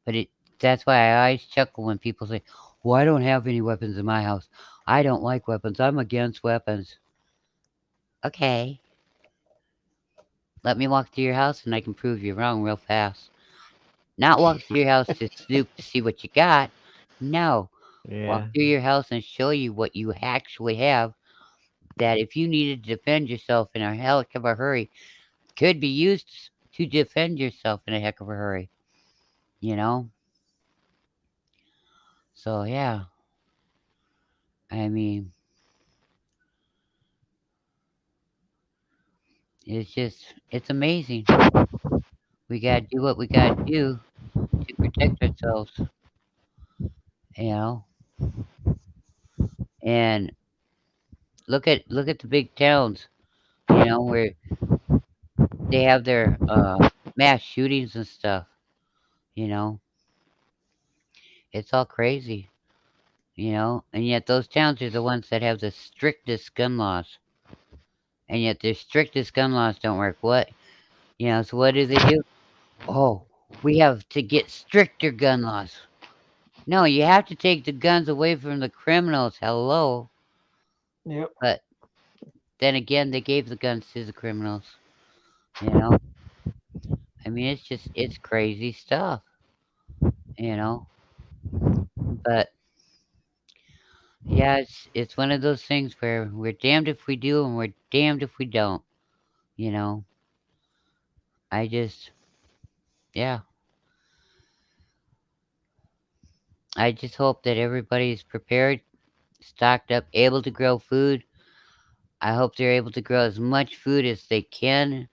B: but that's why I always chuckle when people say, "Well, I don't have any weapons in my house. I don't like weapons. I'm against weapons." Okay, let me walk through your house and I can prove you wrong real fast. Not walk through your house to snoop to see what you got. No, walk
A: Yeah.
B: through your house and show you what you actually have. That if you needed to defend yourself in a heck of a hurry, could be used to defend yourself in a heck of a hurry. You know. So yeah, I mean, it's amazing. We gotta do what we gotta do to protect ourselves, you know. And look at the big towns, where they have their mass shootings and stuff. You know, it's all crazy. And yet those towns are the ones that have the strictest gun laws, and yet their strictest gun laws don't work. So what do? Oh, we have to get stricter gun laws. No, you have to take the guns away from the criminals. Hello.
A: Yep.
B: But then again, they gave the guns to the criminals. You know, I mean, it's crazy stuff. You know, but yeah, it's one of those things where we're damned if we do and we're damned if we don't. You know, I just, yeah, I just hope that everybody's prepared, stocked up, able to grow food. I hope they're able to grow as much food as they can,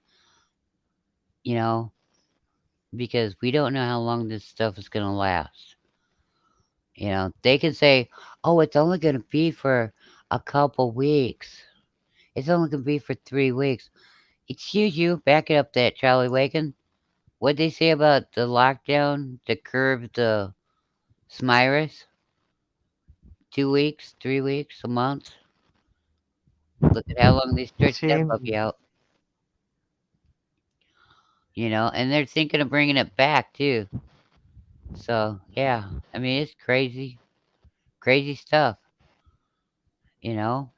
B: you know, because we don't know how long this stuff is going to last. You know, they can say, oh, it's only going to be for a couple weeks. It's only going to be for 3 weeks. Excuse you, back it up that Charlie Wagon. What'd they say about the lockdown to curb the Smyrus? 2 weeks, 3 weeks, a month? Look at how long they
A: It
B: stretched that
A: seems
B: puppy out, you know, and they're thinking of bringing it back too. So, yeah, I mean, it's crazy, crazy stuff, you know?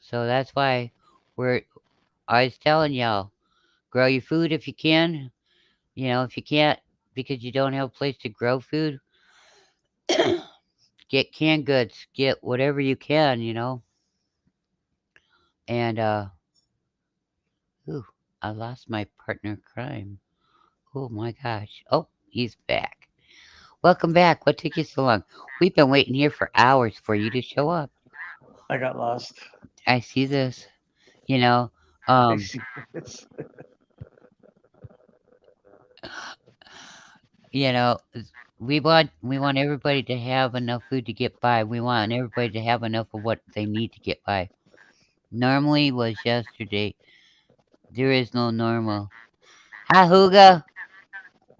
B: So that's why we're, I was telling y'all, grow your food if you can. You know, if you can't because you don't have a place to grow food, get canned goods, get whatever you can, you know. And ooh, I lost my partner in crime. Oh my gosh. Oh, he's back. Welcome back. What took you so long? We've been waiting here for hours for you to show up.
A: I got lost.
B: I see this. You know,
A: I
B: um,
A: see this.
B: you know, we want everybody to have enough food to get by. We want everybody to have enough of what they need to get by. Normally was yesterday. There is no normal. Hi, Huga.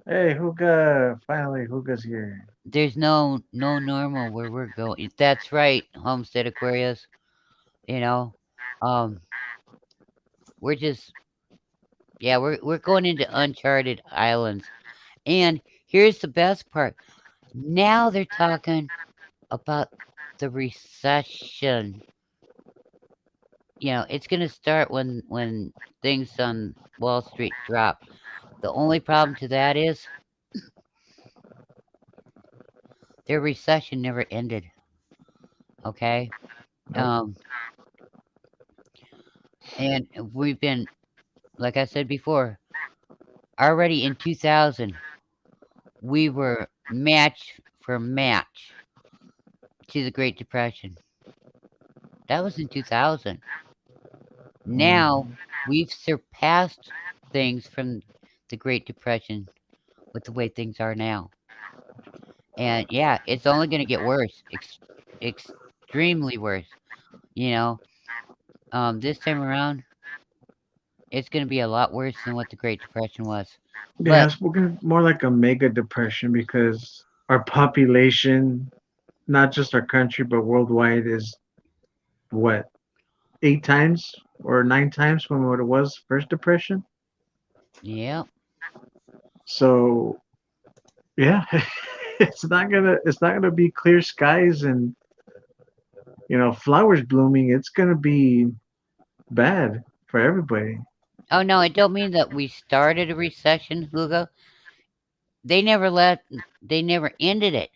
A: Hey, Huga! Finally, Huga's here.
B: There's no normal where we're going. That's right, Homestead Aquarius. You know, um, we're just yeah, we're going into uncharted islands. And here's the best part. Now they're talking about the recession. You know, it's gonna start when things on Wall Street drop. The only problem to that is their recession never ended. Okay,
A: Nope.
B: um, and we've been, like I said before, already in 2000, we were match for match to the Great Depression. That was in 2000. Now
A: Mhm.
B: we've surpassed things from the Great Depression with the way things are now. And yeah, it's only going to get worse, extremely worse. You know, this time around, it's going to be a lot worse than what the Great Depression was.
A: Yeah,
B: But
A: it's more like a mega depression because our population, not just our country but worldwide, is what, 8 times or 9 times from what it was first depression.
B: yeah,
A: So yeah, it's not gonna be clear skies and flowers blooming. It's gonna be bad for everybody.
B: oh no, it don't mean that we started a recession, Hugo. They never let, they never ended it.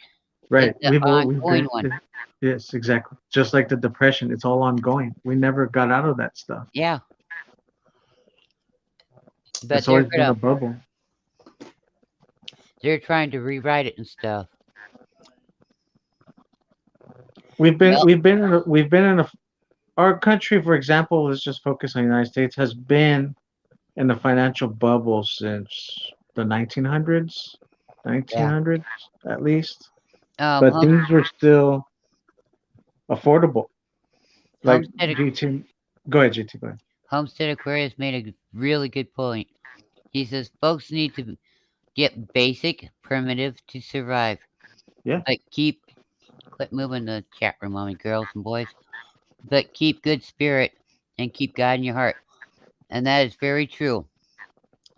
A: Right.
B: It's an ongoing one.
A: Yes, exactly. Just like the depression, it's all ongoing. We never got out of that stuff.
B: Yeah, but
A: It's always been a bubble.
B: they're trying to rewrite it and stuff. Well,
A: We've been in a our country, for example, let's just focus on the United States, has been in the financial bubble since the 1900s,
B: yeah.
A: 1900s at least.
B: Um,
A: But
B: home,
A: things were still affordable. Like
B: Homestead
A: GT, go ahead, GT, go ahead.
B: Homestead Aquarius made a really good point. He says folks need to get basic, primitive to survive.
A: Yeah,
B: But quit moving the chat room on me, girls and boys. But keep good spirit and keep God in your heart. And that is very true.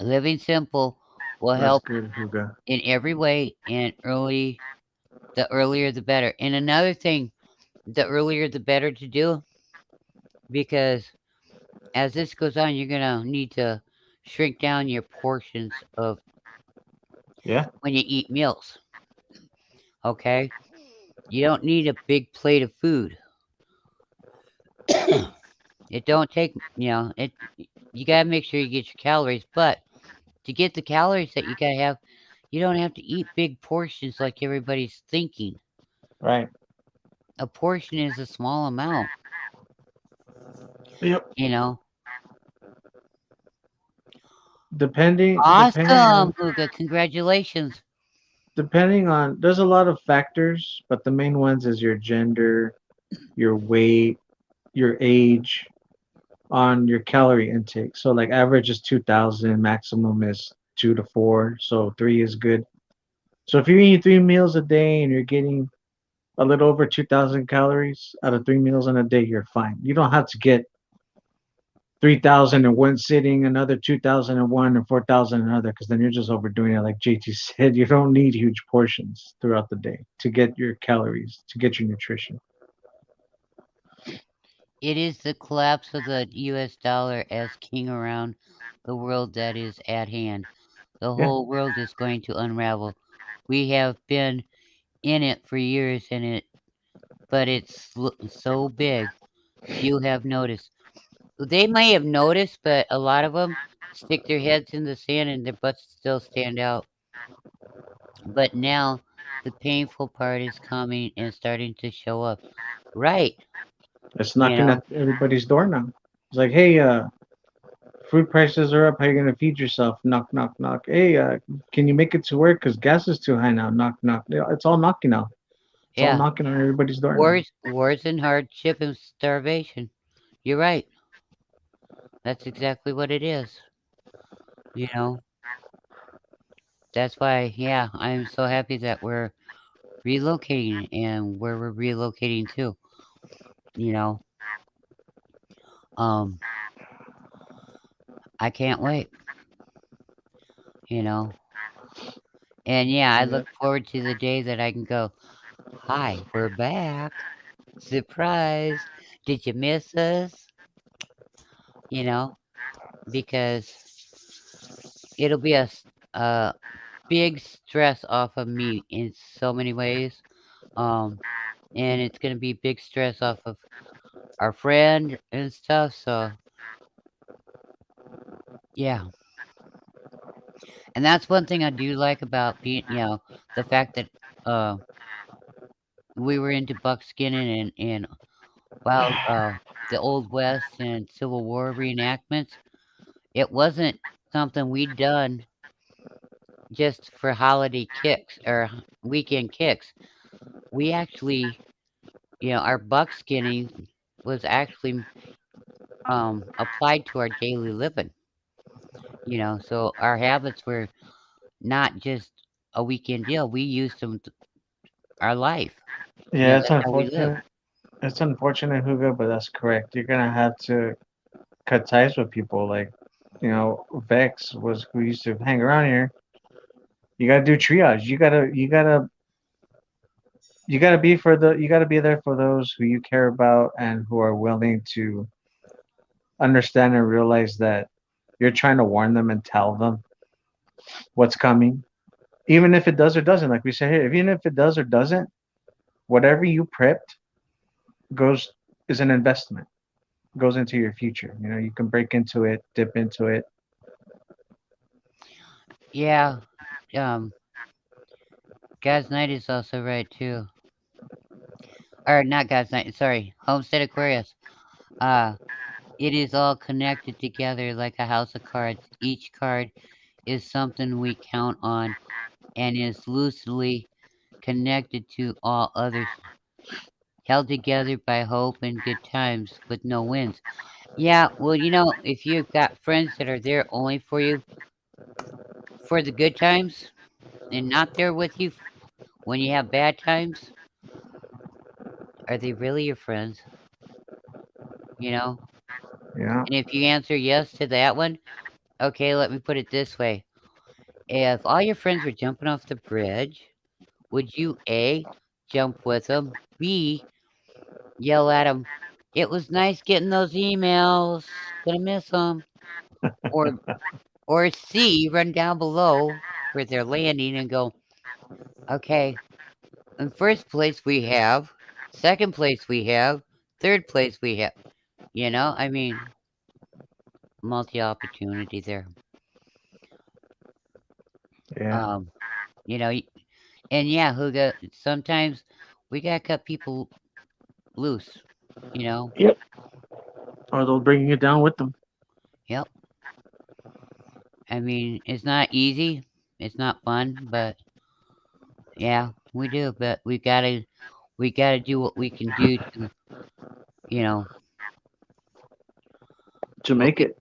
B: Living simple will
A: that's
B: help
A: good, Huga.
B: in every way, and the earlier the better. And another thing, the earlier the better to do, because as this goes on, you're gonna need to shrink down your portions of
A: Yeah,
B: when you eat meals. Okay, you don't need a big plate of food. It don't take, you know, it. You gotta make sure you get your calories, but To get the calories that you gotta have, you don't have to eat big portions like everybody's thinking.
A: Right.
B: A portion is a small amount,
A: Yep.
B: you know.
A: Depending
B: Awesome,
A: on
B: Luca. Congratulations.
A: there's a lot of factors, but the main ones is your gender, your weight, your age, on your calorie intake. So like average is 2000, maximum is 2 to 4, so 3 is good. So if you're eating 3 meals a day and you're getting a little over 2000 calories out of 3 meals in a day, you're fine. You don't have to get 3000 in one sitting, another 2000 in one, and 4000 in another, because then you're just overdoing it. Like JT said, you don't need huge portions throughout the day to get your calories, to get your nutrition.
B: It is the collapse of the US dollar as king around the world that is at hand. The
A: Yeah,
B: whole world is going to unravel. We have been in it for years but it's so big. Few have noticed. They may have noticed, but a lot of them stick their heads in the sand and their butts still stand out. But now the painful part is coming and starting to show up. Right,
A: it's
B: you
A: knocking
B: know,
A: at everybody's door now. It's like, hey, food prices are up. How you gonna feed yourself? Knock, knock, knock. Hey, can you make it to work? Cause gas is too high now. Knock, knock. Yeah, it's all knocking now. It's all
B: yeah,
A: knocking on everybody's door now.
B: wars and hardship and starvation. You're right. That's exactly what it is. You know, that's why, yeah, I'm so happy that we're relocating and where we're relocating to. You know, um, I can't wait. You know, and yeah, I
A: Yeah.
B: look forward to the day that I can go, hi, we're back. Surprise. Did you miss us? You know, because it'll be a big stress off of me in so many ways. Um, and it's gonna be big stress off of our friend and stuff. So yeah, and that's one thing I do like about being, the fact that uh we were into buckskinning and while the old west and Civil War reenactments, it wasn't something we'd done just for holiday kicks or weekend kicks. We actually, our buckskinning was actually applied to our daily living. So our habits were not just a weekend deal. We used them our life.
A: Yeah, it's
B: That's how we live.
A: unfortunate. It's unfortunate, Hugo, but that's correct. You're gonna have to cut ties with people. Like, Vex was who used to hang around here. You gotta do triage. You gotta be there for those who you care about and who are willing to understand and realize that you're trying to warn them and tell them what's coming. Even if it does or doesn't, like we said here, even if it does or doesn't, whatever you prepped goes is an investment, goes into your future. You can break into it, dip into it.
B: Yeah. Um, God's Night is also right too. Or not God's Night. Sorry, Homestead Aquarius. Uh, it is all connected together like a house of cards. Each card is something we count on and is loosely connected to all others, held together by hope and good times with no wins. Yeah, well, if you've got friends that are there only for you for the good times and not there with you when you have bad times, are they really your friends? You know?
A: Yeah.
B: And if you answer yes to that one, okay, let me put it this way. If all your friends were jumping off the bridge, would you A, jump with them, B, yell at them, it was nice getting those emails, gonna miss them, or or C, run down below where they're landing and go, okay, in first place we have, second place we have, third place we have. I mean, multi opportunity there.
A: Yeah.
B: Um, you know, and yeah, Huga, sometimes we gotta cut people loose, you know?
A: Yep. Or they'll bring you down with them.
B: Yep. I mean, it's not easy, it's not fun, but yeah, we do. But we gotta do what we can do to, you know,
A: To
B: what
A: make
B: we
A: it.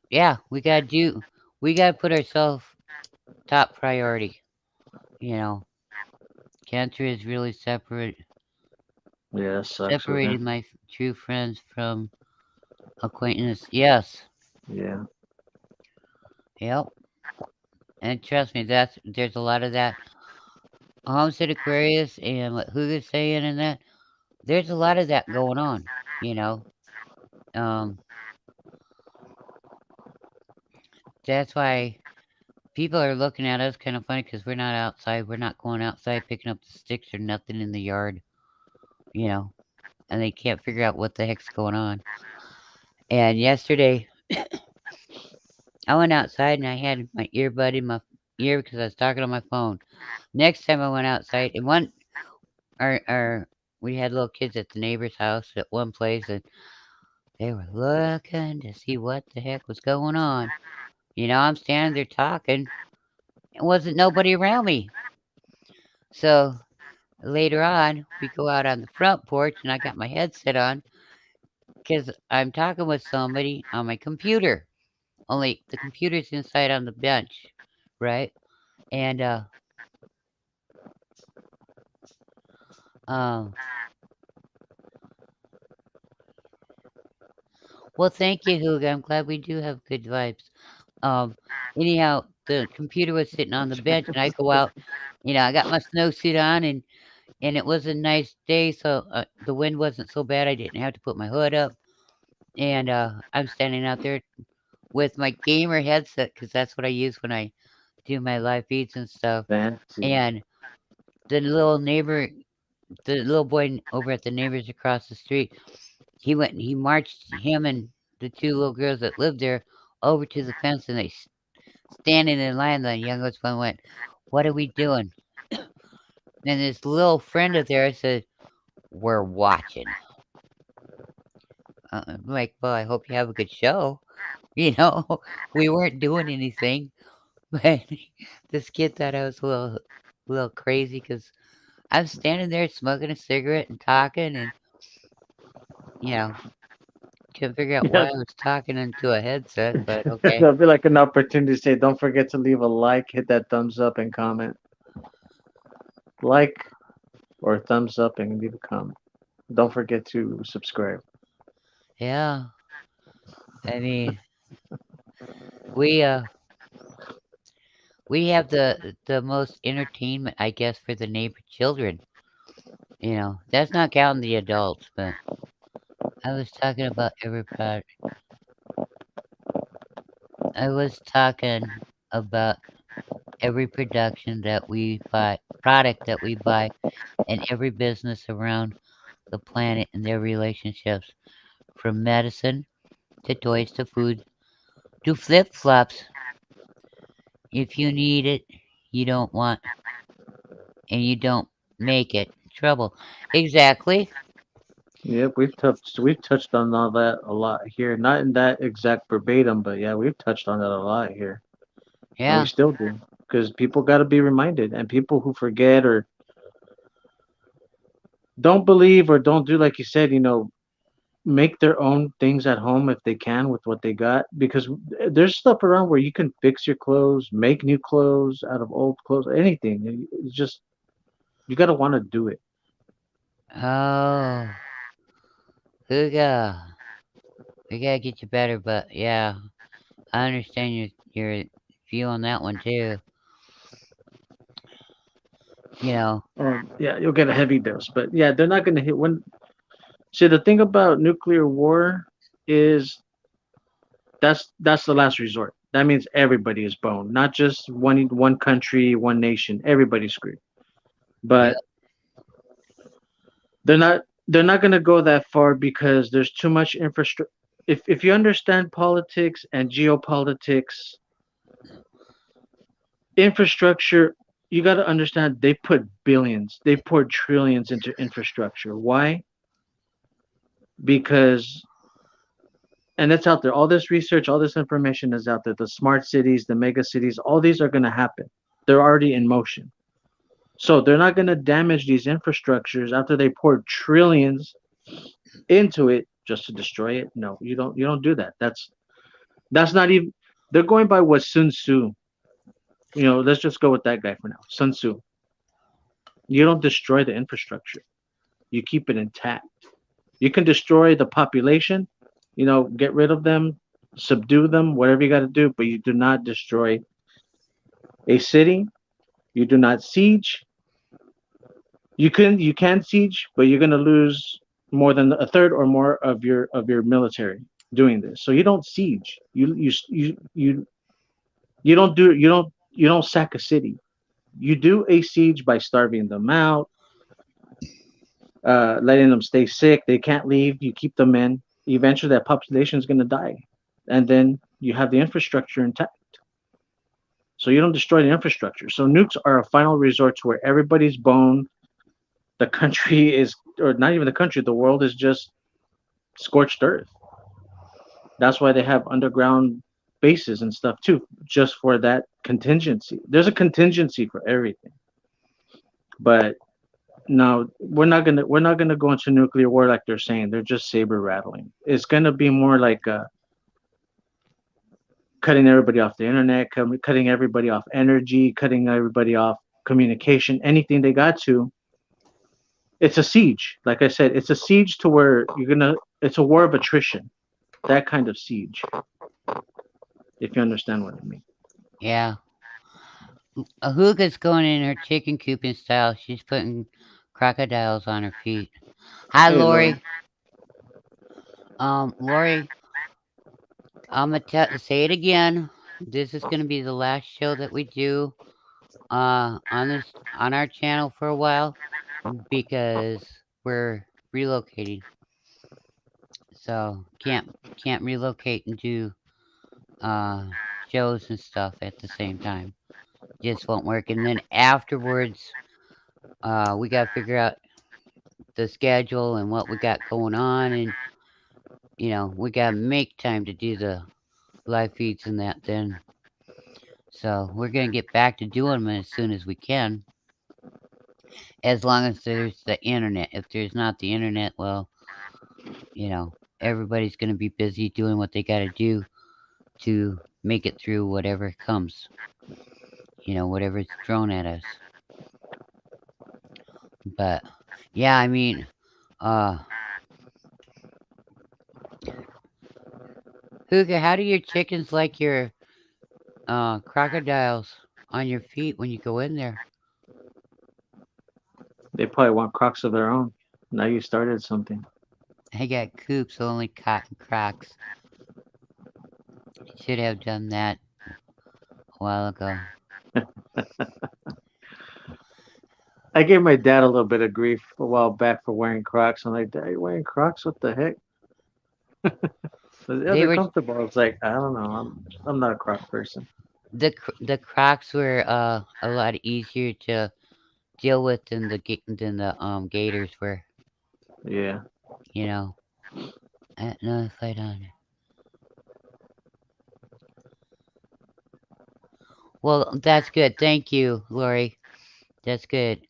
B: yeah, we gotta put ourselves top priority. You know, cancer is really
A: Yeah, that sucks with
B: separated
A: him.
B: my true friends from acquaintance. Yes,
A: Yeah.
B: yep. And trust me, there's a lot of that. Homestead Aquarius and what Hugo's saying and that, there's a lot of that going on, you know. Um, that's why people are looking at us kind of funny because we're not outside. We're not going outside picking up the sticks or nothing in the yard, you know, and they can't figure out what the heck's going on. And yesterday, I went outside and I had my earbud in my ear because I was talking on my phone. Next time I went outside, and our we had little kids at the neighbor's house at one place, and they were looking to see what the heck was going on. You know, I'm standing there talking, and wasn't nobody around me. So later on, we go out on the front porch, and I got my headset on because I'm talking with somebody on my computer. Only the computer's inside on the bench, right? And um, well, thank you, Hugo. I'm glad we do have good vibes. Um, anyhow, the computer was sitting on the bench, and I go out. You know, I got my snowsuit on, and it was a nice day, so the wind wasn't so bad. I didn't have to put my hood up, and I'm standing out there with my gamer headset because that's what I use when I do my live feeds and stuff.
A: Fancy.
B: And the little neighbor, the little boy over at the neighbors across the street, he went and he marched him and the two little girls that lived there over to the fence, and they standing in line. The youngest one went, "What are we doing?" And this little friend of theirs said, "We're watching." I'm like, "Well, I hope you have a good show." You know, we weren't doing anything, but this kid thought I was a little crazy because I'm standing there smoking a cigarette and talking, and you know, couldn't figure out
A: Yeah.
B: why I was talking into a headset, but okay.
A: That'll be like an opportunity to say, don't forget to leave a like, hit that thumbs up, and comment. Like or thumbs up and leave a comment. Don't forget to subscribe.
B: Yeah, I mean, we uh we have the most entertainment, I guess, for the neighbor children. You know, that's not counting the adults, but I was talking about everybody. I was talking about every production that we buy, product that we buy, and every business around the planet and their relationships, from medicine to toys to food to flip flops. If you need it, you don't want, and you don't make it. Trouble. Exactly.
A: Yep, we've touched on all that a lot here. Not in that exact verbatim, but yeah, we've touched on that a lot here, and we
B: Yeah.
A: still do because people got to be reminded, and people who forget or don't believe or don't do like you said, make their own things at home if they can with what they got because there's stuff around where you can fix your clothes, make new clothes out of old clothes, anything. It's just you got to want to do it.
B: Oh, Huga. We gotta get you better, but yeah, I understand your view on that one too. You know,
A: Yeah, you'll get a heavy dose, but yeah, they're not going to hit when. See, the thing about nuclear war is that's the last resort. That means everybody is boned, not just one country, one nation. Everybody's screwed.
B: yeah.
A: But they're not going to go that far because there's too much infrastructure. If you understand politics and geopolitics, infrastructure, you got to understand they put billions, they poured trillions into infrastructure. Why? Because, and it's out there, all this research, all this information is out there. The smart cities, the mega cities, all these are going to happen. They're already in motion. So they're not going to damage these infrastructures after they poured trillions into it just to destroy it. No, you don't do that. That's not even, they're going by what Sun Tzu, let's just go with that guy for now. Sun Tzu. You don't destroy the infrastructure. You keep it intact. You can destroy the population, get rid of them, subdue them, whatever you got to do, but you do not destroy a city. You do not siege. You can siege, but you're going to lose more than a third or more of your military doing this. So you don't siege. You don't sack a city. You do a siege by starving them out, letting them stay sick. They can't leave. You keep them in. Eventually, that population is going to die, and then you have the infrastructure intact. So you don't destroy the infrastructure. So nukes are a final resort to where everybody's bone. The country is, or not even the country, the world is just scorched earth. That's why they have underground bases and stuff too, just for that contingency. There's a contingency for everything. But no, we're not gonna go into nuclear war like they're saying. They're just saber rattling. It's gonna be more like cutting everybody off the internet, cutting everybody off energy, cutting everybody off communication, anything they got to. It's a siege. Like I said, it's a siege to where it's a war of attrition. That kind of siege, if you understand what I mean.
B: Yeah. Ahuga's going in her chicken cooping style. She's putting crocodiles on her feet. Hi,
A: Hey, Lord.
B: Lori. Lori, I'm gonna say it again. This is gonna be the last show that we do on our channel for a while because we're relocating. So can't relocate and do uh shows and stuff at the same time. Just won't work. And then afterwards, we gotta figure out the schedule and what we got going on, and we gotta make time to do the live feeds and that then. So we're gonna get back to doing them as soon as we can, as long as there's the internet. If there's not the internet, well, you know, everybody's gonna be busy doing what they gotta do to make it through whatever comes, whatever's thrown at us. But yeah, I mean, uh, Huga, how do your chickens like your crocodiles on your feet when you go in there?
A: They probably want Crocs of their own. Now you started something.
B: I got coops, only cotton crocs. Should have done that a while ago.
A: I gave my dad a little bit of grief a while back for wearing Crocs. I'm like, Dad, you wearing Crocs? What the heck? But yeah,
B: They
A: they're
B: were
A: comfortable. It's like I don't know. I'm not a Croc person.
B: the crocs were a lot easier to deal with than the gators were.
A: Yeah.
B: You know, no fight on. Well, that's good. Thank you, Lori. That's good.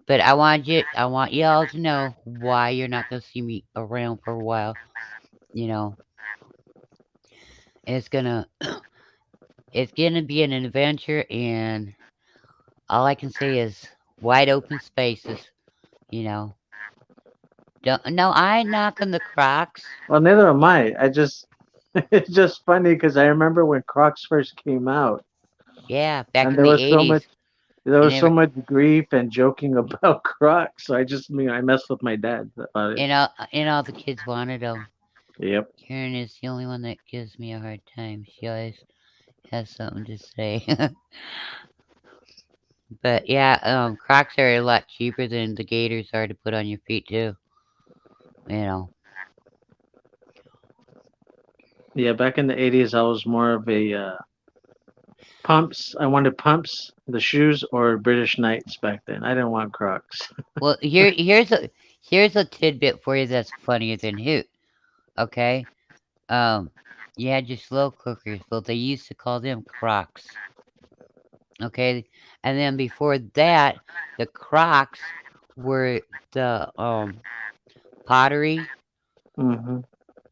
B: But I want y'all to know why you're not gonna see me around for a while. You know, it's gonna it's gonna be an adventure, and all I can say is wide open spaces. You know, don't no, I ain't knocking the Crocs.
A: Well, neither am I. It's just funny because I remember when Crocs first came out,
B: Yeah, back
A: and
B: in
A: there
B: the
A: was so
B: '80s,
A: much, there
B: and
A: was so much grief and joking about Crocs. So I messed with my dad about it.
B: all the kids wanted them.
A: Yep.
B: Karen is the only one that gives me a hard time. She always has something to say. But yeah, Crocs are a lot cheaper than the Gators are to put on your feet too. You know,
A: Yeah. Back in the '80s, I was more of a Pumps. I wanted pumps, the shoes, or British Knights back then. I didn't want Crocs.
B: Well, here's a tidbit for you that's funnier than hoot. Okay, um, you had your slow cookers. Well, they used to call them Crocs. Okay, and then before that, the Crocs were the pottery
A: Hmm.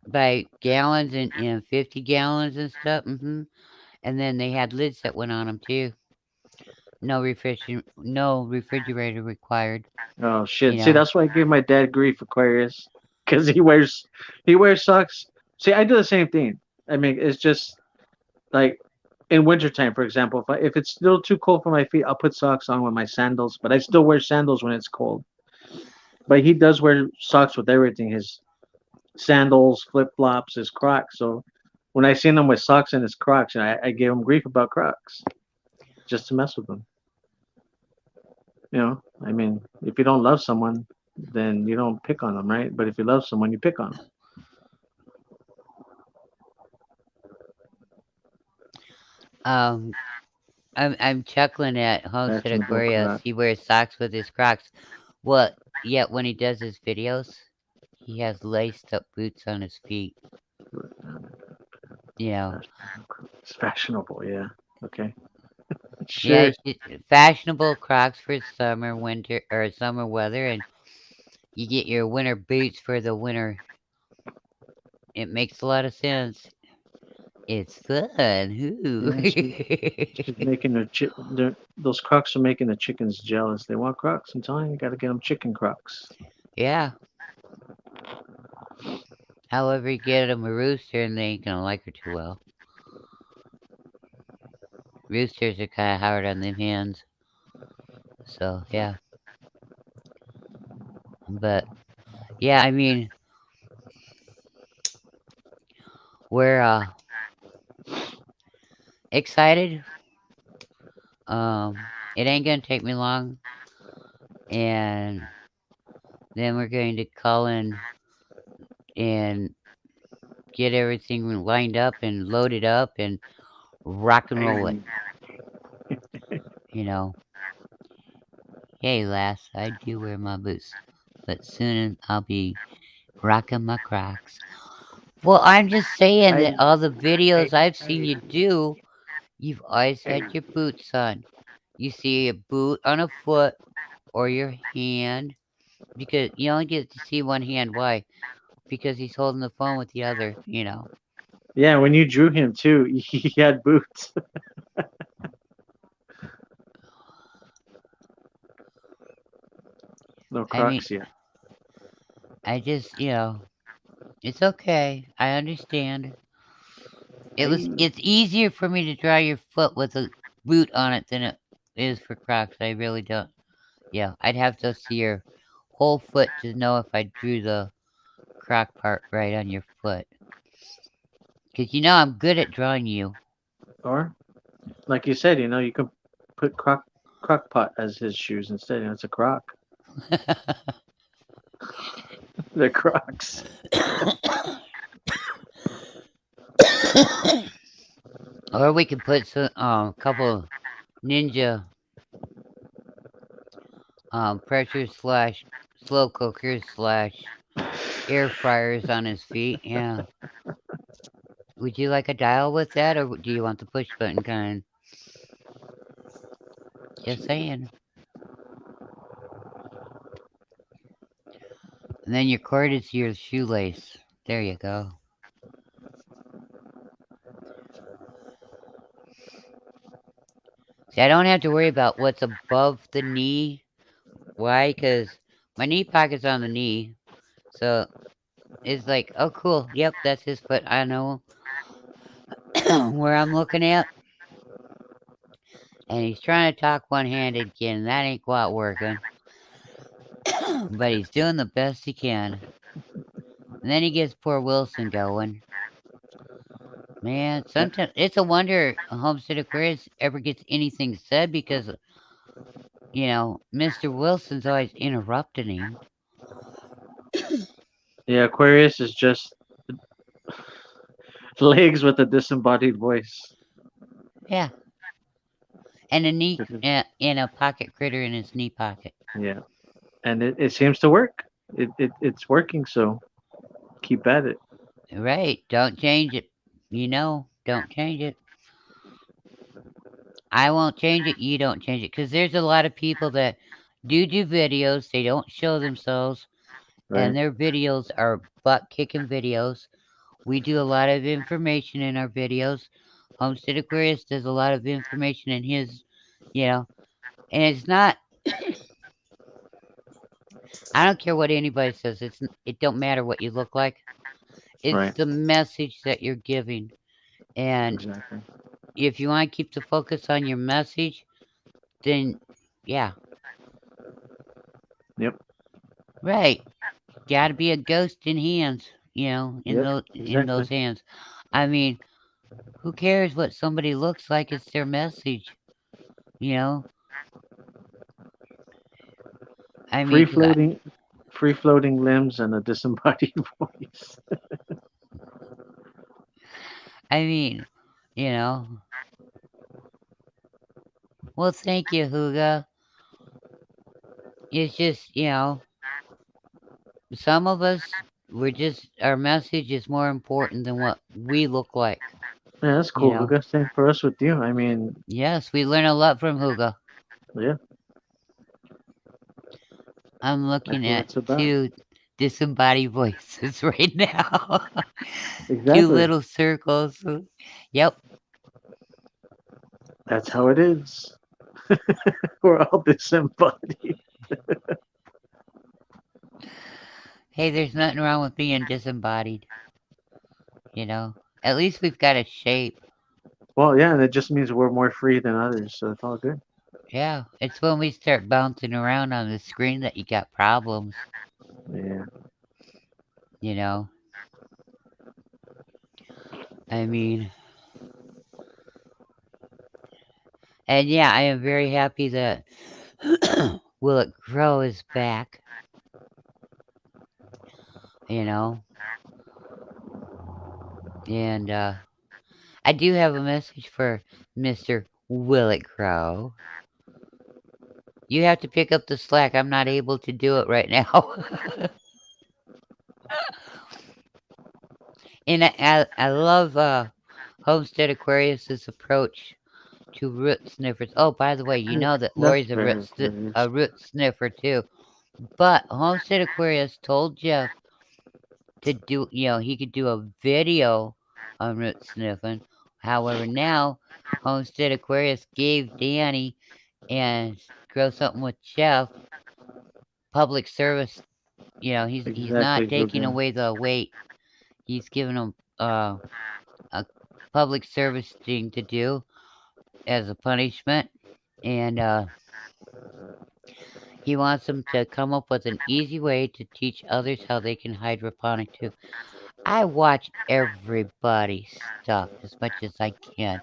B: by gallons and 50 gallons and stuff. And then they had lids that went on them too. No refrigerator required.
A: Oh
B: You
A: shit! See,
B: know.
A: that's why I give my dad grief, Aquarius, because he wears socks. See, I do the same thing. I mean, it's just like in wintertime, for example, if it's still too cold for my feet, I'll put socks on with my sandals, but I still wear sandals when it's cold. But he does wear socks with everything, his sandals, flip flops, his Crocs. So when I seen him with socks and his Crocs, and I gave him grief about Crocs just to mess with him. I mean, if you don't love someone, then you don't pick on them, right? But if you love someone, you pick on them.
B: Um, I'm chuckling at Homestead
A: Fashionable
B: Aquarius.
A: Crocs.
B: He wears socks with his Crocs. Well, yet when he does his videos, he has laced up boots on his feet. You know.
A: It's fashionable, yeah. Okay.
B: Yeah,
A: Sure.
B: fashionable Crocs for summer, winter, or summer weather, and you get your winter boots for the winter. It makes a lot of sense. It's fun. Ooh.
A: Yeah, she's making those Crocs are making the chickens jealous. They want Crocs. I'm telling you, you got to get them chicken Crocs.
B: Yeah. However, you get them a rooster, and they ain't gonna like her too well. Roosters are kind of hard on them hands. So yeah, but yeah, I mean, we're excited. Um, it ain't gonna take me long, and then we're going to call in and get everything lined up and loaded up and rock and roll it.
A: Hey,
B: You know, hey lass, I do wear my boots, but soon I'll be rocking my Crocs. Well, I'm just saying
A: I,
B: that all the
A: I,
B: videos I've seen
A: I,
B: you do, you've always
A: I,
B: had your boots on. You see a boot on a foot or your hand because you only get to see one hand. Why? Because he's holding the phone with the other.
A: yeah, when you drew him too, he had boots. No
B: I mean,
A: Crocs yet.
B: I just, it's okay. I understand.
A: Hey,
B: It's easier for me to draw your foot with a boot on it than it is for Crocs. I really don't. Yeah, I'd have to see your whole foot to know if I drew the Croc part right on your foot. Cause I'm good at drawing you.
A: or like you said, you could put crock pot as his shoes instead. It's a croc. They're Crocs.
B: Or we could put some couple ninja pressure slash slow cookers slash air fryers on his feet. Yeah. Would you like a dial with that, or do you want the push button kind? Just saying. And then your cord is your shoelace. There you go. See, I don't have to worry about what's above the knee. Why? Because my knee pocket's on the knee. So it's like, oh, cool. Yep, that's his foot. I know where I'm looking at. And he's trying to talk one handed again. That ain't quite working. But he's doing the best he can. And then he gets poor Wilson going. Man,
A: Yeah,
B: sometimes it's a wonder Homestead Aquarius ever gets anything said because Mr. Wilson's always interrupting him.
A: yeah. Aquarius is just legs with a disembodied voice.
B: Yeah. and a knee
A: This is
B: and a pocket critter in his knee pocket.
A: yeah, and it seems to work. It's working. So keep at it.
B: Right. Don't change it. Don't change it. I won't change it. You don't change it. Because there's a lot of people that do videos. They don't show themselves,
A: Right.
B: and their videos are butt kicking videos. We do a lot of information in our videos. Homestead Aquarius does a lot of information in his, you know, and it's not. I don't care what anybody says. It don't matter what you look like. It's
A: Right.
B: the message that you're giving, and
A: Exactly.
B: if you want to keep the focus on your message, then yeah,
A: Yep.
B: right. Got to be a ghost in hands,
A: Yep.
B: in those
A: Exactly.
B: hands. I mean, who cares what somebody looks like? It's their message, you know. I mean,
A: Free
B: because
A: floating, free floating limbs and a disembodied voice.
B: I mean, you know. Well, thank you, Huga. It's just, some of us, our message is more important than what we look like,
A: Yeah, that's
B: you
A: cool.
B: know.
A: Hugo, same for us with you. I mean,
B: Yes, we learn a lot from Huga.
A: yeah,
B: I'm
A: that's
B: looking
A: what
B: at
A: it's about.
B: two disembodied voices right now. Two
A: Exactly.
B: little circles. Yep.
A: That's how it is. We're all disembodied.
B: Hey, there's nothing wrong with being disembodied, you know. At least we've got a shape.
A: Well, yeah, and it just means we're more free than others, so it's all good.
B: Yeah, it's when we start bouncing around on the screen that you got problems,
A: Yeah.
B: you know. I mean, and yeah, I am very happy that Will It Grow is back, you know. And I do have a message for Mr. Will It Grow. You have to pick up the slack. I'm not able to do it right now. And I love Homestead Aquarius's approach to root sniffers. Oh, by the way, you know that
A: That's
B: Lori's
A: very curious.
B: a root sniffer too. But Homestead Aquarius told Jeff to do, he could do a video on root sniffing. However, now Homestead Aquarius gave Danny and Grow Something with Jeff public service. He's not
A: Exactly,
B: taking
A: Hugo.
B: away the weight. He's giving them a public service thing to do as a punishment, and he wants them to come up with an easy way to teach others how they can hydroponic too. I watch everybody's stuff as much as I can.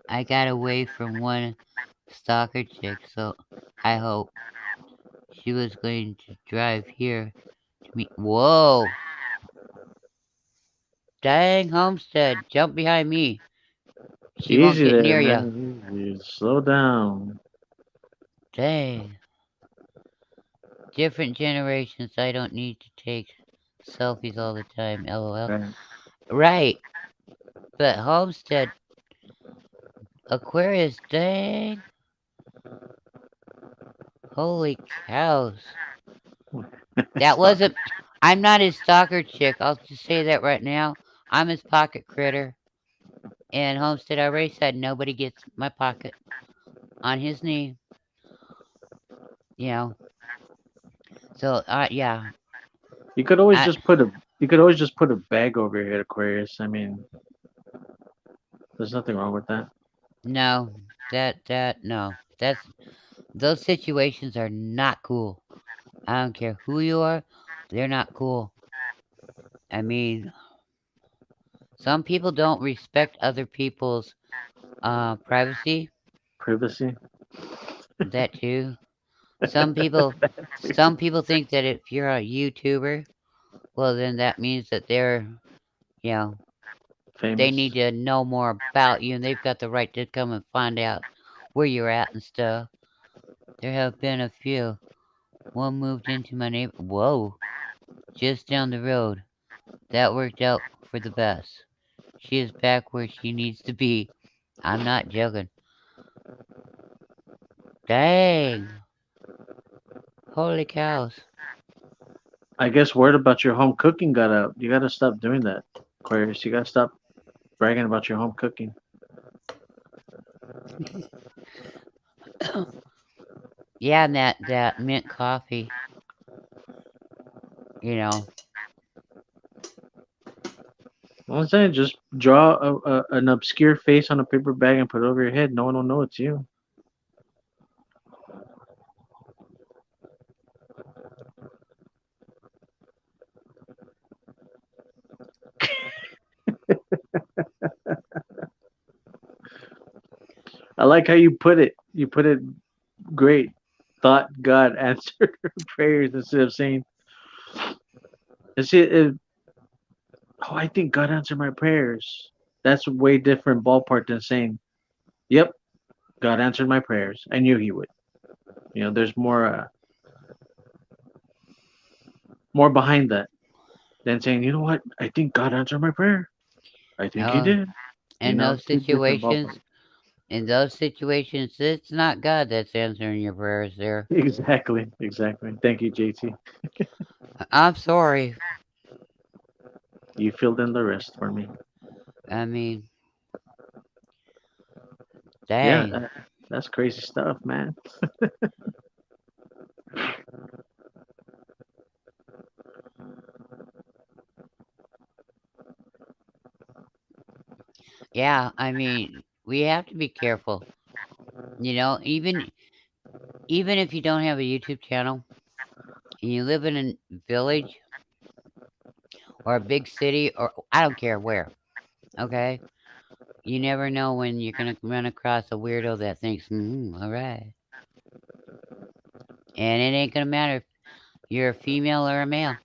B: I got away from one stalker chick, so I hope she was going to drive here to meet. Whoa! Dang, Homestead, jump behind me. She won't
A: Easy
B: get
A: there,
B: near you.
A: man. Easy. Slow down.
B: Dang. Different generations. I don't need to take selfies all the time. LOL.
A: Right.
B: Right. But Homestead, Aquarius, dang. Holy cows. That
A: Stalker.
B: wasn't. I'm not his stalker chick. I'll just say that right now. I'm his pocket critter. And Homestead already said nobody gets my pocket on his knee. You know. So, yeah.
A: You could always
B: I
A: just put a you could always just put a bag over your head, Aquarius. I mean, there's nothing wrong with that.
B: no. No. Those situations are not cool. I don't care who you are. They're not cool. I mean, some people don't respect other people's privacy.
A: Privacy.
B: That too. Some people, some people think that if you're a YouTuber, well, then that means that you know, they
A: Famous.
B: need to know more about you, and they've got the right to come and find out where you're at and stuff. There have been a few. One moved into my neighbor. Whoa, just down the road. That worked out for the best. She is back where she needs to be. I'm not joking. Dang. Holy cows.
A: I guess word about your home cooking got out. You gotta stop doing that, Aquarius. You gotta stop bragging about your home cooking.
B: Yeah, and that mint coffee, you know.
A: I'm saying just draw an obscure face on a paper bag and put it over your head. No one will know it's you. I like how you put it. You put it great. Thought God answered her prayers instead of saying, "Oh, I think God answered my prayers." That's a way different ballpark than saying, "Yep, God answered my prayers. I knew He would." There's more behind that than saying, "You know what? I think God answered my prayer. I think He
B: Uh,
A: did."
B: in those
A: Two different
B: situations,
A: ballparks.
B: it's not God that's answering your prayers there.
A: Exactly, exactly. Thank you, JT.
B: I'm sorry.
A: You filled in the rest for me.
B: I mean,
A: Yeah,
B: dang.
A: that's crazy stuff, man.
B: Yeah, I mean, we have to be careful. Even if you don't have a YouTube channel and you live in a village or a big city or I don't care where, okay? You never know when you're gonna run across a weirdo that thinks, all right. And it ain't gonna matter if you're a female or a male.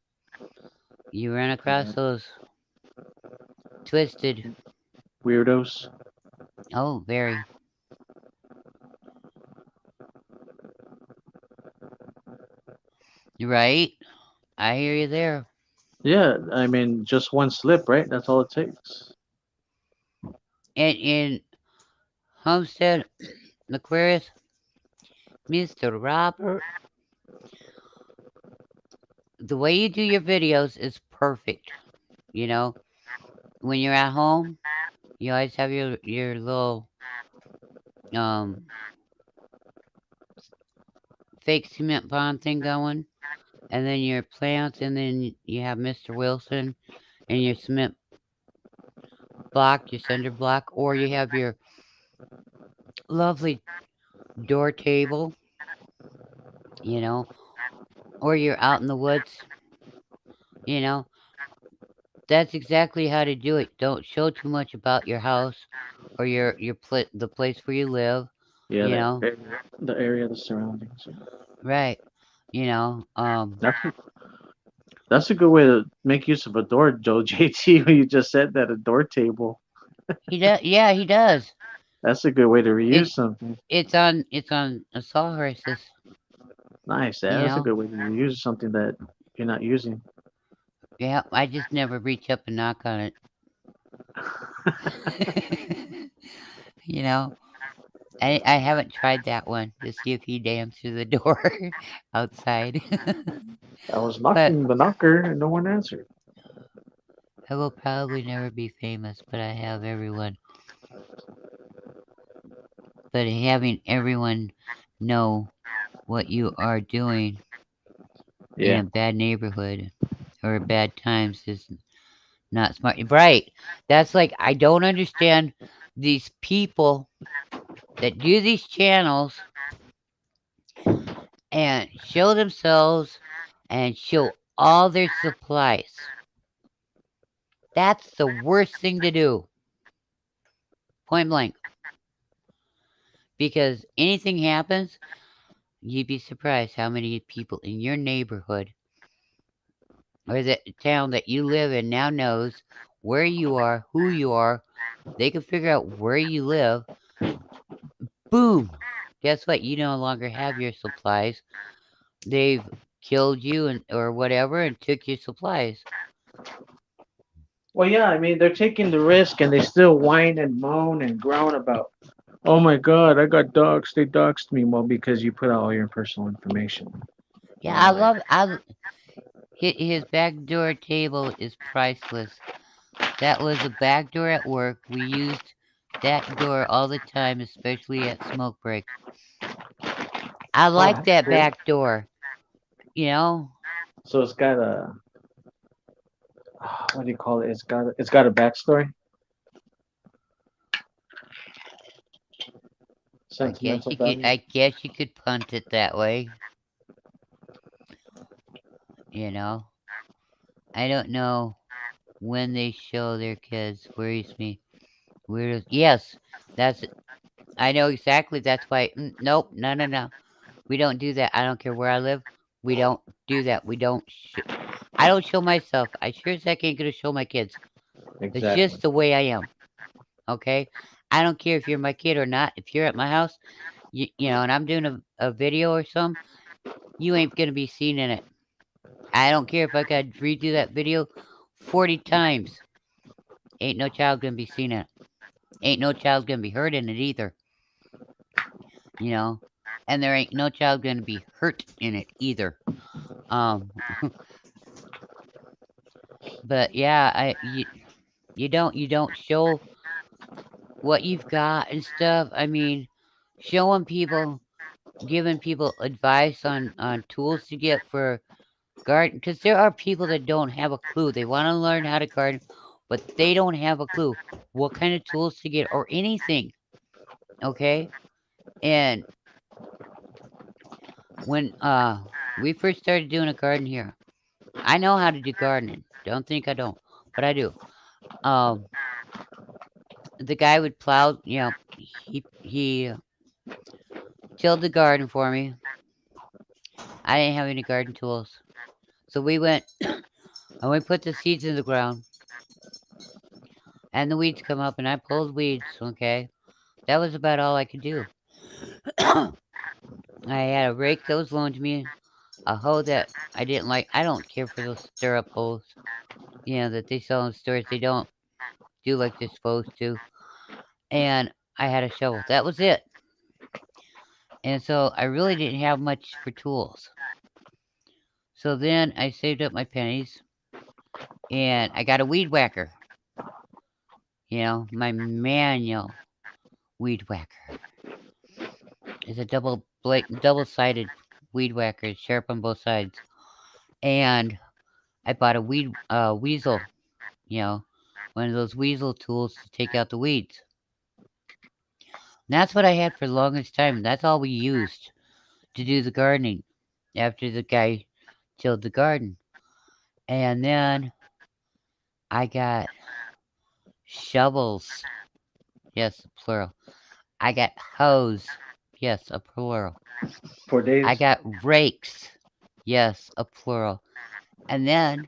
B: You run across
A: Yeah.
B: those twisted,
A: Weirdos.
B: oh, very, right? I hear you there.
A: Yeah, I mean, just one slip, right? That's all it takes.
B: And in Homestead, Aquarius, Mr. Robert, the way you do your videos is perfect. You know, when you're at home, you always have your little um fake cement pond thing going, and then your plants, and then you have Mr. Wilson and your cement block, your cinder block, or you have your lovely door table, you know, or you're out in the woods, you know. That's exactly how to do it. Don't show too much about your house or the place where you live,
A: Yeah,
B: you know.
A: the area, the surroundings.
B: Right. You know,
A: That's that's a good way to make use of a door, Joe. JT. When you just said that, a door table.
B: he does. Yeah, he does.
A: That's a good way to
B: It
A: reuse something.
B: it's on a sawhorses.
A: Nice. Yeah,
B: You
A: that's a
B: know.
A: good way to reuse something that you're not using.
B: Yeah, I just never reach up and knock on it. You know, I haven't tried that one to see if he dams through the door outside.
A: I was
B: But
A: knocking the knocker and no one answered.
B: I will probably never be famous, but I have everyone. But having everyone know what you are doing in
A: Yeah.
B: a bad neighborhood or bad times is not smart. Right. That's like, I don't understand these people that do these channels and show themselves and show all their supplies. That's the worst thing to do, point blank. Because anything happens, you'd be surprised how many people in your neighborhood or the town that you live in now knows where you are, who you are. They can figure out where you live. Boom. guess what? You no longer have your supplies. They've killed you and or whatever and took your supplies.
A: Well, yeah, I mean, they're taking the risk and they still whine and moan and groan about, oh my God, I got doxxed. They doxed me. Well, because you put out all your personal information.
B: Yeah,
A: You know, like,
B: his backdoor table is priceless. That was a back door at work. We used that door all the time, especially at smoke break. I
A: oh,
B: like
A: that's
B: that
A: great.
B: back door, you know?
A: So it's got a, what do you call it? It's got a backstory, sentimental value.
B: I guess you could punt it that way, you know? I don't know when they show their kids. Worries me. Weird. Yes, that's. I know exactly. That's why. Nope. No. No. No. We don't do that. I don't care where I live. We don't do that. We don't. I don't show myself. I sure as heck ain't gonna show my kids. That's
A: Exactly.
B: just the way I am. Okay. I don't care if you're my kid or not. If you're at my house, and I'm doing a video or something, you ain't gonna be seen in it. I don't care if I gotta redo that video 40 times. Ain't no child gonna be seen in it. Ain't no child gonna be hurt in it either. You know, and there ain't no child gonna be hurt in it either. Um, but yeah, you don't show what you've got and stuff. I mean, showing people, giving people advice on tools to get for garden, because there are people that don't have a clue. They want to learn how to garden, but they don't have a clue what kind of tools to get or anything. Okay, and when we first started doing a garden here, I know how to do gardening. Don't think I don't, but I do. Um, the guy would plow. He tilled the garden for me. I didn't have any garden tools, so we went and we put the seeds in the ground, and the weeds come up, and I pulled weeds. Okay, that was about all I could do. I had a rake that was loaned to me, a hoe that I didn't like. I don't care for those stirrup hoes, that they sell in stores. They don't do like they're supposed to. And I had a shovel. That was it. And so I really didn't have much for tools. So then I saved up my pennies and I got a weed whacker. My manual weed whacker. It's a double-sided weed whacker. It's sharp on both sides. And I bought a weasel. You know, one of those weasel tools to take out the weeds. And that's what I had for the longest time. That's all we used to do the gardening after the guy tilled the garden. And then I got shovels. Yes, plural. I got hoes. Yes, a plural.
A: For
B: I
A: days.
B: got rakes. Yes, a plural. And then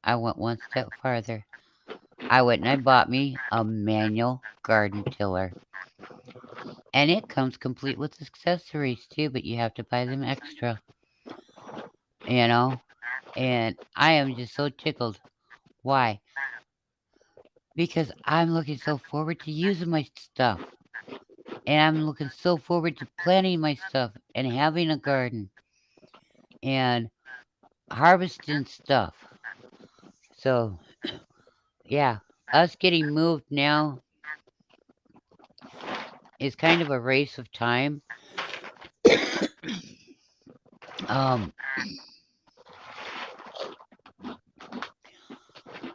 B: I went one step farther. I went and I bought me a manual garden tiller. And it comes complete with accessories too, but you have to buy them extra. You know? And I am just so tickled. Why? Because I'm looking so forward to using my stuff. And I'm looking so forward to planting my stuff and having a garden and harvesting stuff. So, yeah, us getting moved now is kind of a race of time. Um,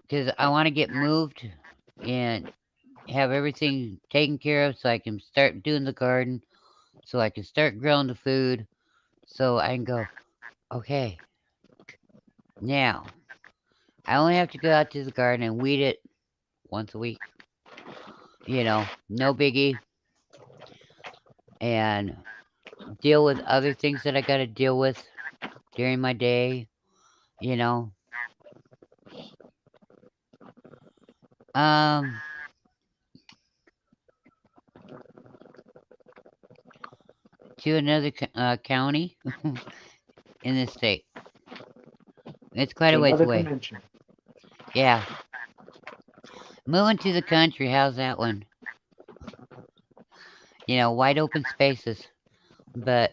B: because I want to get moved and have everything taken care of so I can start doing the garden, so I can start growing the food, so I can go, okay, now I only have to go out to the garden and weed it once a week. No biggie, and deal with other things that I got to deal with during my day, you know. Um, to another county in the state. It's quite
A: To
B: a ways
A: another
B: away.
A: dimension.
B: Yeah, moving to the country. How's that one? Wide open spaces, but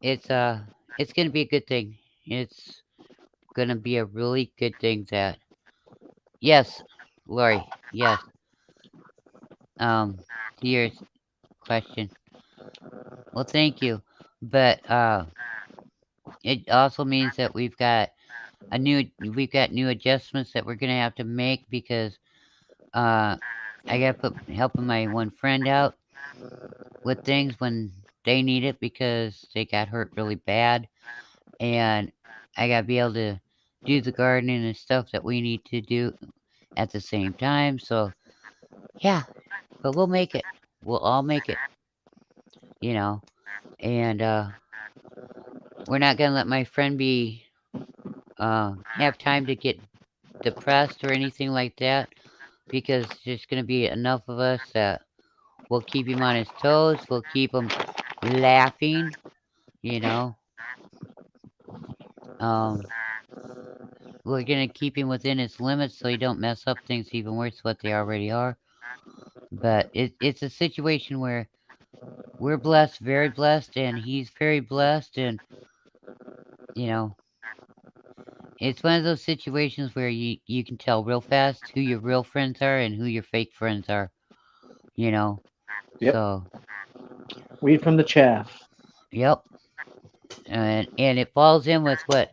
B: it's uh, it's gonna be a good thing. It's gonna be a really good thing. That yes, Lori. Yes. Um, to your question. Well, thank you, but it also means that we've got new adjustments that we're gonna have to make because uh, I got to put helping my one friend out with things when they need it because they got hurt really bad, and I got to be able to do the gardening and stuff that we need to do at the same time. So yeah, but we'll make it. We'll all make it, you know. And we're not gonna let my friend be have time to get depressed or anything like that because there's gonna be enough of us that will keep him on his toes. We'll keep him laughing, you know. Um, we're gonna keep him within his limits so he don't mess up things even worse what they already are. But it's a situation where we're blessed, very blessed, and he's very blessed, and you know, it's one of those situations where you can tell real fast who your real friends are and who your fake friends are. You know,
A: Yep.
B: so
A: Weed from the chaff.
B: yep, and it falls in with what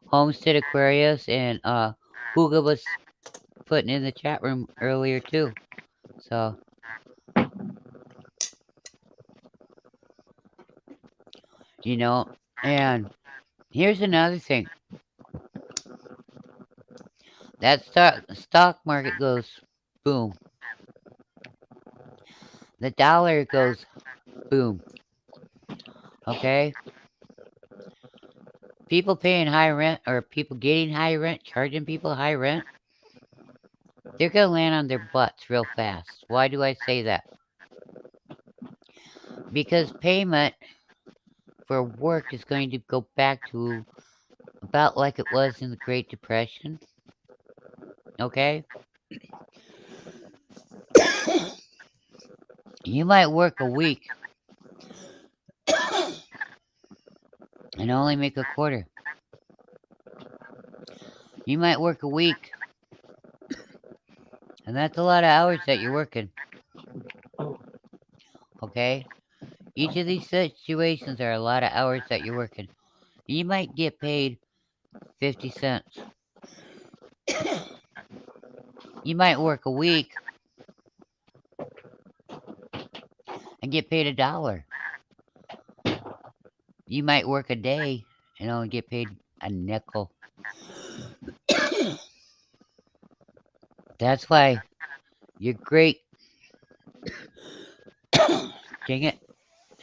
B: Homestead Aquarius and Huga was putting in the chat room earlier too. So you know, and here's another thing: that stock market goes boom, the dollar goes boom. Okay, people paying high rent or people getting high rent, charging people high rent, they're gonna land on their butts real fast. Why do I say that? Because payment for work is going to go back to about like it was in the Great Depression. Okay, you might work a week and only make a quarter. You might work a week, and that's a lot of hours that you're working. Okay, each of these situations are a lot of hours that you're working. You might get paid 50 cents. You might work a week and get paid $1. You might work a day and only get paid a nickel. That's why your great dang it,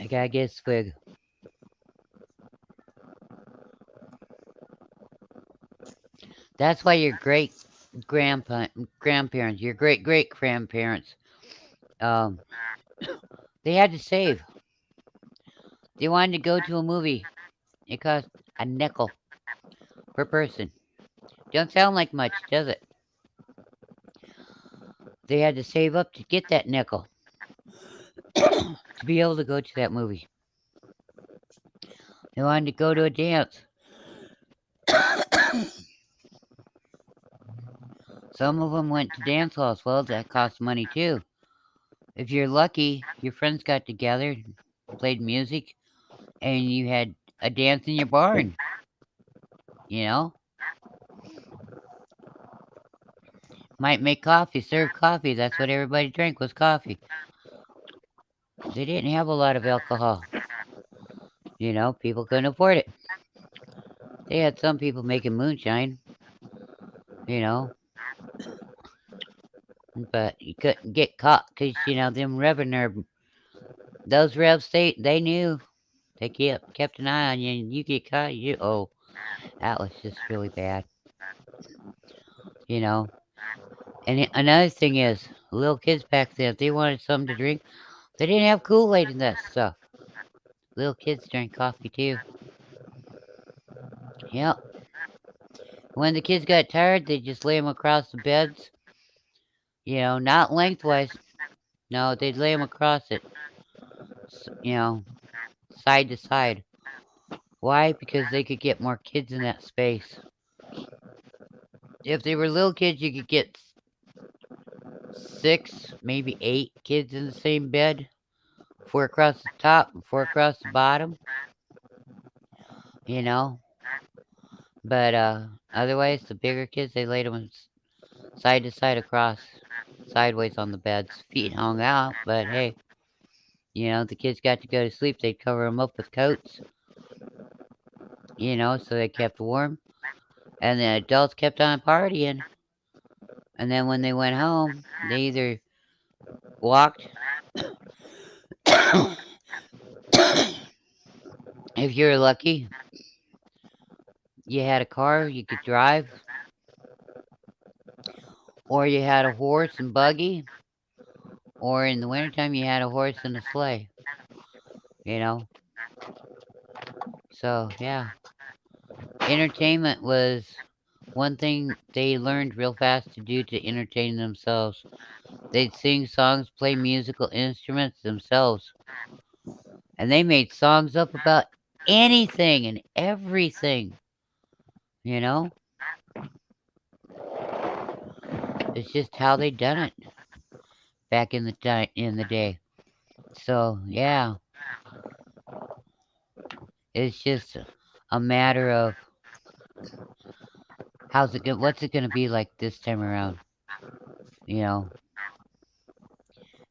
B: I gotta get a swig. That's why your great grandparents, your great great grandparents, um, they had to save. They wanted to go to a movie. It cost a nickel per person. Don't sound like much, does it? They had to save up to get that nickel to be able to go to that movie. They wanted to go to a dance. Some of them went to dance halls. Well, that costs money too. If you're lucky, your friends got together, played music, and you had a dance in your barn. You know, might make coffee, serve coffee. That's what everybody drank was coffee. They didn't have a lot of alcohol. People couldn't afford it. They had some people making moonshine. You know, but you couldn't get caught because them those revs they knew they kept an eye on you, and you get caught. That was just really bad. You know. And another thing is, little kids back then, if they wanted something to drink, They didn't have Kool-Aid and that stuff. Little kids drank coffee too. Yep. When the kids got tired, they just lay them across the beds. Not lengthwise. No, they'd lay them across it. Side to side. Why? Because they could get more kids in that space. If they were little kids, you could get six, maybe eight kids in the same bed. Four across the top and four across the bottom. You know. But otherwise, the bigger kids, they laid them side to side across, sideways on the beds. Feet hung out, but hey, the kids got to go to sleep. They'd cover them up with coats, so they kept warm. And the adults kept on partying. And then when they went home, they either walked. If you were lucky, you had a car you could drive, or you had a horse and buggy, or in the wintertime, you had a horse and a sleigh, you know? So, yeah, entertainment was one thing they learned real fast to do to entertain themselves. They'd sing songs, play musical instruments themselves, and they made songs up about anything and everything, you know? It's just how they done it back in the day. So, yeah, it's just a matter of what's it going to be like this time around, you know?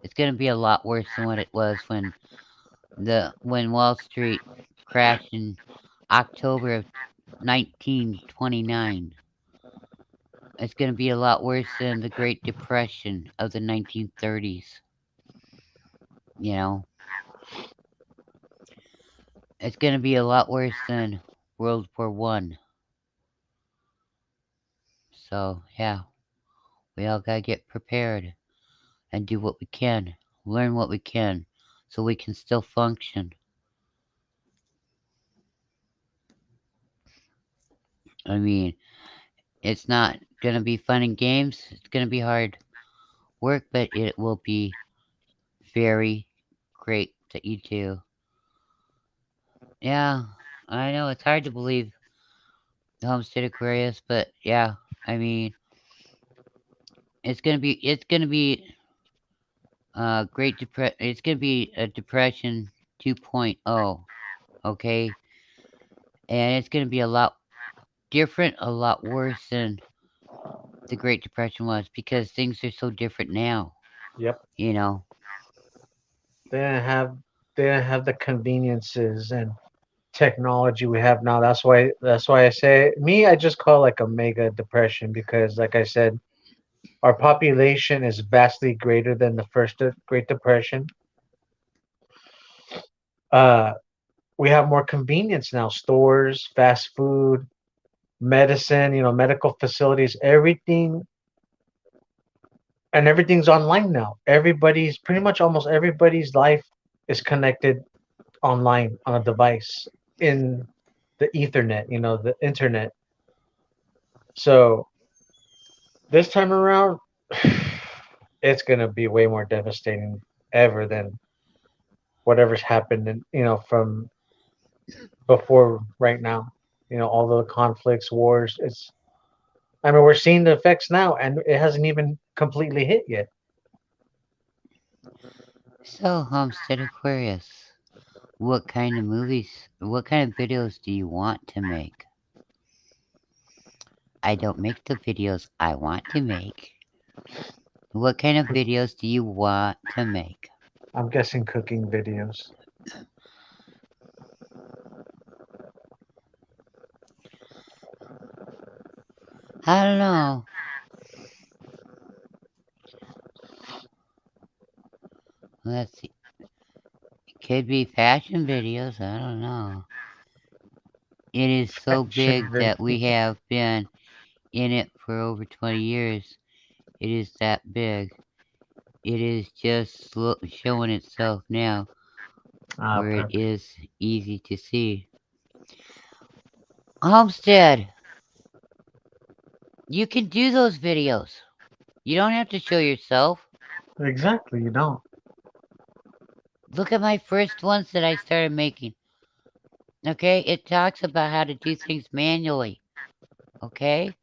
B: It's going to be a lot worse than what it was when Wall Street crashed in October of 1929. It's going to be a lot worse than the Great Depression of the 1930s. You know, it's going to be a lot worse than World War One. So yeah, we all gotta get prepared and do what we can, learn what we can, so we can still function. I mean, it's not gonna be fun and games. It's gonna be hard work, but it will be very great that you do. Yeah, I know it's hard to believe Homestead Aquarius, but yeah, I mean, it's gonna be it's gonna be a depression 2.0, okay, and it's gonna be a lot different, a lot worse than the Great Depression was because things are so different now.
A: Yep.
B: You know,
A: They didn't have they didn't have the conveniences and technology we have now. That's why I say me. I just call it like a mega depression because, like I said, our population is vastly greater than the first Great Depression. Uh, we have more convenience now: stores, fast food, medicine. Medical facilities. Everything's online now. Everybody's pretty much almost everybody's life is connected online on a device in the Ethernet. The internet. So this time around, it's gonna be way more devastating ever than whatever's happened, from before right now. All the conflicts, wars. I mean, we're seeing the effects now, and it hasn't even completely hit yet.
B: so Homestead Aquarius, what kind of movies, what kind of videos do you want to make? I don't make the videos I want to make. What kind of videos do you want to make?
A: I'm guessing cooking videos.
B: I don't know. Let's see. It could be fashion videos. I don't know. It is so
A: Action
B: big that
A: video.
B: we have been in it for over 20 years. It is that big. It is just showing itself now
A: Ah,
B: where it
A: prep.
B: is easy to see. Homestead, you can do those videos. You don't have to show yourself.
A: Exactly, you don't.
B: Look at my first ones that I started making. Okay? It talks about how to do things manually. Okay?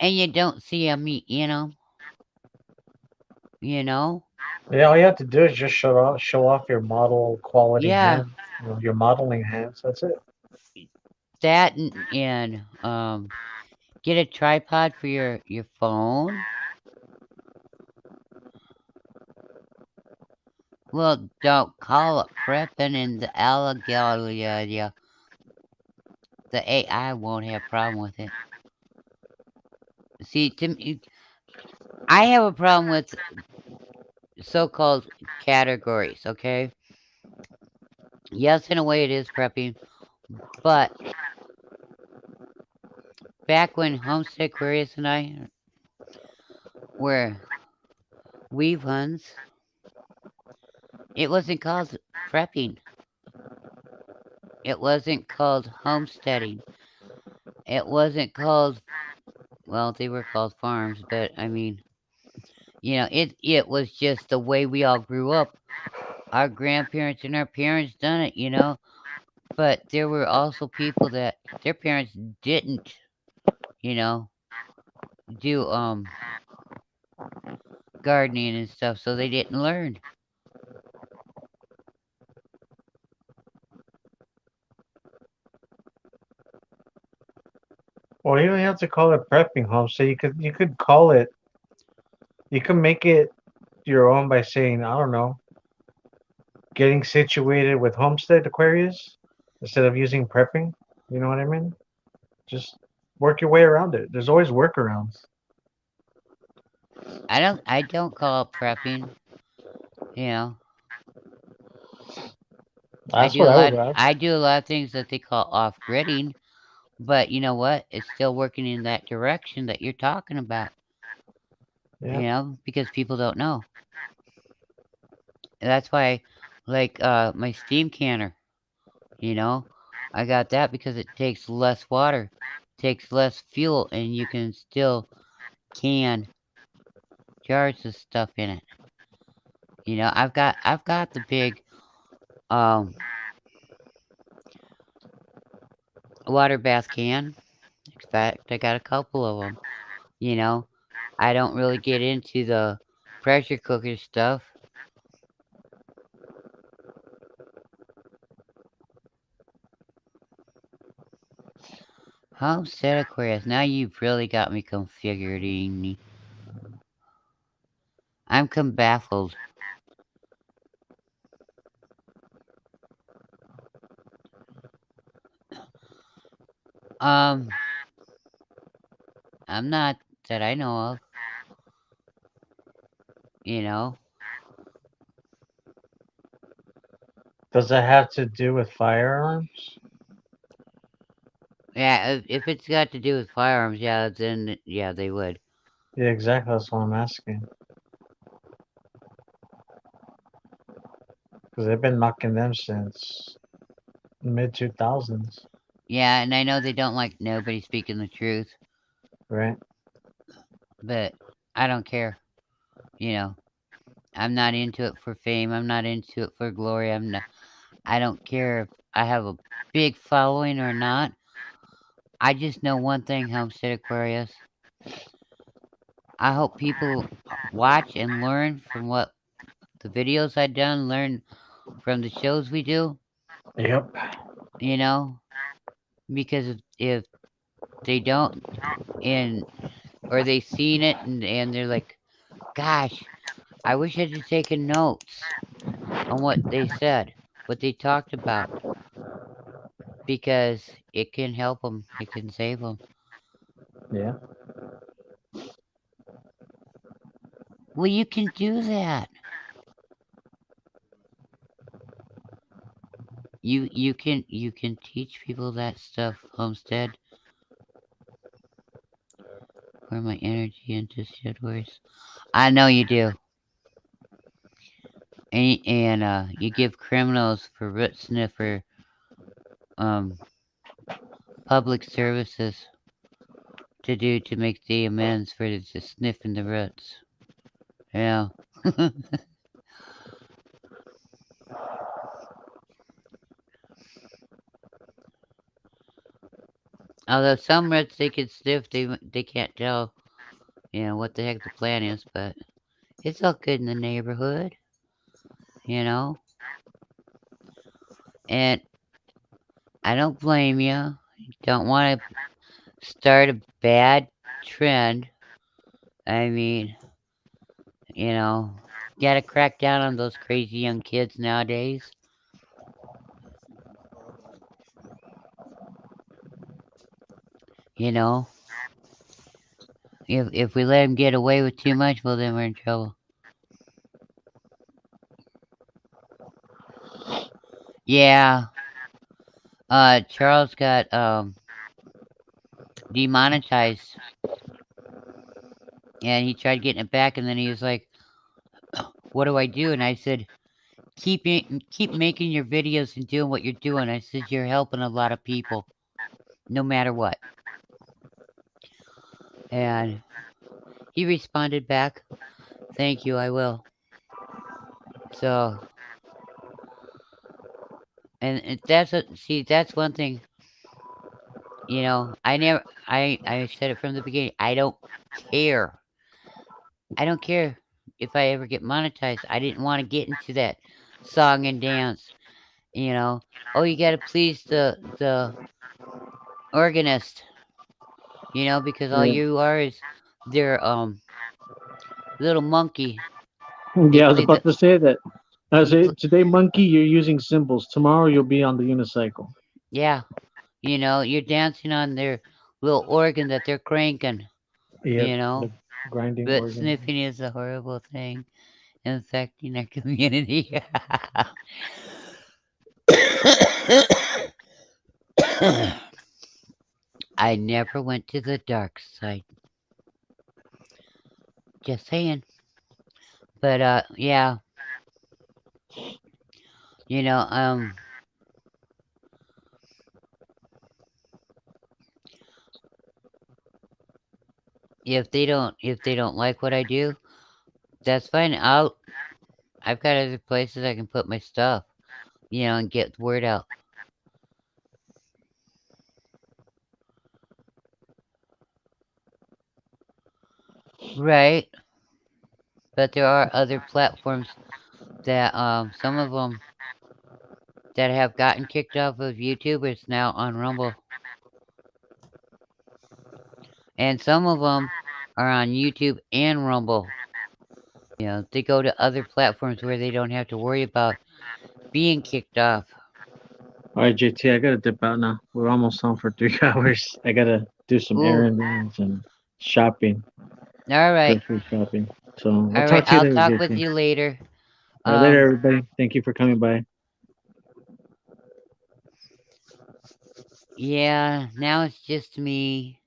B: And you don't see me in them, you know?
A: Yeah, all you have to do is just show off your model quality
B: Yeah,
A: hands, your modeling hands. That's it.
B: that and get a tripod for your phone. Well, don't call it prepping in the alligator. Yeah, the AI won't have a problem with it. See, to me, I have a problem with so-called categories. Okay, yes, in a way it is prepping, but back when Homestead Aquarius and I were weave huns, it wasn't called prepping. It wasn't called homesteading. It wasn't called, well, they were called farms, but I mean, it was just the way we all grew up. Our grandparents and our parents done it. But there were also people that their parents didn't, you know, do gardening and stuff, so they didn't learn.
A: Well, you don't have to call it prepping home. So you could call it. You can make it your own by saying, I don't know, getting situated with Homestead Aquarius instead of using prepping. You know what I mean? Just work your way around it. There's always workarounds.
B: I don't call it prepping, you know. I
A: That's
B: do
A: what
B: a
A: I
B: lot
A: would add.
B: I do a lot of things that they call off-gridding, but you know what? It's still working in that direction that you're talking about,
A: Yeah.
B: because people don't know. And that's why, like my steam canner, you know, I got that because it takes less water, takes less fuel, and you can still can jars of stuff in it. I've got the big um water bath can. In fact, I got a couple of them. You know, I don't really get into the pressure cooker stuff. Homestead Aquarius. Now you've really got me configuring. I'm baffled. Um, I'm not that I know of. You know,
A: Does that have to do with firearms?
B: yeah. If it's got to do with firearms, yeah, then yeah, they would.
A: Yeah, exactly. That's what I'm asking. Because they've been knocking them since mid 2000s,
B: Yeah, and I know they don't like nobody speaking the truth,
A: right?
B: but I don't care. You know, I'm not into it for fame. I'm not into it for glory. I don't care if I have a big following or not. I just know one thing, Homestead Aquarius. I hope people watch and learn from what the videos I done, learn from the shows we do,
A: Yep.
B: you know, because if they don't and or they seen it and they're like, gosh, I wish I'd have taken notes on what they said, what they talked about, because it can help them, it can save them.
A: Yeah.
B: Well, you can do that. You can teach people that stuff, Homestead. Pour my energy into shit words. I know you do. and you give criminals for root sniffer um, public services to do to make the amends for the sniffing the roots. Yeah. Although some roots they can sniff, they can't tell what the heck the plant is, but it's all good in the neighborhood, you know. And I don't blame you. Don't want to start a bad trend. I mean, you know, gotta crack down on those crazy young kids nowadays. You know, if we let them get away with too much, well, then we're in trouble. Yeah, Charles got demonetized, and he tried getting it back, and then he was like, "What do I do?" And I said, keep making your videos and doing what you're doing." I said, "You're helping a lot of people, no matter what." And he responded back, "Thank you, I will." So, and that's one thing. I never, I said it from the beginning. Care. I don't care if I ever get monetized. I didn't want to get into that song and dance. You know, oh, you got to please the organist. Because all
A: Yeah.
B: you are is their little monkey. They
A: Yeah, I was
B: play the
A: about to say that. I
B: you
A: say
B: pl-
A: today, monkey, you're using symbols. Tomorrow, you'll be on the unicycle.
B: yeah. You're dancing on their little organ that they're cranking.
A: Yep,
B: You know,
A: the grinding
B: but
A: organ.
B: sniffing is a horrible thing infecting our community. I never went to the dark side. Just saying. But yeah, you know, um, if they don't like what I do, that's fine. I've got other places I can put my stuff, and get the word out. Right. But there are other platforms that some of them that have gotten kicked off of YouTube is now on Rumble, and some of them are on YouTube and Rumble. They go to other platforms where they don't have to worry about being kicked off.
A: All right, JT, I gotta dip out now. We're almost on for 3 hours. I gotta do some
B: Ooh.
A: errands and shopping,
B: All right.
A: grocery shopping. So I'll
B: All right.
A: talk to you
B: I'll
A: later,
B: talk with
A: JT.
B: you later.
A: All right, later,
B: Um.
A: everybody. Thank you for coming by.
B: Yeah. Now it's just me,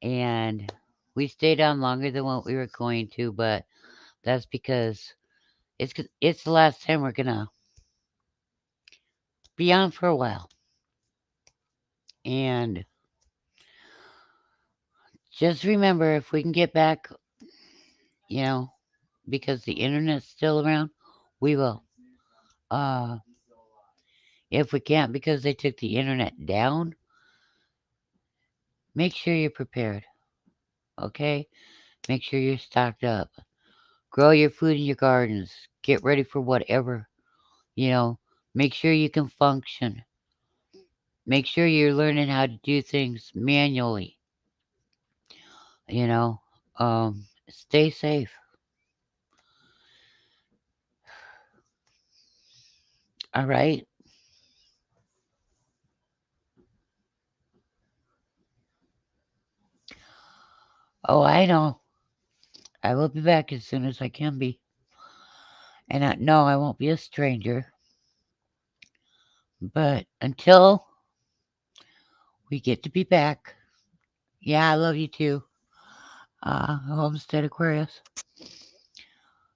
B: and we stayed on longer than what we were going to, but that's because it's the last time we're gonna be on for a while. And just remember, if we can get back, you know, because the internet's still around, we will. Uh, if we can't because they took the internet down, make sure you're prepared. Okay? Make sure you're stocked up. Grow your food in your gardens. Get ready for whatever. You know, make sure you can function. Make sure you're learning how to do things manually. You know, um, stay safe. All right. Oh, I know. I will be back as soon as I can be. And no, I won't be a stranger. But until we get to be back, yeah, I love you too. Homestead Aquarius.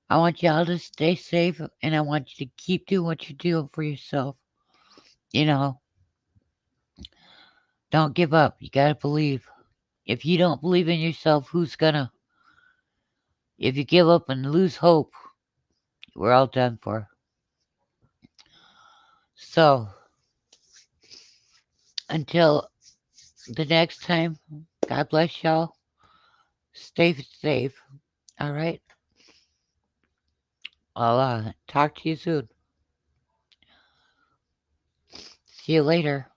B: I want y'all to stay safe and I want you to keep doing what you're doing for yourself. You know, don't give up. You gotta believe. If you don't believe in yourself, who's gonna? If you give up and lose hope, we're all done for. So, until the next time, God bless y'all. Stay safe. All right. I'll talk to you soon. See you later.